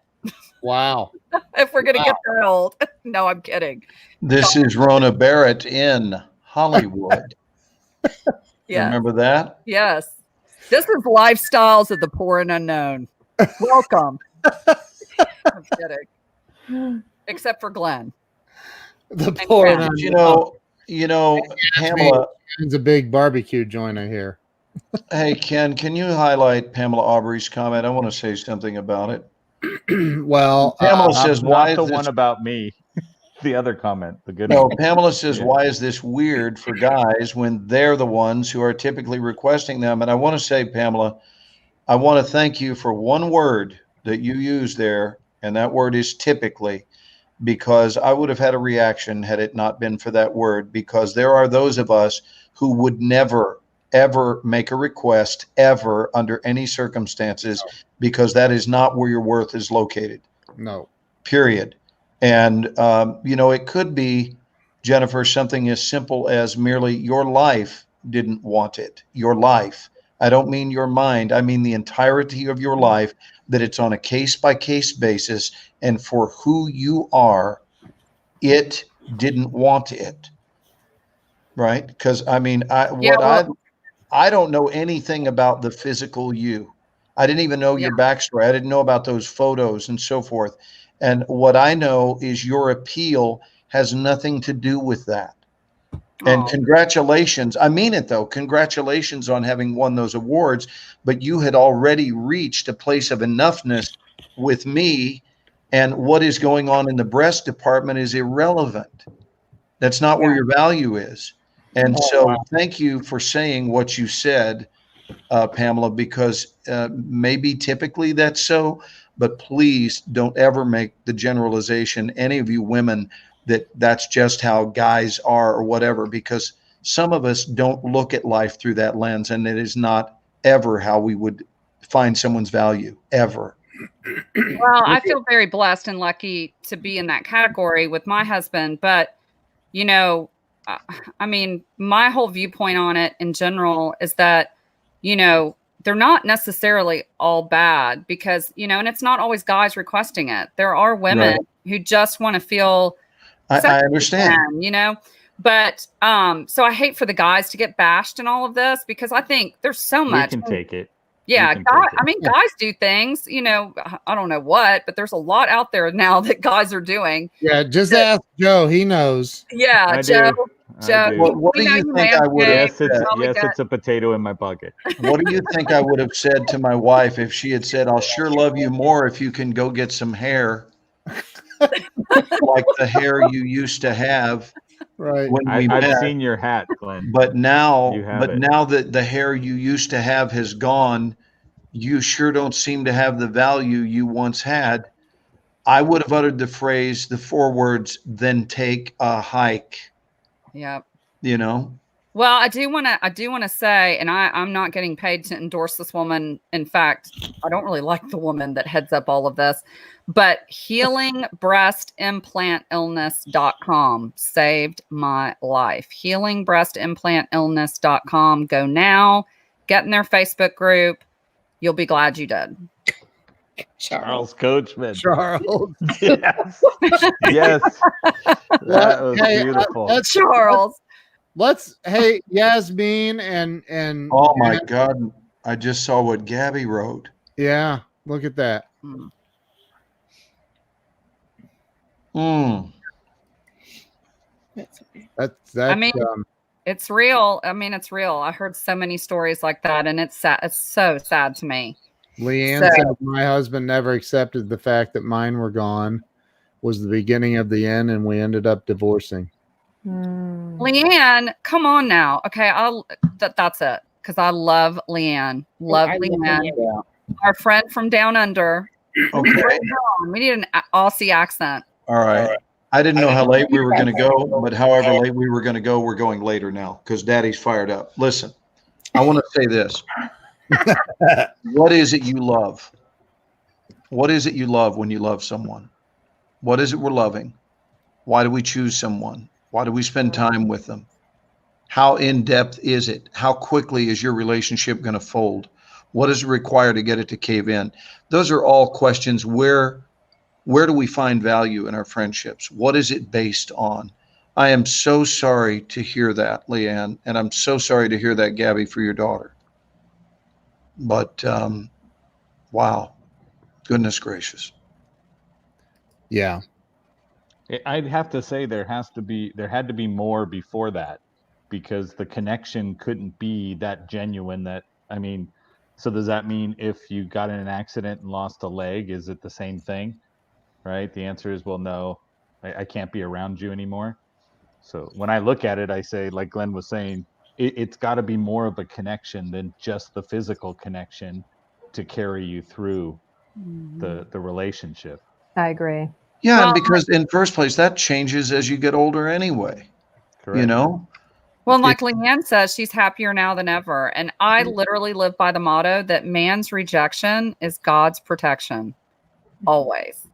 Wow. If we're going to get that old. No, I'm kidding. This is Rona Barrett in Hollywood. Yeah. Remember that? Yes. This is Lifestyles of the Poor and Unknown. Welcome. I'm kidding. Except for Glenn. The poor and unknown. You know, Pamela. He's a big barbecue joiner here. Hey, Ken, can you highlight Pamela Aubrey's comment? I want to say something about it. Well, Pamela says, "Why is the one about me?" The other comment, the good one. Pamela says, "Why is this weird for guys when they're the ones who are typically requesting them?" And I want to say, Pamela, I want to thank you for one word that you used there, and that word is typically, because I would have had a reaction had it not been for that word, because there are those of us who would never ever make a request ever under any circumstances, because that is not where your worth is located. No. Period. And, it could be, Jennifer, something as simple as merely your life didn't want it. Your life. I don't mean your mind. I mean the entirety of your life, that it's on a case-by-case basis. And for who you are, it didn't want it. Right? Because, I mean, I don't know anything about the physical you. I didn't even know your backstory. I didn't know about those photos and so forth. And what I know is your appeal has nothing to do with that. And congratulations. I mean it, though. Congratulations on having won those awards. But you had already reached a place of enoughness with me. And what is going on in the breast department is irrelevant. That's not where your value is. And thank you for saying what you said, Pamela, because maybe typically that's so, but please don't ever make the generalization, any of you women, that's just how guys are or whatever, because some of us don't look at life through that lens, and it is not ever how we would find someone's value, ever. Well, I feel very blessed and lucky to be in that category with my husband, but, I mean, my whole viewpoint on it in general is that, they're not necessarily all bad because, and it's not always guys requesting it. There are women who just want to feel. I understand, but so I hate for the guys to get bashed in all of this because I think there's so much. We can take it. Yeah, guys do things, I don't know what, but there's a lot out there now that guys are doing. Yeah, just ask Joe. He knows. Yeah, Joe. What do you think I would have said? Yes, it's a potato in my bucket. What do you think I would have said to my wife if she had said, I'll sure love you more if you can go get some hair, like the hair you used to have? Right. I've seen your hat, Glenn. But now that the hair you used to have has gone, you sure don't seem to have the value you once had. I would have uttered the 4 words, then take a hike. Yep. Well, I do want to say, and I'm not getting paid to endorse this woman. In fact, I don't really like the woman that heads up all of this, but healingbreastimplantillness.com saved my life. Healingbreastimplantillness.com. Go now, get in their Facebook group. You'll be glad you did. Charles Coachman. Charles. Yes. Yes. That was beautiful. Charles. Hey, Yasmin and oh my God. I just saw what Gabby wrote. Yeah, look at that. That's it's real. It's real. I heard so many stories like that, and it's sad. It's so sad to me. Leanne said my husband never accepted the fact that mine were gone was the beginning of the end, and we ended up divorcing. Leanne, come on now. Okay, that's it. Because I love Leanne. Love Leanne. Our friend from down under. Okay. We need an Aussie accent. All right. I didn't know how late we were going to go, but however late we were going to go, we're going later now because Daddy's fired up. Listen, I want to say this. What is it you love? What is it you love when you love someone? What is it we're loving? Why do we choose someone? Why do we spend time with them? How in-depth is it? How quickly is your relationship going to fold? What does it require to get it to cave in? Those are all questions. Where do we find value in our friendships? What is it based on? I am so sorry to hear that, Leanne, and I'm so sorry to hear that, Gabby, for your daughter. But wow, goodness gracious. Yeah. I'd have to say there had to be more before that, because the connection couldn't be that genuine. So does that mean if you got in an accident and lost a leg, is it the same thing? Right? The answer is, well, no, I can't be around you anymore. So when I look at it, I say, like Glenn was saying, it's got to be more of a connection than just the physical connection to carry you through the relationship. I agree. Yeah, well, and because in first place, that changes as you get older anyway. Correct. Well, like Leanne says, she's happier now than ever. And I literally live by the motto that man's rejection is God's protection. Always.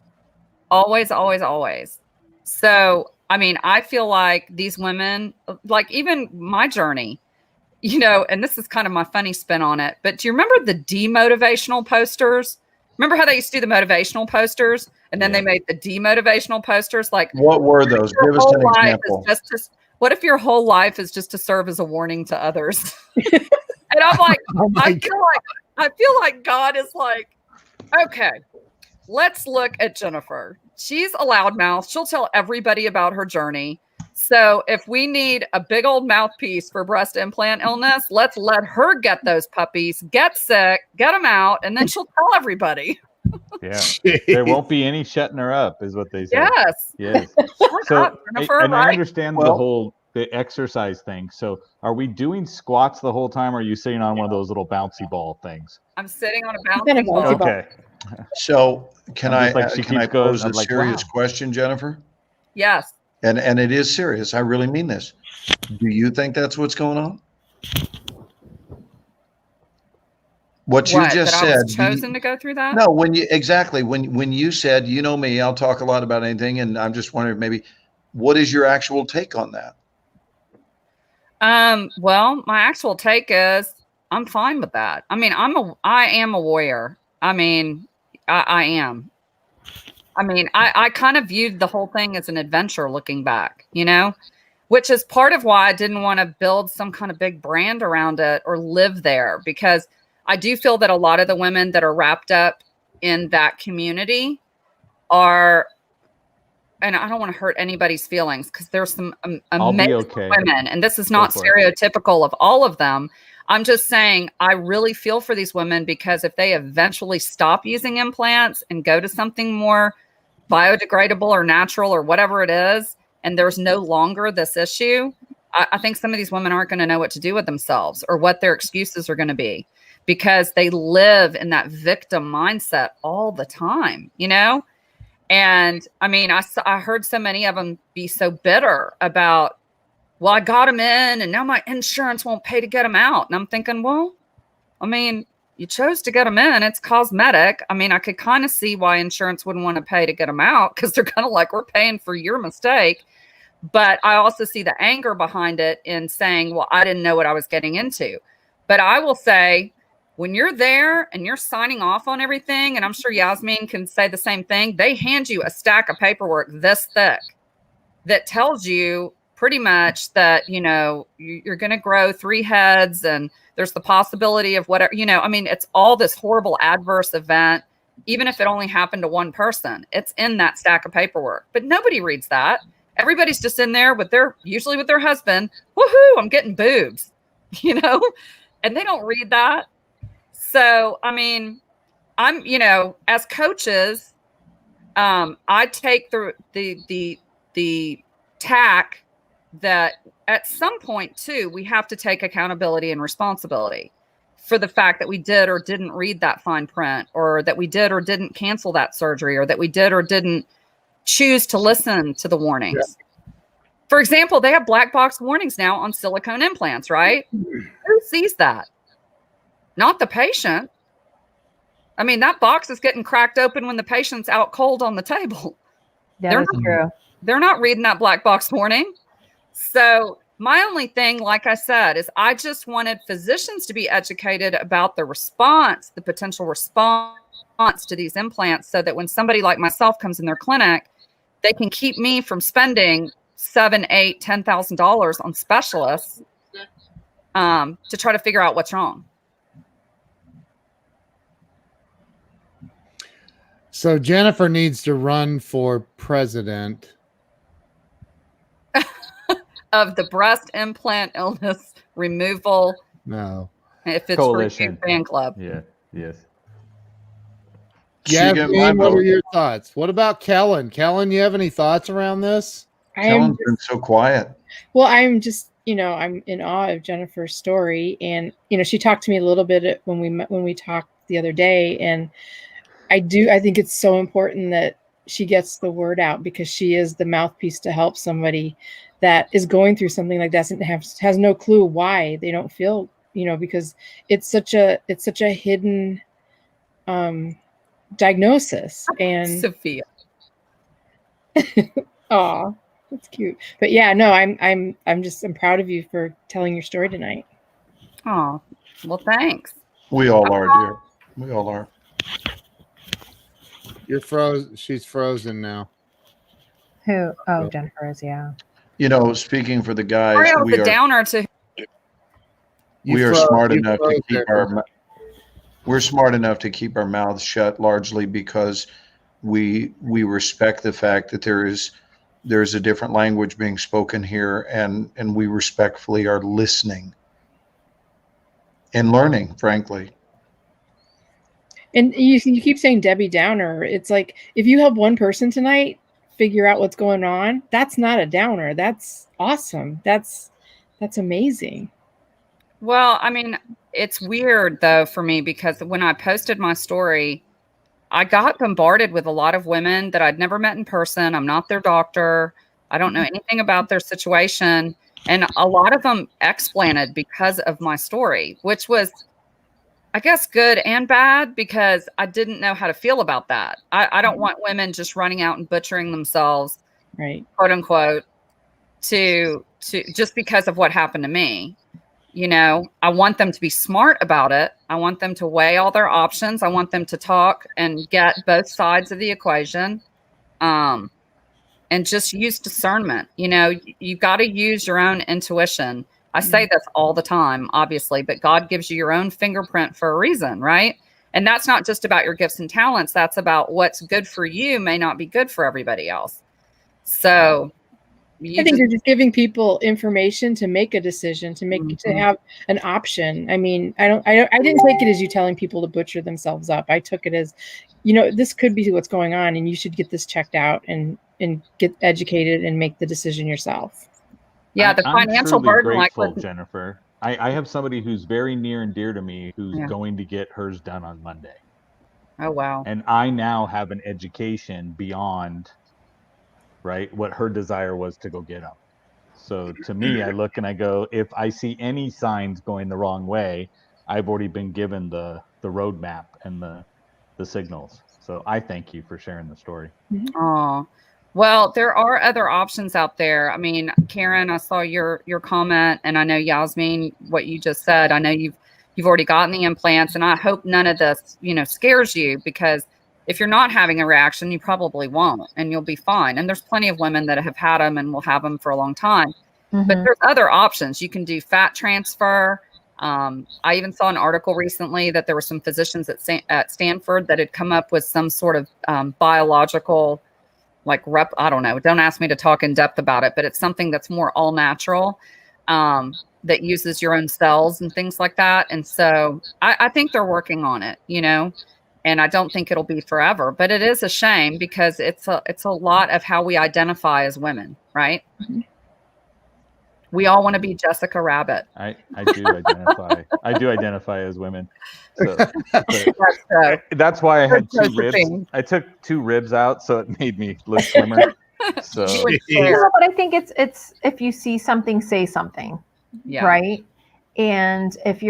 Always, always, always. So, I feel like these women, like even my journey, and this is kind of my funny spin on it, but do you remember the demotivational posters? Remember how they used to do the motivational posters and then they made the demotivational posters? Like, what were those? Give us an example. What if your whole life is just to serve as a warning to others? And I'm like, I feel like God is like, okay, let's look at Jennifer. She's a loudmouth. She'll tell everybody about her journey. So if we need a big old mouthpiece for breast implant illness, let's let her get those puppies, get sick, get them out, and then she'll tell everybody. Yeah. There won't be any shutting her up, is what they say. Yes. So, and I understand the exercise thing. So are we doing squats the whole time, or are you sitting on one of those little bouncy ball things? I'm sitting on a bouncy ball. Okay. So can I pose a serious question, Jennifer? Yes. And it is serious. I really mean this. Do you think that's what's going on? What you just said. I was chosen to go through that? No, when you said, me, I'll talk a lot about anything, and I'm just wondering maybe what is your actual take on that? Well, my actual take is I'm fine with that. I am a warrior. I am. I kind of viewed the whole thing as an adventure looking back, which is part of why I didn't want to build some kind of big brand around it or live there, because I do feel that a lot of the women that are wrapped up in that community are, and I don't want to hurt anybody's feelings because there's some amazing women, and this is not stereotypical of all of them. I'm just saying I really feel for these women, because if they eventually stop using implants and go to something more biodegradable or natural or whatever it is, and there's no longer this issue, I think some of these women aren't going to know what to do with themselves or what their excuses are going to be, because they live in that victim mindset all the time, you know? And I mean, I heard so many of them be so bitter about, well, I got them in and now my insurance won't pay to get them out. And I'm thinking, well, I mean, you chose to get them in. It's cosmetic. I mean, I could kind of see why insurance wouldn't want to pay to get them out, because they're kind of like, we're paying for your mistake. But I also see the anger behind it in saying, well, I didn't know what I was getting into. But I will say, when you're there and you're signing off on everything, and I'm sure Yasmin can say the same thing, they hand you a stack of paperwork this thick that tells you pretty much that, you know, you're going to grow 3 heads and there's the possibility of whatever, you know, I mean, it's all this horrible adverse event. Even if it only happened to one person, it's in that stack of paperwork, but nobody reads that. Everybody's just in there usually with their husband. Woohoo, I'm getting boobs, you know, and they don't read that. So, I mean, I'm, you know, as coaches, I take the tack that at some point too, we have to take accountability and responsibility for the fact that we did or didn't read that fine print, or that we did or didn't cancel that surgery, or that we did or didn't choose to listen to the warnings. Yeah. For example, they have black box warnings now on silicone implants, right? Who sees that? Not the patient. I mean, that box is getting cracked open when the patient's out cold on the table. Yeah, that's true. They're not reading that black box warning. So my only thing, like I said, is I just wanted physicians to be educated about the response, the potential response to these implants, so that when somebody like myself comes in their clinic, they can keep me from spending $7,000, $8,000, $10,000 on specialists to try to figure out what's wrong. So Jennifer needs to run for president of the breast implant illness removal. No. If it's coalition for fan club. Yeah. Yes. Yeah. What are your thoughts? What about Kellen? Kellen, you have any thoughts around this? Kellen's been so quiet. Well, I'm just, you know, I'm in awe of Jennifer's story, and you know, she talked to me a little bit when we talked the other day, and I think it's so important that she gets the word out, because she is the mouthpiece to help somebody that is going through something like that and has no clue why they don't feel, you know, because it's such a hidden diagnosis. And Sophia. Oh, that's cute. But yeah, no, I'm proud of you for telling your story tonight. Oh, well, thanks. We all are, dear. We all are. You're frozen. She's frozen now. Who? Oh, Jennifer is, yeah. You know, speaking for the guys, we are smart enough to keep we're smart enough to keep our mouths shut, largely because we respect the fact that there's a different language being spoken here, and we respectfully are listening and learning, frankly. And you keep saying Debbie Downer. It's like, if you help one person tonight figure out what's going on, that's not a downer. That's awesome. That's amazing. Well, I mean, it's weird though for me, because when I posted my story, I got bombarded with a lot of women that I'd never met in person. I'm not their doctor. I don't know anything about their situation. And a lot of them explanted because of my story, which was, I guess, good and bad, because I didn't know how to feel about that. I don't want women just running out and butchering themselves, right, quote unquote, to just because of what happened to me. You know, I want them to be smart about it. I want them to weigh all their options. I want them to talk and get both sides of the equation, and just use discernment. You know, you got to use your own intuition. I say this all the time, obviously, but God gives you your own fingerprint for a reason, right? And that's not just about your gifts and talents. That's about what's good for you may not be good for everybody else. So I think you're just giving people information to make a decision, to have an option. I mean, I didn't take it as you telling people to butcher themselves up. I took it as, this could be what's going on, and you should get this checked out and get educated and make the decision yourself. Yeah, the financial burden, grateful, Jennifer. I have somebody who's very near and dear to me who's going to get hers done on Monday. Oh, wow. And I now have an education beyond, right, what her desire was to go get them. So to me, I look and I go, if I see any signs going the wrong way, I've already been given the roadmap and the signals. So I thank you for sharing the story. Oh, well, there are other options out there. I mean, Karen, I saw your comment, and I know Yasmin, what you just said. I know you've already gotten the implants, and I hope none of this, scares you, because if you're not having a reaction, you probably won't, and you'll be fine. And there's plenty of women that have had them and will have them for a long time. But there's other options. You can do fat transfer. I even saw an article recently that there were some physicians at Stanford that had come up with some sort of biological, I don't know. Don't ask me to talk in depth about it, but it's something that's more all natural, that uses your own cells and things like that. And so I think they're working on it, and I don't think it'll be forever, but it is a shame because it's a lot of how we identify as women, right? We all want to be Jessica Rabbit. I do identify. I do identify as women. So, that's why I had 2 ribs. I took 2 ribs out, so it made me look slimmer. So, but I think it's if you see something, say something, right? And if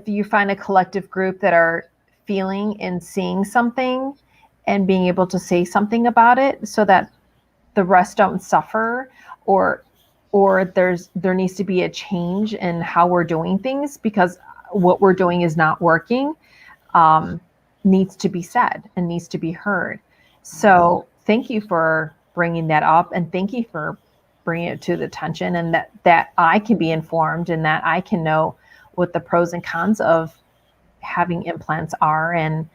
you find a collective group that are feeling and seeing something, and being able to say something about it, so that the rest don't suffer, or there needs to be a change in how we're doing things because what we're doing is not working, needs to be said and needs to be heard. So thank you for bringing that up, and thank you for bringing it to the attention, and that I can be informed and that I can know what the pros and cons of having implants are. And,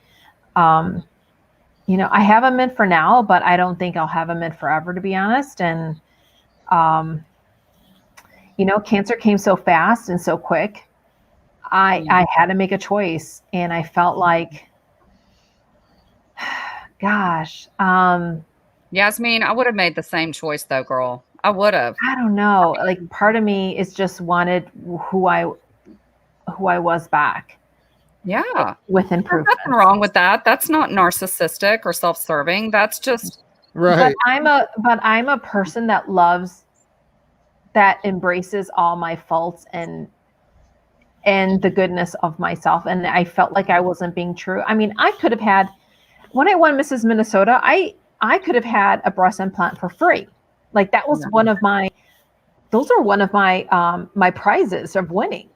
I have them in for now, but I don't think I'll have them in forever, to be honest. And, cancer came so fast and so quick. I had to make a choice, and I felt like, gosh. Yasmin, I would have made the same choice though, girl. I would have. I don't know. Like, part of me is just wanted who I was back. Yeah. With improvement. There's nothing wrong with that. That's not narcissistic or self-serving. That's just right. But I'm a person that embraces all my faults and the goodness of myself. And I felt like I wasn't being true. I mean, I could have had, when I won Mrs. Minnesota, I could have had a breast implant for free. Like, that was one of my my prizes of winning.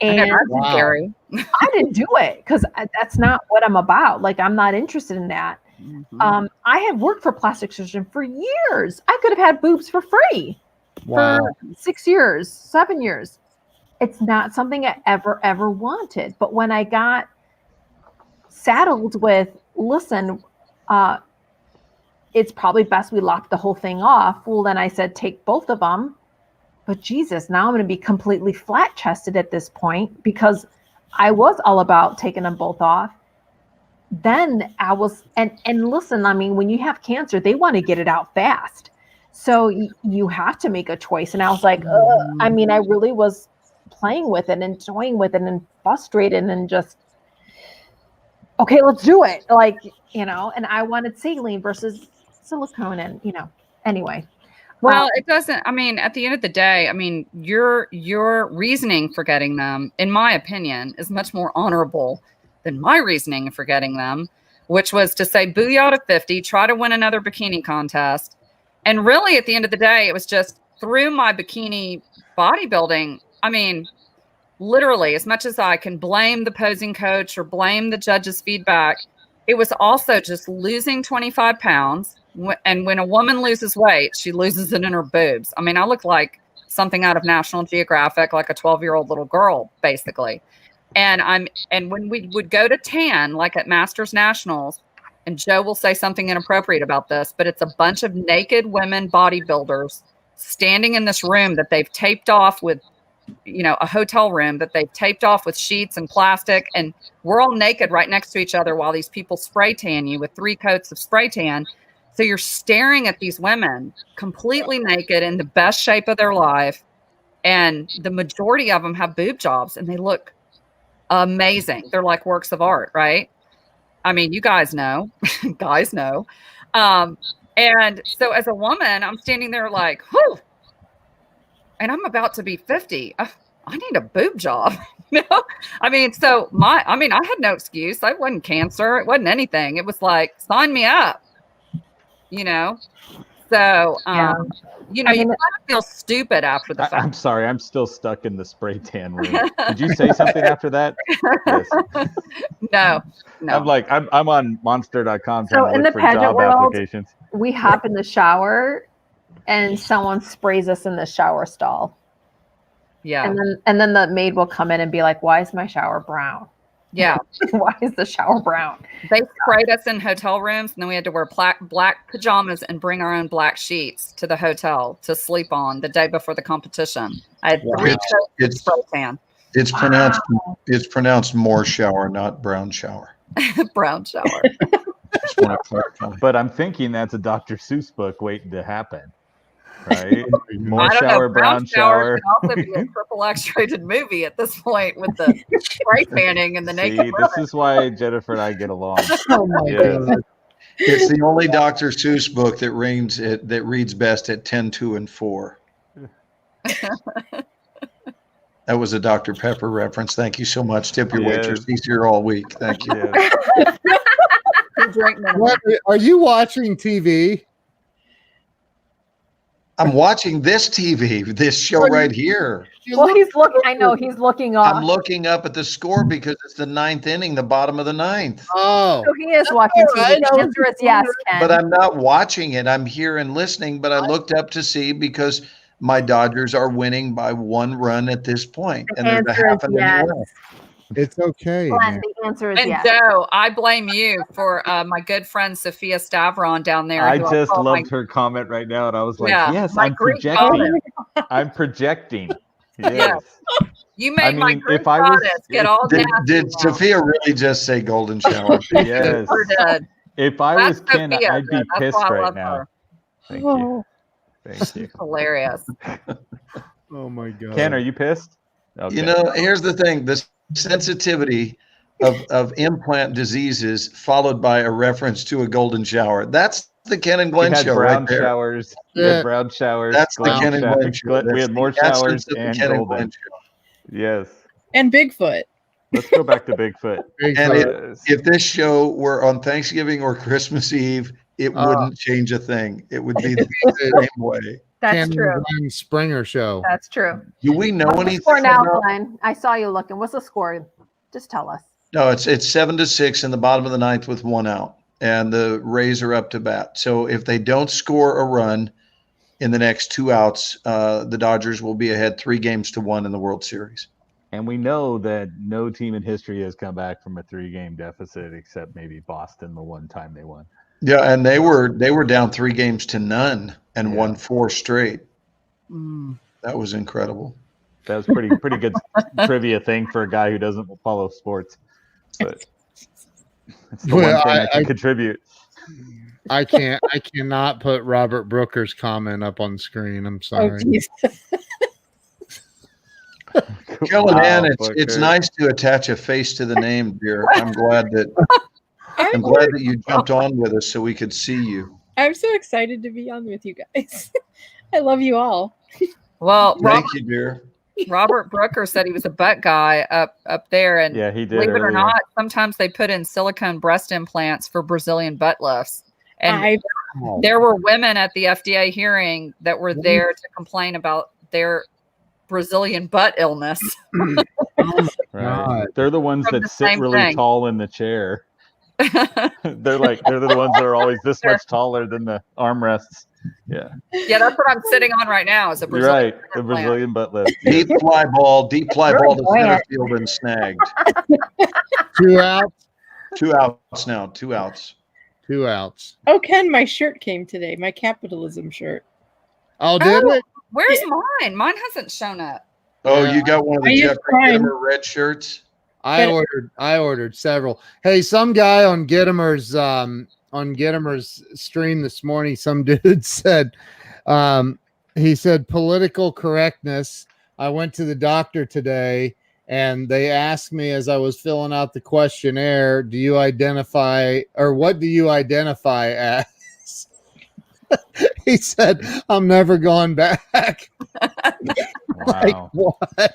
And scary. I didn't do it because that's not what I'm about. Like, I'm not interested in that. I have worked for plastic surgeon for years. I could have had boobs for free for 6 years, 7 years. It's not something I ever wanted. But when I got saddled with, listen, it's probably best we lock the whole thing off. Well, then I said, take both of them. But Jesus, now I'm going to be completely flat chested at this point because I was all about taking them both off. Then I was, and listen, I mean, when you have cancer, they want to get it out fast. So you have to make a choice. And I was like, I mean, I really was playing with it and toying with it and frustrated and just, okay, let's do it. Like, and I wanted saline versus silicone and, anyway. Well, it doesn't, I mean, at the end of the day, I mean, your reasoning for getting them, in my opinion, is much more honorable than my reasoning for getting them, which was to say, booyah to 50, try to win another bikini contest. And really, at the end of the day, it was just through my bikini bodybuilding. I mean, literally, as much as I can blame the posing coach or blame the judge's feedback, it was also just losing 25 pounds. And when a woman loses weight, she loses it in her boobs. I mean, I look like something out of National Geographic, like a 12-year-old little girl, basically. And when we would go to tan, like at Masters Nationals, and Joe will say something inappropriate about this, but it's a bunch of naked women bodybuilders standing in this room that they've taped off with, a hotel room that they've taped off with sheets and plastic. And we're all naked right next to each other while these people spray tan you with 3 coats of spray tan. So you're staring at these women completely naked in the best shape of their life. And the majority of them have boob jobs and they look amazing. They're like works of art, right? I mean, you guys know, and so as a woman, I'm standing there like, whew, and I'm about to be 50. I need a boob job. I mean, I had no excuse. I wasn't cancer. It wasn't anything. It was like, sign me up, So, you kind of feel stupid after the fact. I'm sorry. I'm still stuck in the spray tan room. Did you say something after that? Yes. No. I'm on monster.com. So in the pageant world, applications. We hop in the shower and someone sprays us in the shower stall. Yeah. And then the maid will come in and be like, why is my shower brown? Yeah. Why is the shower brown? They sprayed us in hotel rooms, and then we had to wear black pajamas and bring our own black sheets to the hotel to sleep on the day before the competition. I had 3 coats of spray tan. It's pronounced Morshower, not brown shower. Brown shower. Just want to clarify. But I'm thinking that's a Dr. Seuss book waiting to happen. Right? More shower, brown shower. Could also be a triple X-rated movie at this point with the spray tanning and the naked. This is why Jennifer and I get along. Oh my God. It's the only Dr. Seuss book that reads best at 10, 2, and 4. That was a Dr. Pepper reference. Thank you so much. Tip your waitress. He's here all week. Thank you. What, are you watching TV? I'm watching this TV, this show right here. Well, he's looking. I know he's looking up. I'm looking up at the score because it's the 9th inning, the bottom of the 9th. Oh, so he is watching TV. The answer is yes, Ken. But I'm not watching it. I'm here and listening. But I looked up to see because my Dodgers are winning by 1 run at this point, and there's a half an inning left. It's okay. Glenn, the answer is yes. Joe, I blame you for my good friend Sophia Stavron down there. I just loved her comment right now, and I was like, yes, I'm projecting. I'm projecting. Yes. You made my Greek goddess get all nasty. Did Sophia really just say golden shower? Yes. If I was Ken, I'd be pissed right now. Thank you. Thank you. Hilarious. Oh my God. Ken, are you pissed? Okay. Here's the thing. The sensitivity of implant diseases followed by a reference to a golden shower. That's the Ken and Glenn show right there. Showers. Yeah. Brown showers. That's the Ken and Glenn show. We had more showers and golden. Yes. And Bigfoot. Let's go back to Bigfoot. And if this show were on Thanksgiving or Christmas Eve, it wouldn't change a thing. It would be the same way. That's true. Springer show. That's true. Do we know anything? Score now, Glenn. I saw you looking. What's the score? Just tell us. No, it's 7-6 in the bottom of the 9th with 1 out, and the Rays are up to bat. So if they don't score a run in the next 2 outs, the Dodgers will be ahead 3-1 in the World Series. And we know that no team in history has come back from a 3-game deficit except maybe Boston the one time they won. Yeah, and they were down 3-0 and won 4 straight. That was incredible. That was pretty good trivia thing for a guy who doesn't follow sports. But it's the one thing I can contribute. I cannot put Robert Brooker's comment up on screen. I'm sorry. Kellyanne, it's nice to attach a face to the name, dear. I'm glad that you jumped on with us so we could see you. I'm so excited to be on with you guys. I love you all. Well, thank you, dear. Robert Brooker said he was a butt guy up there, and yeah, he did. Believe it or not, sometimes they put in silicone breast implants for Brazilian butt lifts. And there were women at the FDA hearing that were there to complain about their Brazilian butt illness. Right. They're the ones that sit really tall in the chair. They're the ones that are always this much taller than the armrests. Yeah. Yeah, that's what I'm sitting on right now. Is a Brazilian right, the Brazilian butt lift. Deep fly ball to center field and snagged. 2 outs. 2 outs now. 2 outs. 2 outs. Oh, Ken, my shirt came today. My capitalism shirt. Oh, did it? Where's mine? Mine hasn't shown up. Oh, you got one of the Jeffrey Gittimer red shirts? I ordered several. Hey, some guy on Gittimer's stream this morning, some dude said, he said political correctness. I went to the doctor today and they asked me as I was filling out the questionnaire, what do you identify as? He said, I'm never going back. Like, what?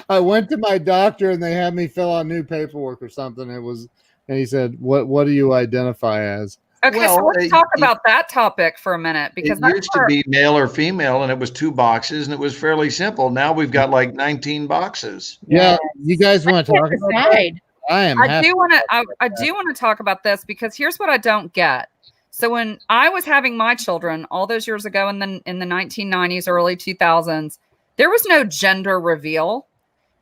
I went to my doctor and they had me fill out new paperwork or something. And he said, what do you identify as? Okay, so let's talk about that topic for a minute, because it used to be male or female and it was 2 boxes and it was fairly simple. Now we've got like 19 boxes. Yeah, you guys want to talk about that? I do want to talk about this, because here's what I don't get. So when I was having my children all those years ago in the 1990s, early 2000s, there was no gender reveal.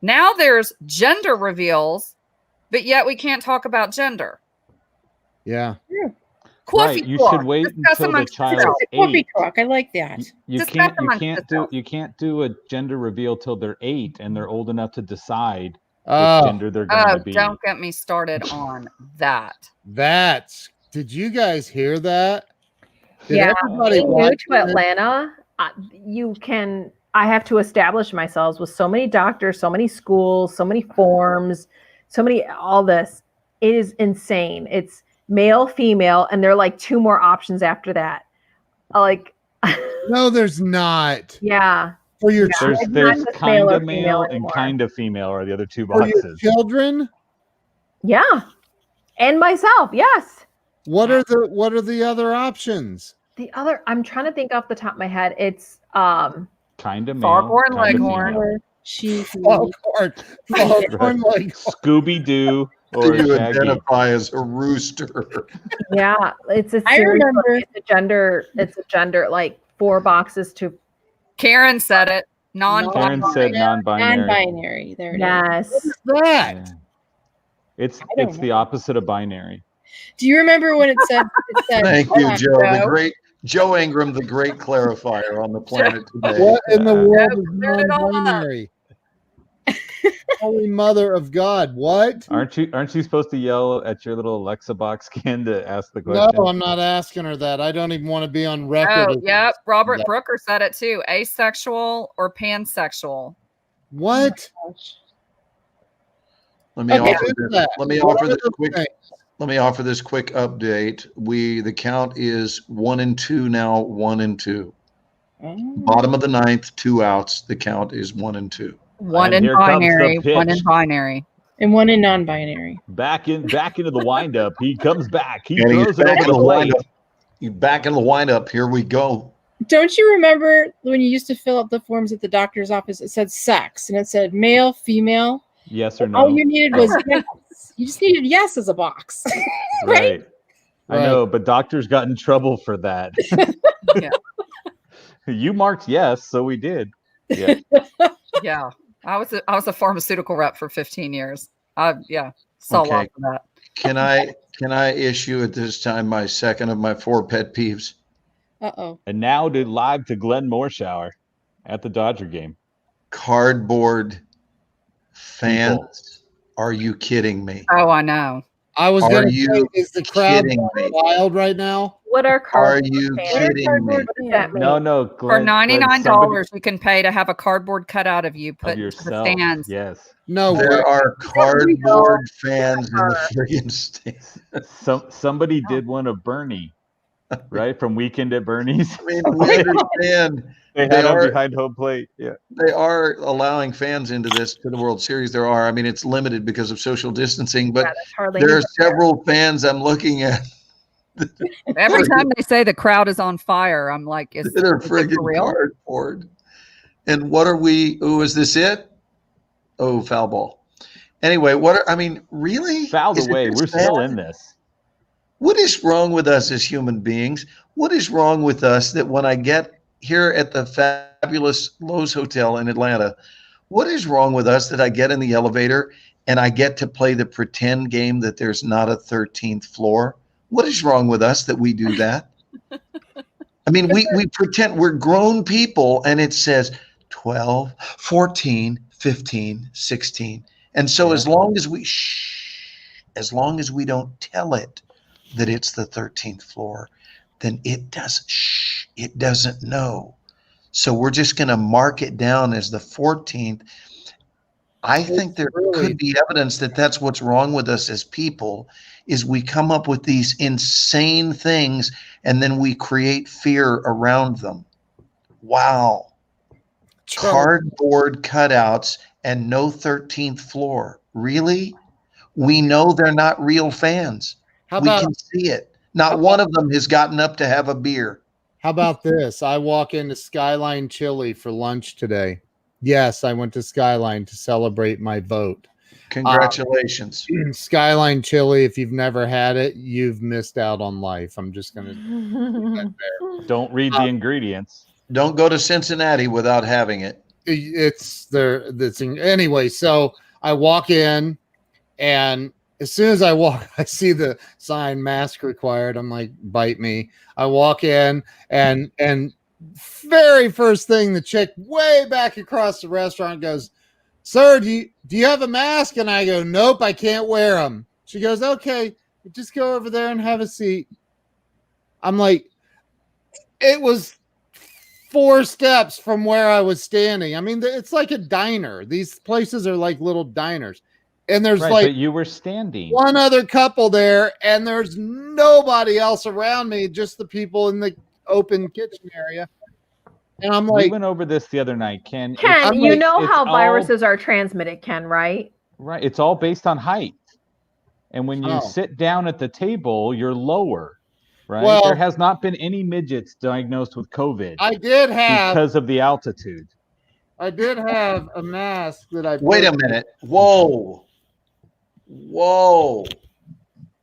Now there's gender reveals, but yet we can't talk about gender. Yeah. Right. You should wait until the child's 8. I like that. You can't do a gender reveal till they're 8 and they're old enough to decide what gender they're going to be. Don't get me started on that. Did you guys hear that? Everybody new to Atlanta, I have to establish myself with so many doctors, so many schools, so many forms, all this. It is insane. It's male, female, and there are like 2 more options after that. No, there's not. Yeah. For your there's kind of male and kind of female are the other 2 boxes. For your children? Yeah. And myself, yes. What are the other options? I'm trying to think off the top of my head. It's kind of male. Foghorn Leghorn. Foghorn Leghorn. Scooby-Doo. Or you identify as a rooster. Yeah, it's a gender like 4 boxes to. Karen said it. Karen said non-binary. Non-binary. There it is. What is that? Yeah. It's the opposite of binary. Do you remember when it said Thank you, Joe. The great Joe Ingram, the great clarifier on the planet today. What in the world is non-binary? Holy Mother of God! What? Aren't you supposed to yell at your little Alexa box, Ken, to ask the question? No, I'm not asking her that. I don't even want to be on record. Oh, yep. Robert Brooker said it too. Asexual or pansexual. What? Let me offer this quick update. The count is 1 and 2 now. 1 and 2. Bottom of the 9th, 2 outs. The count is 1 and 2. 1 in binary, 1 in binary, and 1 in non-binary. Back into the windup. He comes back. He throws it over the plate. He's back in the windup. Here we go. Don't you remember when you used to fill out the forms at the doctor's office? It said sex and it said male, female. Yes or no. All you needed was yes. You just needed yes as a box. Right. I know, but doctors got in trouble for that. Yeah. You marked yes, so we did. Yeah. Yeah. I was a pharmaceutical rep for 15 years. Saw a lot of that. Can I issue at this time my second of my 4 pet peeves? Uh-oh. And now live to Glenn Morshower at the Dodger game. Cardboard fans. People. Are you kidding me? Oh, I know. I was going to say, is the crowd wild right now? What are cardboard? Are you kidding me? No. Glenn, for $99, you can pay to have a cardboard cutout of you put into the stands. Yes. No, there are cardboard fans in the friggin' stands. Somebody did one of Bernie, right? From Weekend at Bernie's. I mean, we understand. They had him behind home plate. Yeah. They are allowing fans into to the World Series. There are. I mean, it's limited because of social distancing, but there are several fans I'm looking at. Every time they say the crowd is on fire, I'm like, is it friggin' real? Cardboard. And what are we? Oh, is this it? Oh, foul ball. Anyway, really? Fouled away. We're still in this. What is wrong with us as human beings? What is wrong with us that when I get here at the fabulous Lowe's Hotel in Atlanta, what is wrong with us that I get in the elevator and I get to play the pretend game that there's not a 13th floor? What is wrong with us that we do that? I mean, we pretend we're grown people and it says 12, 14, 15, 16. And so as long as we don't tell it that it's the 13th floor, then it doesn't know. So we're just going to mark it down as the 14th. I think there could be evidence that that's what's wrong with us as people, is we come up with these insane things and then we create fear around them. Wow. Cardboard cutouts and no 13th floor. Really? We know they're not real fans. We can see it. Not one of them has gotten up to have a beer. How about this? I walk into Skyline Chili for lunch today. Yes, I went to Skyline to celebrate my vote. Congratulations. Skyline Chili, if you've never had it, you've missed out on life. I'm just going to don't read the ingredients. Don't go to Cincinnati without having it. It's there. Anyway, so I walk in, and as soon as I walk, I see the sign "mask required." I'm like, bite me. I walk in, and very first thing, the chick way back across the restaurant goes, "Sir, do you have a mask?" And I go, "Nope, I can't wear them." She goes, "Okay, just go over there and have a seat." I'm like, it was 4 steps from where I was standing. I mean, it's like a diner. These places are like little diners. And there's but you were standing. One other couple there, and there's nobody else around me, just the people in the open kitchen area. And I'm like, we went over this the other night, Ken. Ken, you know how viruses are transmitted, Ken, right? Right. It's all based on height. And when you sit down at the table, you're lower, right? Well, there has not been any midgets diagnosed with COVID. I did have, because of the altitude. I did have a mask that I. Wait a minute. Whoa.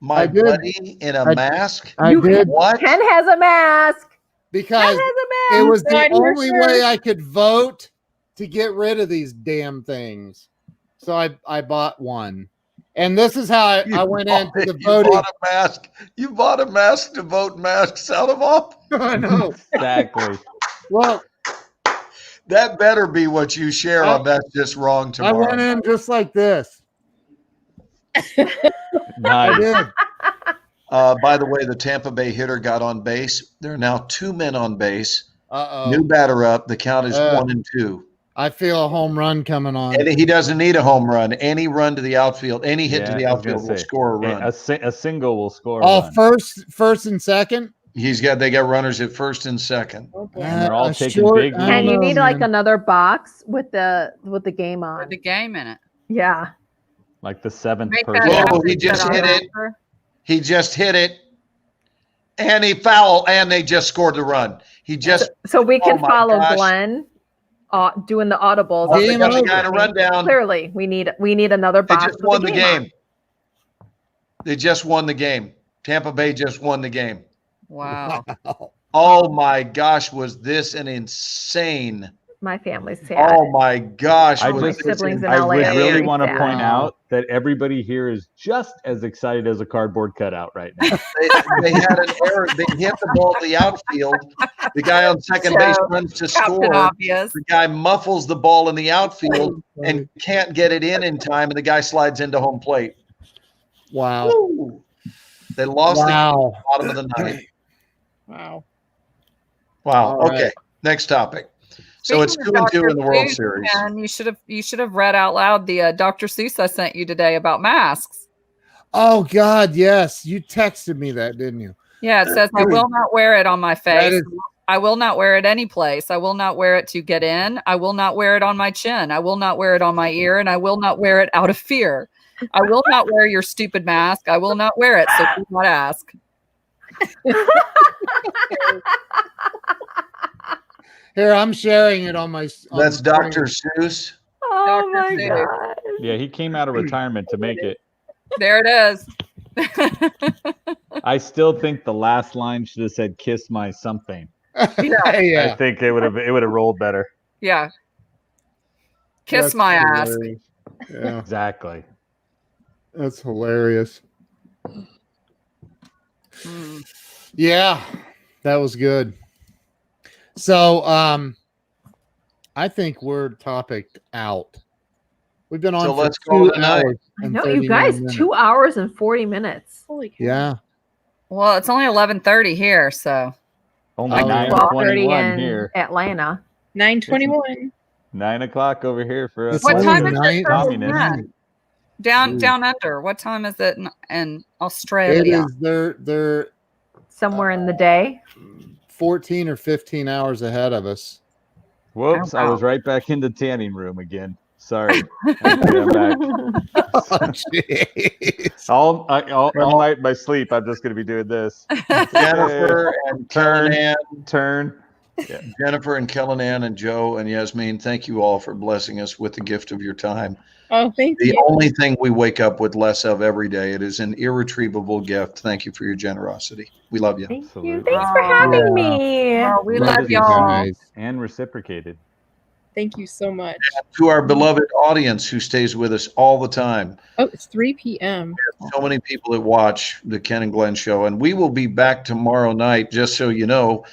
My buddy in a mask? I did. What? Ken has a mask. Because it was the only way I could vote to get rid of these damn things. So I bought one. And this is how I went into the voting. You bought a mask to vote masks out of all? I know. Exactly. Well, that better be what you share on That's Just Wrong tomorrow. I went in just like this. Nice. I did. By the way, the Tampa Bay hitter got on base. There are now 2 men on base. Uh-oh. New batter up. The count is 1-2. I feel a home run coming on. And he doesn't need a home run. Any run to the outfield, any hit to the outfield will score a run. A single will score a run. First and second? They got runners at first and second. Okay. And they're all taking big runs. And you need like another box with the game on. With the game in it. Yeah. Like the 7th person. Whoa, he just hit it. He just hit it. And he fouled, and they just scored the run. So we can follow Glenn doing the audibles. They got the guy to run down. Clearly, we need another box. They just won the game. They just won the game. Tampa Bay just won the game. Wow. Oh my gosh, was this an insane? My family's sad. Oh my gosh. I would really want to point out that everybody here is just as excited as a cardboard cutout right now. They had an error. They hit the ball in the outfield. The guy on second base runs to score. The guy muffles the ball in the outfield and can't get it in time, and the guy slides into home plate. Wow. Woo. They lost the bottom of the ninth. Wow. Okay. Right. Next topic. So it's 2-2 in the World Series. And you should have read out loud the Dr. Seuss I sent you today about masks. Oh God, yes. You texted me that, didn't you? Yeah, it says I will not wear it on my face. I will not wear it any place. I will not wear it to get in. I will not wear it on my chin. I will not wear it on my ear, and I will not wear it out of fear. I will not wear your stupid mask. I will not wear it, so do not ask. Here, I'm sharing it on my. That's Dr. Seuss. Oh my God. Yeah, he came out of retirement to make it. There it is. I still think the last line should have said "kiss my something." Yeah. I think it would have rolled better. Yeah. Kiss my ass. Yeah. Exactly. That's hilarious. Mm. Yeah, that was good. So I think we're topicked out. We've been on So for let's go 2 tonight. hours. I know, you guys, 2 hours and 40 minutes. Holy cow. Yeah. Well, it's only 11:30 here, so only 9:21 here. Atlanta. 9:21. 9 o'clock over here for us. What time is it? Communists. Down under. What time is it in Australia? It is they're somewhere in the day. 14 or 15 hours ahead of us. Whoops! Oh, wow. I was right back in the tanning room again. Sorry. I'm back. All night in my sleep, I'm just going to be doing this. Jennifer and turn. Yeah. Jennifer and Kellyanne and Joe and Yasmin, thank you all for blessing us with the gift of your time. Oh, thank you. The only thing we wake up with less of every day. It is an irretrievable gift. Thank you for your generosity. We love you. Thank you. Thanks for having me. Oh, we love y'all. And reciprocated. Thank you so much. And to our beloved audience who stays with us all the time. Oh, it's 3 p.m. So many people that watch the Ken and Glenn show. And we will be back tomorrow night, just so you know,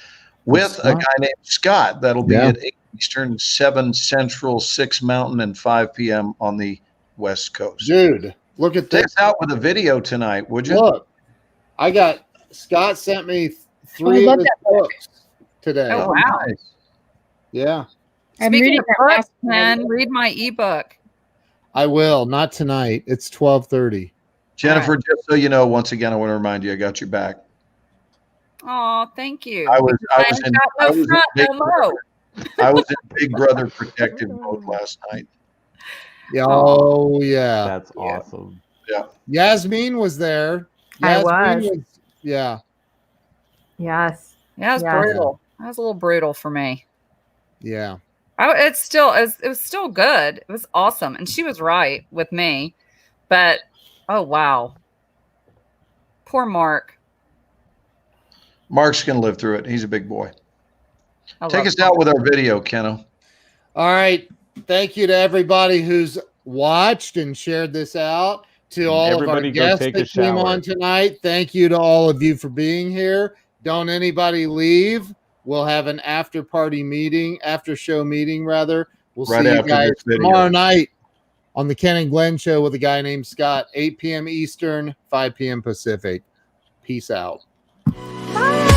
with a guy named Scott. That'll be at 8 Eastern, 7 Central, 6 Mountain, and 5 p.m. on the West Coast. Dude, look at this. Take us out with a video tonight, would you? Look, Scott sent me 3 of his books today. Oh, wow. Nice. Yeah. I'm Speaking reading of that books, last one. Ken, read my ebook. I will. Not tonight. It's 12:30. Jennifer, just so you know, once again, I want to remind you, I got your back. Oh, thank you. I was in Big Brother protective mode last night. Oh, yeah. That's awesome. Yeah. Yasmin was there. I was. Yeah. Yes. Yeah, it was brutal. That was a little brutal for me. Yeah. It was still good. It was awesome. And she was right with me. But, oh, wow. Poor Mark. Mark's going to live through it. He's a big boy. Take us Mark. out with our video, Keno. All right. Thank you to everybody who's watched and shared this out. To all of our guests that came on tonight, thank you to all of you for being here. Don't anybody leave. We'll have an after show meeting. We'll see you guys tomorrow night on the Ken and Glenn show with a guy named Scott, 8 p.m. Eastern, 5 p.m. Pacific. Peace out. Bye.